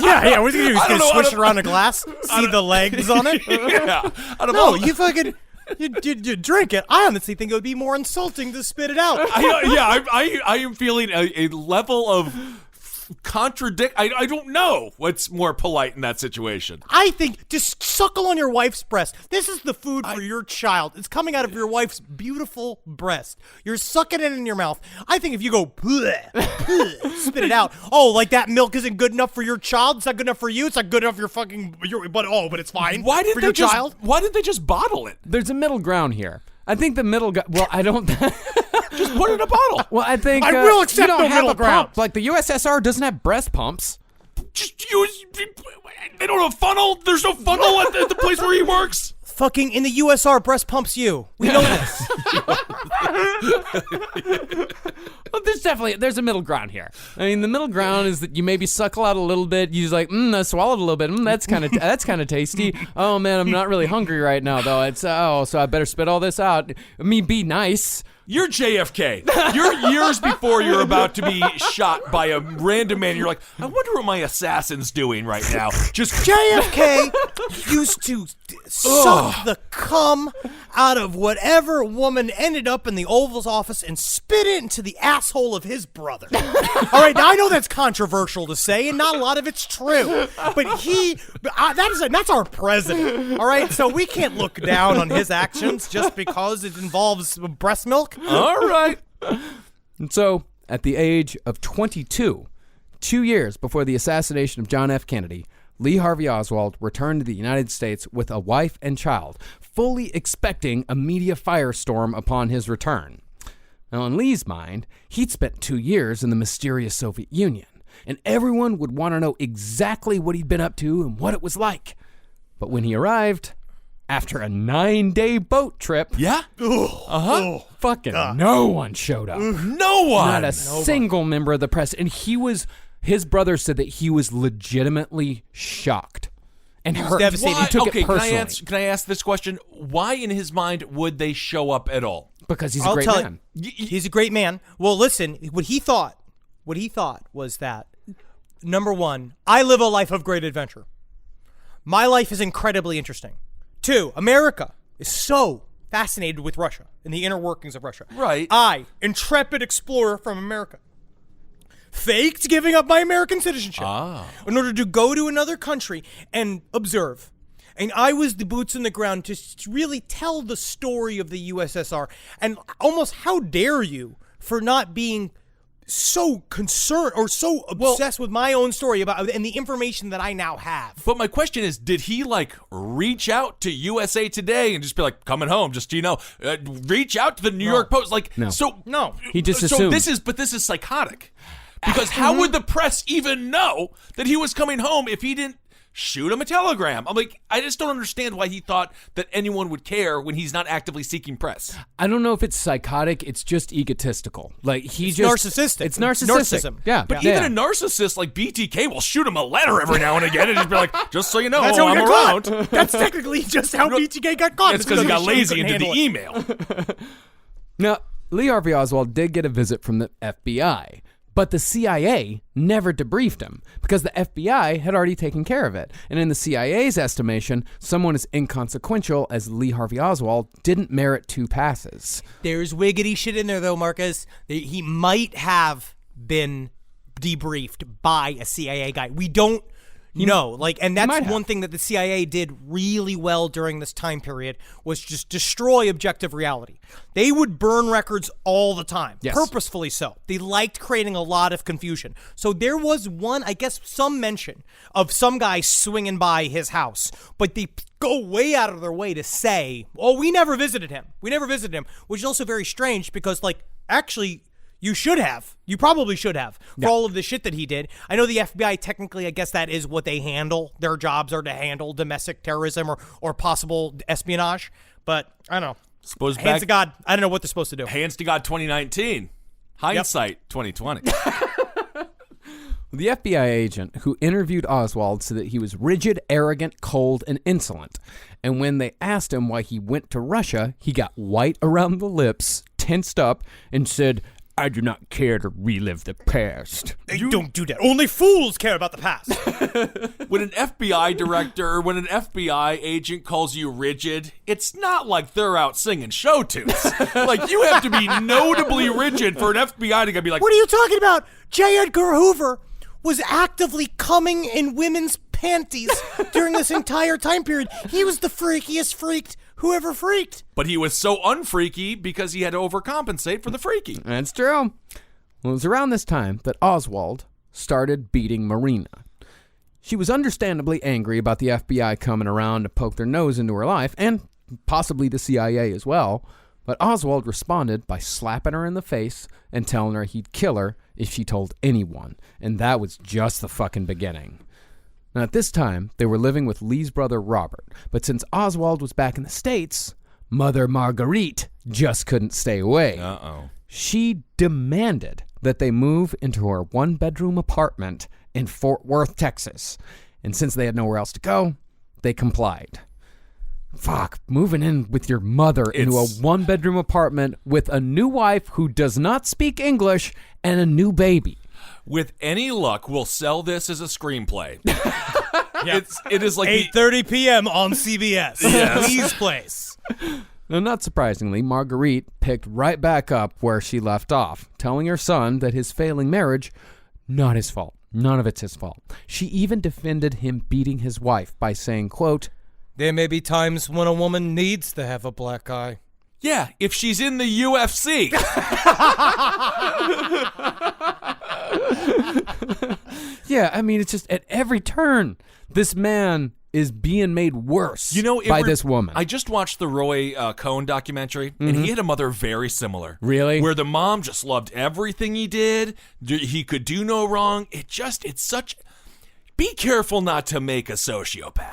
Yeah, what's he gonna do? He's gonna swish it around a glass? See the legs on it? yeah. I don't No, know. you fucking... You drink it. I honestly think it would be more insulting to spit it out. I am feeling a level of I don't know what's more polite in that situation. I think just suckle on your wife's breast. This is the food for your child. It's coming out of your wife's beautiful breast. You're sucking it in your mouth. I think if you go bleh, bleh, spit it out. Oh, like that milk isn't good enough for your child. It's not good enough for you. It's not good enough for but it's fine. Why did for they your just? child? Why did they just bottle it? There's a middle ground here. I think the middle... I don't... Just put it in a bottle. Well, I think... I will accept you don't the have middle a ground. pump. Like, the USSR doesn't have breast pumps. Just use don't know, funnel? There's no funnel at the place where he works? Fucking in the USR, breast pumps you. We know this. Well, there's a middle ground here. I mean, the middle ground is that you maybe suckle out a little bit. You're like, I swallowed a little bit. That's kind of tasty. Oh man, I'm not really hungry right now though. So I better spit all this out. Be nice. You're JFK. You're years before you're about to be shot by a random man. You're like, I wonder what my assassin's doing right now. Just JFK used to suck the cum out of whatever woman ended up in the Oval's office and spit it into the asshole of his brother. All right, now I know that's controversial to say, and not a lot of it's true. But that's our president. All right, so we can't look down on his actions just because it involves breast milk. all right. And so, at the age of 22, 2 years before the assassination of John F. Kennedy, Lee Harvey Oswald returned to the United States with a wife and child, fully expecting a media firestorm upon his return. Now, in Lee's mind, he'd spent 2 years in the mysterious Soviet Union, and everyone would want to know exactly what he'd been up to and what it was like. But when he arrived, after a 9-day boat trip, fucking no one showed up. No one. Not a single member of the press. And his brother said that he was legitimately shocked and hurt. devastated. He took it personally. Can I ask this question? Why in his mind would they show up at all? Because he's a I'll great tell man. you, he's a great man. Well, listen, what he thought was that, number one, I live a life of great adventure. My life is incredibly interesting. 2, America is so fascinated with Russia and the inner workings of Russia. Right. I, intrepid explorer from America, faked giving up my American citizenship in order to go to another country and observe. And I was the boots on the ground to really tell the story of the USSR. And almost how dare you for not being so concerned or so obsessed with my own story about and the information that I now have. But my question is, did he reach out to USA Today and just be like, coming home, just reach out to the New York Post? No. He just assumed. This is psychotic. Because how would the press even know that he was coming home if he didn't shoot him a telegram? I'm like, I just don't understand why he thought that anyone would care when he's not actively seeking press. I don't know if it's psychotic. It's just egotistical. It's narcissistic. It's narcissistic. Narcissism. Yeah. But even a narcissist like BTK will shoot him a letter every now and again and just be like, just so you know, That's how I'm he got around. caught. That's technically just how BTK got caught. It's because he got lazy and did the handle it. email. Now, Lee Harvey Oswald did get a visit from the FBI, but the CIA never debriefed him because the FBI had already taken care of it. And in the CIA's estimation, someone as inconsequential as Lee Harvey Oswald didn't merit 2 passes. There's wiggity shit in there, though, Marcus. He might have been debriefed by a CIA guy. We don't know. And that's one thing that the CIA did really well during this time period was just destroy objective reality. They would burn records all the time, purposefully so. They liked creating a lot of confusion. So there was some mention of some guy swinging by his house, but they go way out of their way to say, we never visited him. Which is also very strange because, actually, you should have. You probably should have for all of the shit that he did. I know the FBI, technically, I guess that is what they handle. Their jobs are to handle domestic terrorism or possible espionage. But I don't know. Hands to God, I don't know what they're supposed to do. Hands to God 2019. Hindsight 2020. The FBI agent who interviewed Oswald said that he was rigid, arrogant, cold, and insolent. And when they asked him why he went to Russia, he got white around the lips, tensed up, and said, "I do not care to relive the past." You don't do that. Only fools care about the past. When an FBI director, when an FBI agent calls you rigid, it's not like they're out singing show tunes. You have to be notably rigid for an FBI to be like, what are you talking about? J. Edgar Hoover was actively coming in women's panties during this entire time period. He was the freakiest freaked who ever freaked. But he was so unfreaky because he had to overcompensate for the freaky. That's true. Well, it was around this time that Oswald started beating Marina. She was understandably angry about the FBI coming around to poke their nose into her life, and possibly the CIA as well. But Oswald responded by slapping her in the face and telling her he'd kill her if she told anyone. And that was just the fucking beginning. Now, at this time, they were living with Lee's brother Robert, but since Oswald was back in the States, Mother Marguerite just couldn't stay away. Uh-oh. She demanded that they move into her one-bedroom apartment in Fort Worth, Texas. And since they had nowhere else to go, they complied. Fuck, moving in with your mother into a one-bedroom apartment with a new wife who does not speak English and a new baby. With any luck, we'll sell this as a screenplay. It is like 8:30 p.m. on CBS. Yes. Lee's Place. Now, not surprisingly, Marguerite picked right back up where she left off, telling her son that his failing marriage, not his fault. None of it's his fault. She even defended him beating his wife by saying, quote, "There may be times when a woman needs to have a black eye." Yeah, if she's in the UFC. Yeah, I mean, it's just at every turn, this man is being made worse by this woman. I just watched the Roy Cohn documentary, and he had a mother very similar. Really? Where the mom just loved everything he did. He could do no wrong. It's such... Be careful not to make a sociopath.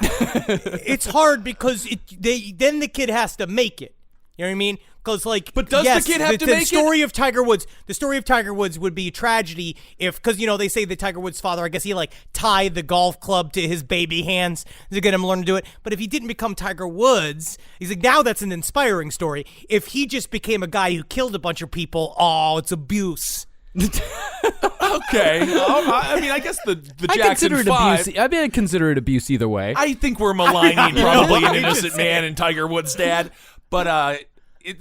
It's hard because then the kid has to make it. You know what I mean? Because but does the kid have to make it? The story of Tiger Woods would be a tragedy because they say that Tiger Woods' father, I guess he tied the golf club to his baby hands to get him to learn to do it. But if he didn't become Tiger Woods, he's like, now that's an inspiring story. If he just became a guy who killed a bunch of people, it's abuse. Okay. I mean, I guess the Jackson 5. I consider it abuse either way. I think we're maligning probably an innocent man and Tiger Woods' dad. But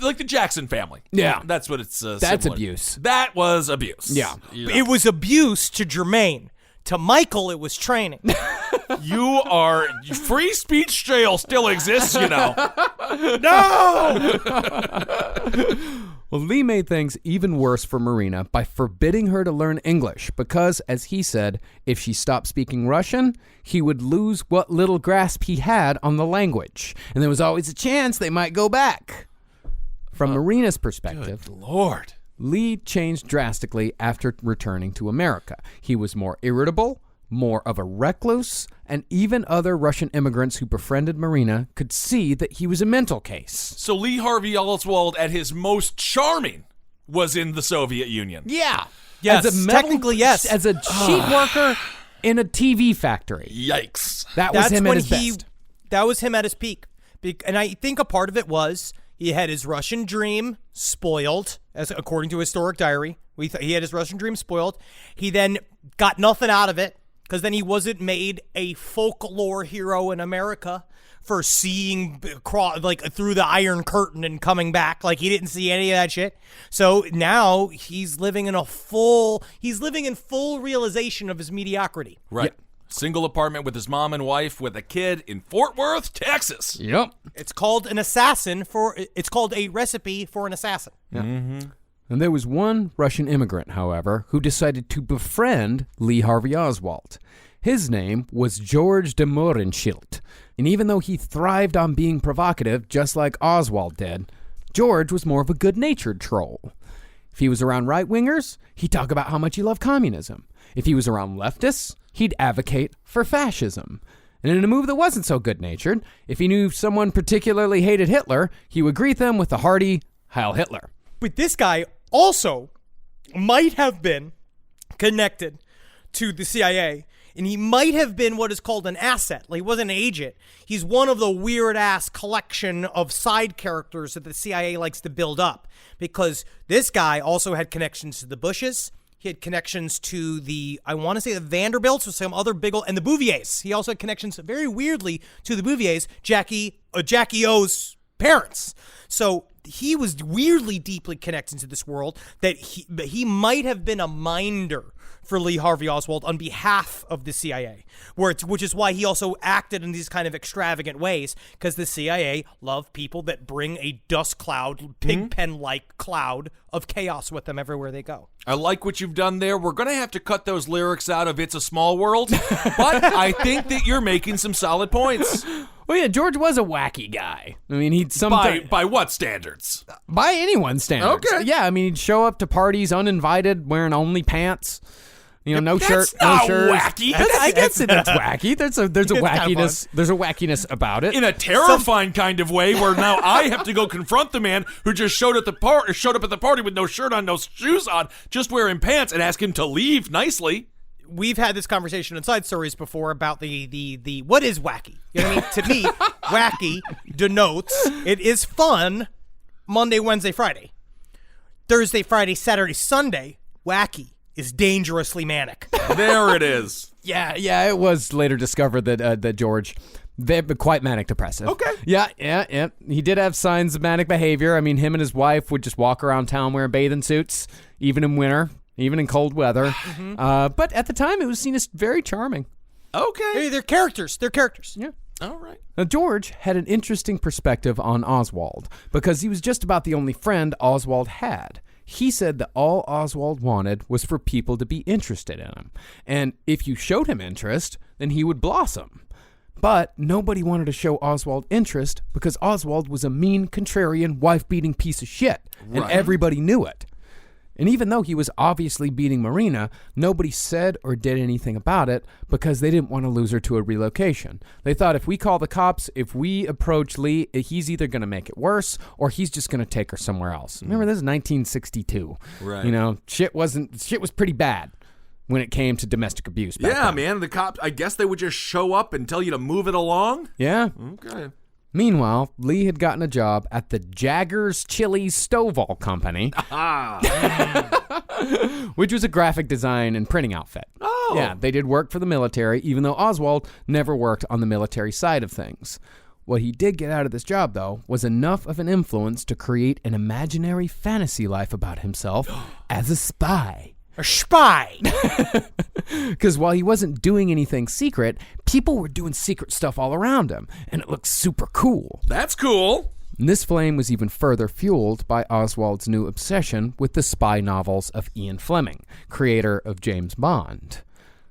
like the Jackson family. Yeah. That's what it's That's similar. abuse. That was abuse. Yeah. It was abuse to Jermaine. To Michael, it was training. Free speech jail still exists, No! Well, Lee made things even worse for Marina by forbidding her to learn English because, as he said, if she stopped speaking Russian, he would lose what little grasp he had on the language. And there was always a chance they might go back. From Marina's perspective, Good Lord. Lee changed drastically after returning to America. He was more irritable, more of a recluse, and even other Russian immigrants who befriended Marina could see that he was a mental case. So Lee Harvey Oswald at his most charming was in the Soviet Union. Yeah. Yes, technically, yes. As a sheet worker in a TV factory. Yikes. That's him at his best. That was him at his peak. And I think a part of it was he had his Russian dream spoiled, as according to historic diary. He had his Russian dream spoiled. He then got nothing out of it because then he wasn't made a folklore hero in America for seeing through the Iron Curtain and coming back. He didn't see any of that shit. So now he's living in full realization of his mediocrity. Right. Yeah. Single apartment with his mom and wife with a kid in Fort Worth, Texas. Yep. It's called it's called a recipe for an assassin. Yeah. Mm-hmm. And there was one Russian immigrant, however, who decided to befriend Lee Harvey Oswald. His name was George de Mohrenschildt. And even though he thrived on being provocative, just like Oswald did, George was more of a good-natured troll. If he was around right-wingers, he'd talk about how much he loved communism. If he was around leftists, he'd advocate for fascism. And in a move that wasn't so good-natured, if he knew someone particularly hated Hitler, he would greet them with a hearty Heil Hitler. But this guy also might have been connected to the CIA, and he might have been what is called an asset. He wasn't an agent. He's one of the weird-ass collection of side characters that the CIA likes to build up, because this guy also had connections to the Bushes. He had connections to the Vanderbilts or some other and the Bouviers. He also had connections, very weirdly, to the Bouviers, Jackie O's parents. So he was weirdly deeply connected to this world that he might have been a minder for Lee Harvey Oswald on behalf of the CIA, which is why he also acted in these kind of extravagant ways, because the CIA love people that bring a dust cloud, pigpen-like cloud of chaos with them everywhere they go. I like what you've done there. We're going to have to cut those lyrics out of It's a Small World, but I think that you're making some solid points. Well, yeah, George was a wacky guy. I mean, he'd sometimes... By what standards? By anyone's standards. Okay. Yeah, I mean, he'd show up to parties uninvited, wearing only pants. You know, no shirt, That's not no shirt. wacky. I guess it's wacky. There's a wackiness. There's a wackiness about it. In a terrifying kind of way, where now I have to go confront the man who just showed up at the party with no shirt on, no shoes on, just wearing pants, and ask him to leave nicely. We've had this conversation in Side Stories before about the what is wacky. You know what I mean? To me, wacky denotes it is fun Monday, Wednesday, Friday. Thursday, Friday, Saturday, Sunday, wacky is dangerously manic. There it is. Yeah. It was later discovered that George, they've been quite manic depressive. Okay. Yeah. He did have signs of manic behavior. I mean, him and his wife would just walk around town wearing bathing suits, even in winter, even in cold weather. But at the time, it was seen as very charming. Okay. Hey, they're characters. They're characters. Yeah. All right. Now, George had an interesting perspective on Oswald because he was just about the only friend Oswald had. He said that all Oswald wanted was for people to be interested in him. And if you showed him interest, then he would blossom. But nobody wanted to show Oswald interest because Oswald was a mean, contrarian, wife-beating piece of shit. And everybody knew it. And even though he was obviously beating Marina, nobody said or did anything about it because they didn't want to lose her to a relocation. They thought if we call the cops, if we approach Lee, he's either going to make it worse or he's just going to take her somewhere else. Remember, this is 1962. Right. You know, shit was pretty bad when it came to domestic abuse back then. Man, the cops, I guess they would just show up and tell you to move it along? Yeah. Okay. Meanwhile, Lee had gotten a job at the Jaggers Chili's Stovall Company, which was a graphic design and printing outfit. Oh. Yeah, they did work for the military, even though Oswald never worked on the military side of things. What he did get out of this job, though, was enough of an influence to create an imaginary fantasy life about himself as a spy. A spy. Because while he wasn't doing anything secret, people were doing secret stuff all around him, and it looked super cool. That's cool. And this flame was even further fueled by Oswald's new obsession with the spy novels of Ian Fleming, creator of James Bond.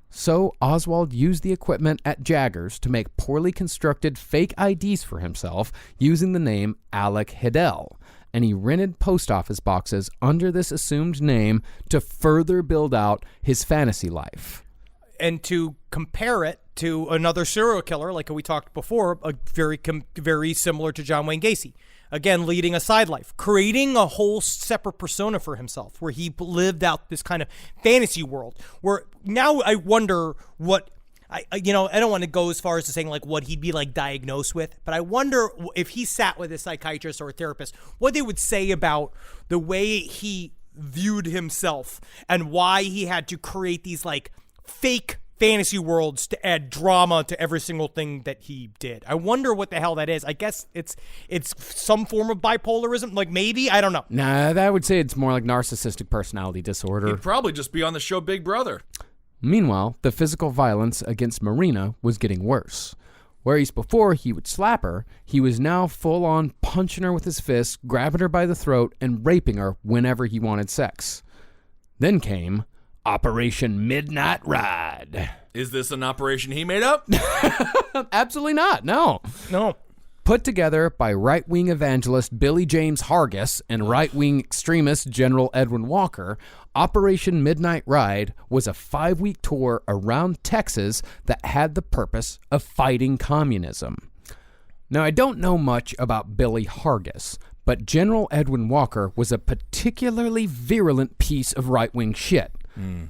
So Oswald used the equipment at Jaggers to make poorly constructed fake IDs for himself using the name Alec Hidell. And he rented post office boxes under this assumed name to further build out his fantasy life. And to compare it to another serial killer, like we talked before, very similar to John Wayne Gacy. Again, leading a side life, creating a whole separate persona for himself, where he lived out this kind of fantasy world. Where now I wonder what... I don't want to go as far as to saying like what he'd be like diagnosed with, but I wonder if he sat with a psychiatrist or a therapist, what they would say about the way he viewed himself and why he had to create these like fake fantasy worlds to add drama to every single thing that he did. I wonder what the hell that is. I guess it's some form of bipolarism, like maybe, I don't know. Nah, I would say it's more like narcissistic personality disorder. He'd probably just be on the show Big Brother. Meanwhile, the physical violence against Marina was getting worse. Whereas before he would slap her, he was now full-on punching her with his fists, grabbing her by the throat, and raping her whenever he wanted sex. Then came Operation Midnight Ride. Is this an operation he made up? Absolutely not, no. Put together by right-wing evangelist Billy James Hargis and right-wing extremist General Edwin Walker, Operation Midnight Ride was a 5-week tour around Texas that had the purpose of fighting communism. Now, I don't know much about Billy Hargis, but General Edwin Walker was a particularly virulent piece of right-wing shit.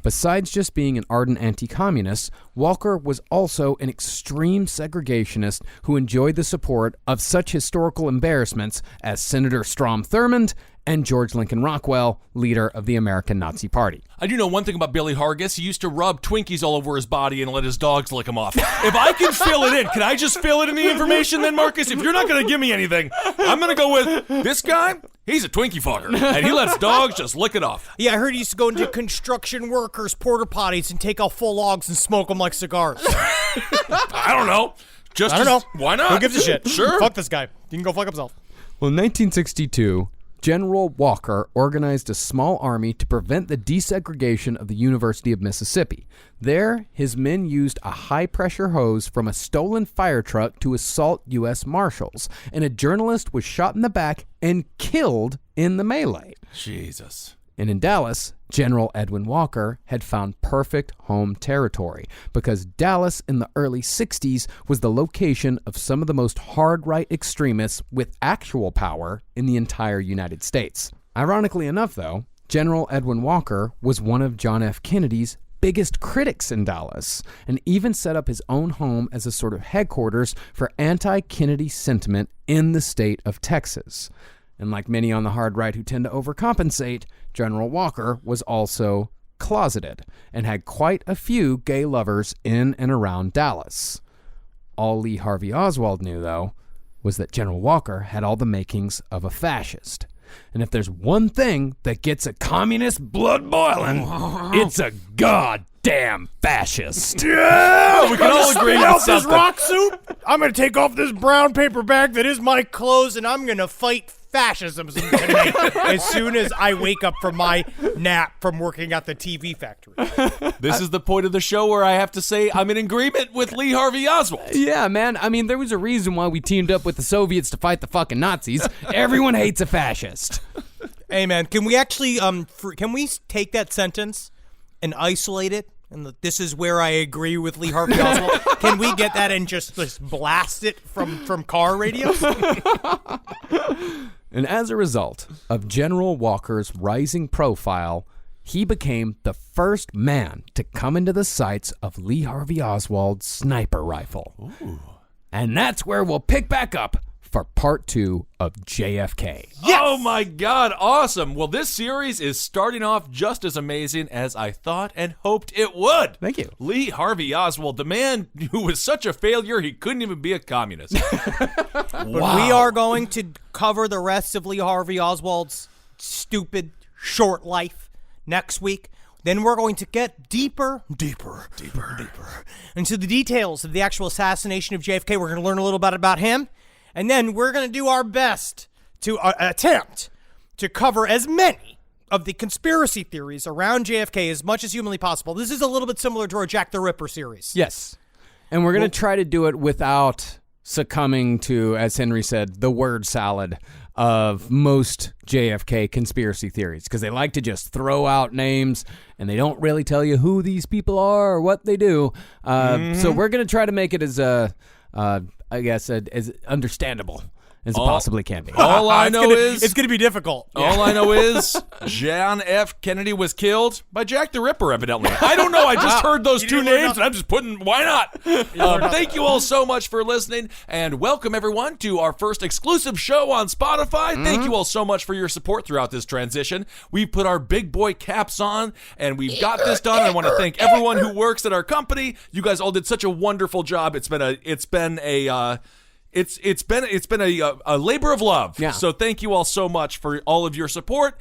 Besides just being an ardent anti-communist, Walker was also an extreme segregationist who enjoyed the support of such historical embarrassments as Senator Strom Thurmond and George Lincoln Rockwell, leader of the American Nazi Party. I do know one thing about Billy Hargis. He used to rub Twinkies all over his body and let his dogs lick them off. If I can fill it in, can I just fill it in the information then, Marcus? If you're not going to give me anything, I'm going to go with this guy. He's a Twinkie fucker, and he lets dogs just lick it off. Yeah, I heard he used to go into construction workers' porta potties and take out full logs and smoke them like cigars. I don't know. I don't know. Why not? Who gives a shit? Sure. Fuck this guy. He can go fuck himself. Well, in 1962, General Walker organized a small army to prevent the desegregation of the University of Mississippi. There, his men used a high-pressure hose from a stolen fire truck to assault U.S. Marshals, and a journalist was shot in the back and killed in the melee. Jesus. And in Dallas, General Edwin Walker had found perfect home territory because Dallas in the early 60s was the location of some of the most hard-right extremists with actual power in the entire United States. Ironically enough, though, General Edwin Walker was one of John F. Kennedy's biggest critics in Dallas and even set up his own home as a sort of headquarters for anti-Kennedy sentiment in the state of Texas. And like many on the hard right who tend to overcompensate, General Walker was also closeted and had quite a few gay lovers in and around Dallas. All Lee Harvey Oswald knew, though, was that General Walker had all the makings of a fascist. And if there's one thing that gets a communist blood boiling, it's a goddamn fascist. Yeah, we can all agree out with this something. rock soup. I'm gonna take off this brown paper bag that is my clothes, and I'm gonna fight fascism tonight as soon as I wake up from my nap from working at the TV factory. This is the point of the show where I have to say I'm in agreement with Lee Harvey Oswald. Yeah, man. I mean, there was a reason why we teamed up with the Soviets to fight the fucking Nazis. Everyone hates a fascist. Hey, man, can we actually can we take that sentence and isolate it? And this is where I agree with Lee Harvey Oswald. Can we get that and just blast it from car radios? And as a result of General Walker's rising profile, he became the first man to come into the sights of Lee Harvey Oswald's sniper rifle. Ooh. And that's where we'll pick back up for part 2 of JFK. Yes! Oh my God, awesome. Well, this series is starting off just as amazing as I thought and hoped it would. Thank you. Lee Harvey Oswald, the man who was such a failure he couldn't even be a communist. But we are going to cover the rest of Lee Harvey Oswald's stupid, short life next week. Then we're going to get deeper into the details of the actual assassination of JFK. We're going to learn a little bit about him. And then we're going to do our best to attempt to cover as many of the conspiracy theories around JFK as much as humanly possible. This is a little bit similar to our Jack the Ripper series. Yes. And we're going to try to do it without succumbing to, as Henry said, the word salad of most JFK conspiracy theories, because they like to just throw out names and they don't really tell you who these people are or what they do. So we're going to try to make it as I guess, as understandable as it possibly can be. All I know is... It's going to be difficult. All I know is John F. Kennedy was killed by Jack the Ripper, evidently. I don't know. I just heard those two names, and I'm just putting... Why not? Thank you all so much for listening, and welcome, everyone, to our first exclusive show on Spotify. Thank you all so much for your support throughout this transition. We've put our big boy caps on, and we've got this done. I want to thank everyone who works at our company. You guys all did such a wonderful job. It's been a labor of love. Yeah. So thank you all so much for all of your support.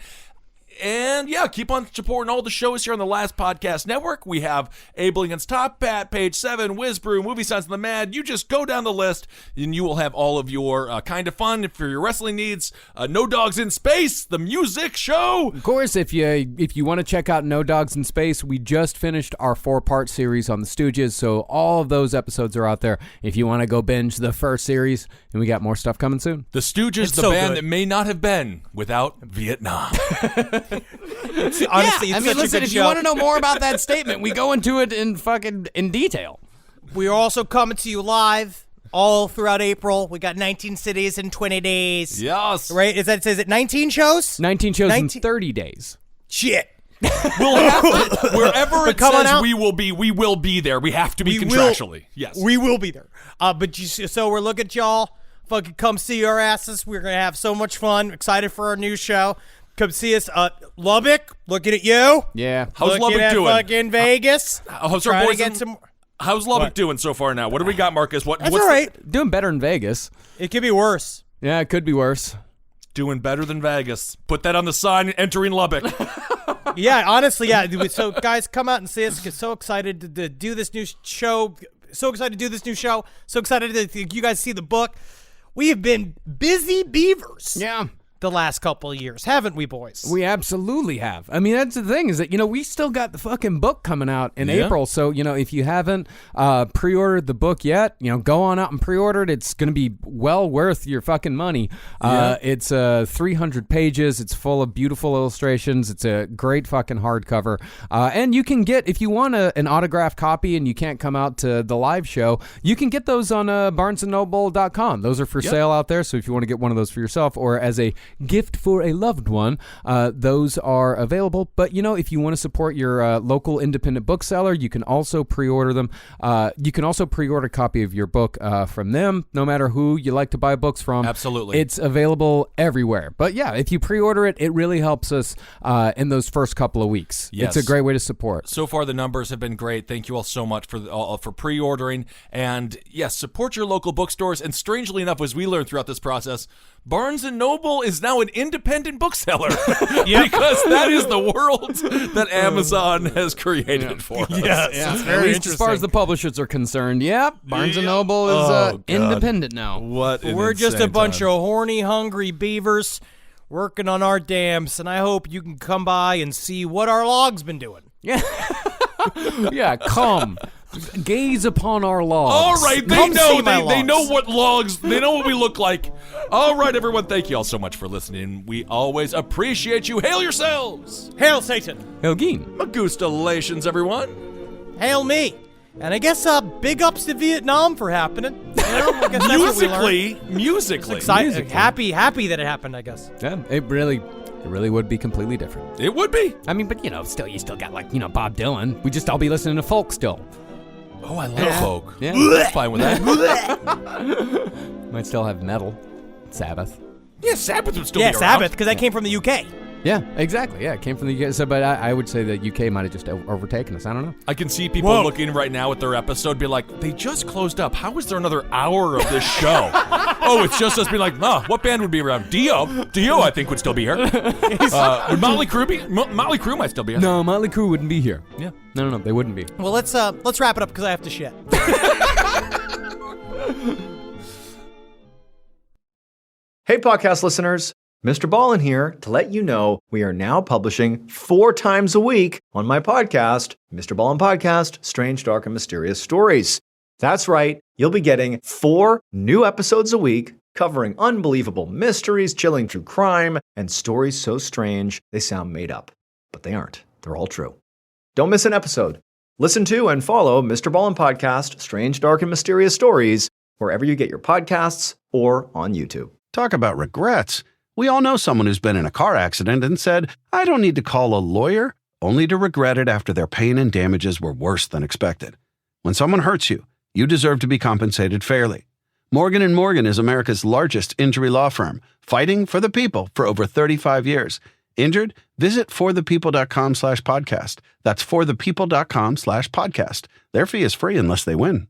And yeah, keep on supporting all the shows here on the Last Podcast Network. We have Abel Against Top Bat, Page 7, Whiz Brew, Movie Science and the Mad. You just go down the list and you will have all of your kind of fun for your wrestling needs. No Dogs in Space, the music show. Of course, if you want to check out No Dogs in Space, we just finished our 4-part series on the Stooges, so all of those episodes are out there if you want to go binge the first series, and we got more stuff coming soon. The Stooges, It's the so band good. that may not have been without Vietnam. Honestly, I it's mean, such listen, a good if show. you want to know more about that statement, we go into it in detail. We are also coming to you live all throughout April. We got 19 cities in 20 days. Yes. Right? Is it 19 shows? 19 shows 19 in 30 days. Shit. We'll have to, wherever it come on says out. we will be there. We have to be We contractually. Yes. We will be there. So we're looking at y'all. Fucking come see our asses. We're going to have so much fun. Excited for our new show. Come see us. Lubbock, looking at you. Yeah. How's Looking Lubbock at doing? fucking Vegas. How's our Trying to boys get in- some... How's Lubbock What? doing so far now? What do we got, Marcus? That's what's all right. Doing better in Vegas. It could be worse. Yeah, it could be worse. Doing better than Vegas. Put that on the sign entering Lubbock. Yeah, honestly, yeah. So, guys, come out and see us. Get so excited to do this new show. So excited to do this new show. So excited that you guys see the book. We have been busy beavers. Yeah. the last couple of years, haven't we, boys? We absolutely have. I mean, that's the thing is that, we still got the fucking book coming out in April. So, if you haven't pre-ordered the book yet, go on out and pre-order it. It's going to be well worth your fucking money. It's 300 pages. It's full of beautiful illustrations. It's a great fucking hardcover. And you can get, if you want an autographed copy and you can't come out to the live show, you can get those on barnesandnoble.com. Those are for sale out there. So if you want to get one of those for yourself or as a gift for a loved one, those are available. But if you want to support your local independent bookseller, you can also pre-order them. You can also pre-order a copy of your book from them, no matter who you like to buy books from. Absolutely. It's available everywhere. But yeah, if you pre-order it, it really helps us in those first couple of weeks. Yes. It's a great way to support. So far, the numbers have been great. Thank you all so much for pre-ordering. And yes, support your local bookstores. And strangely enough, as we learned throughout this process, Barnes & Noble is now an independent bookseller because that is the world that Amazon has created for us. Yes, it's very At least interesting. as far as the publishers are concerned, Barnes & Noble is independent now. What an We're just a insane bunch time. of horny, hungry beavers working on our dams, and I hope you can come by and see what our log's been doing. Yeah, come. Gaze upon our logs. All right, they Come know see my they know logs. what logs, they know what we look like. All right, everyone, thank you all so much for listening. We always appreciate you. Hail yourselves. Hail Satan! Helgeen. Magustalations, everyone. Hail me! And I guess big ups to Vietnam for happening. I guess that's what we learned. Musically. Excited, happy that it happened, I guess. Yeah, it really would be completely different. It would be. I mean, but you still got Bob Dylan. We'd just all be listening to folk still. Oh, I love folk. Yeah. I'm fine with that. Might still have metal. Sabbath. Yeah, Sabbath would still Yeah, be around. Sabbath, because that came from the UK. Yeah, exactly. Yeah, it came from the UK. So, but I would say that UK might have just overtaken us. I don't know. I can see people looking right now at their episode, be like, they just closed up. How is there another hour of this show? Oh, it's just us being like, what band would be around? Dio, I think, would still be here. Would Motley Crue be? Motley Crue might still be here. No, Motley Crue wouldn't be here. Yeah. No, they wouldn't be. Well, let's wrap it up because I have to shit. Hey, podcast listeners. Mr. Ballin here to let you know we are now publishing 4 times a week on my podcast, Mr. Ballin Podcast, Strange, Dark, and Mysterious Stories. That's right, you'll be getting 4 new episodes a week covering unbelievable mysteries, chilling true crime, and stories so strange they sound made up. But they aren't. They're all true. Don't miss an episode. Listen to and follow Mr. Ballin Podcast, Strange, Dark, and Mysterious Stories wherever you get your podcasts or on YouTube. Talk about regrets. We all know someone who's been in a car accident and said, I don't need to call a lawyer, only to regret it after their pain and damages were worse than expected. When someone hurts you, you deserve to be compensated fairly. Morgan & Morgan is America's largest injury law firm, fighting for the people for over 35 years. Injured? Visit forthepeople.com/podcast. That's forthepeople.com/podcast. Their fee is free unless they win.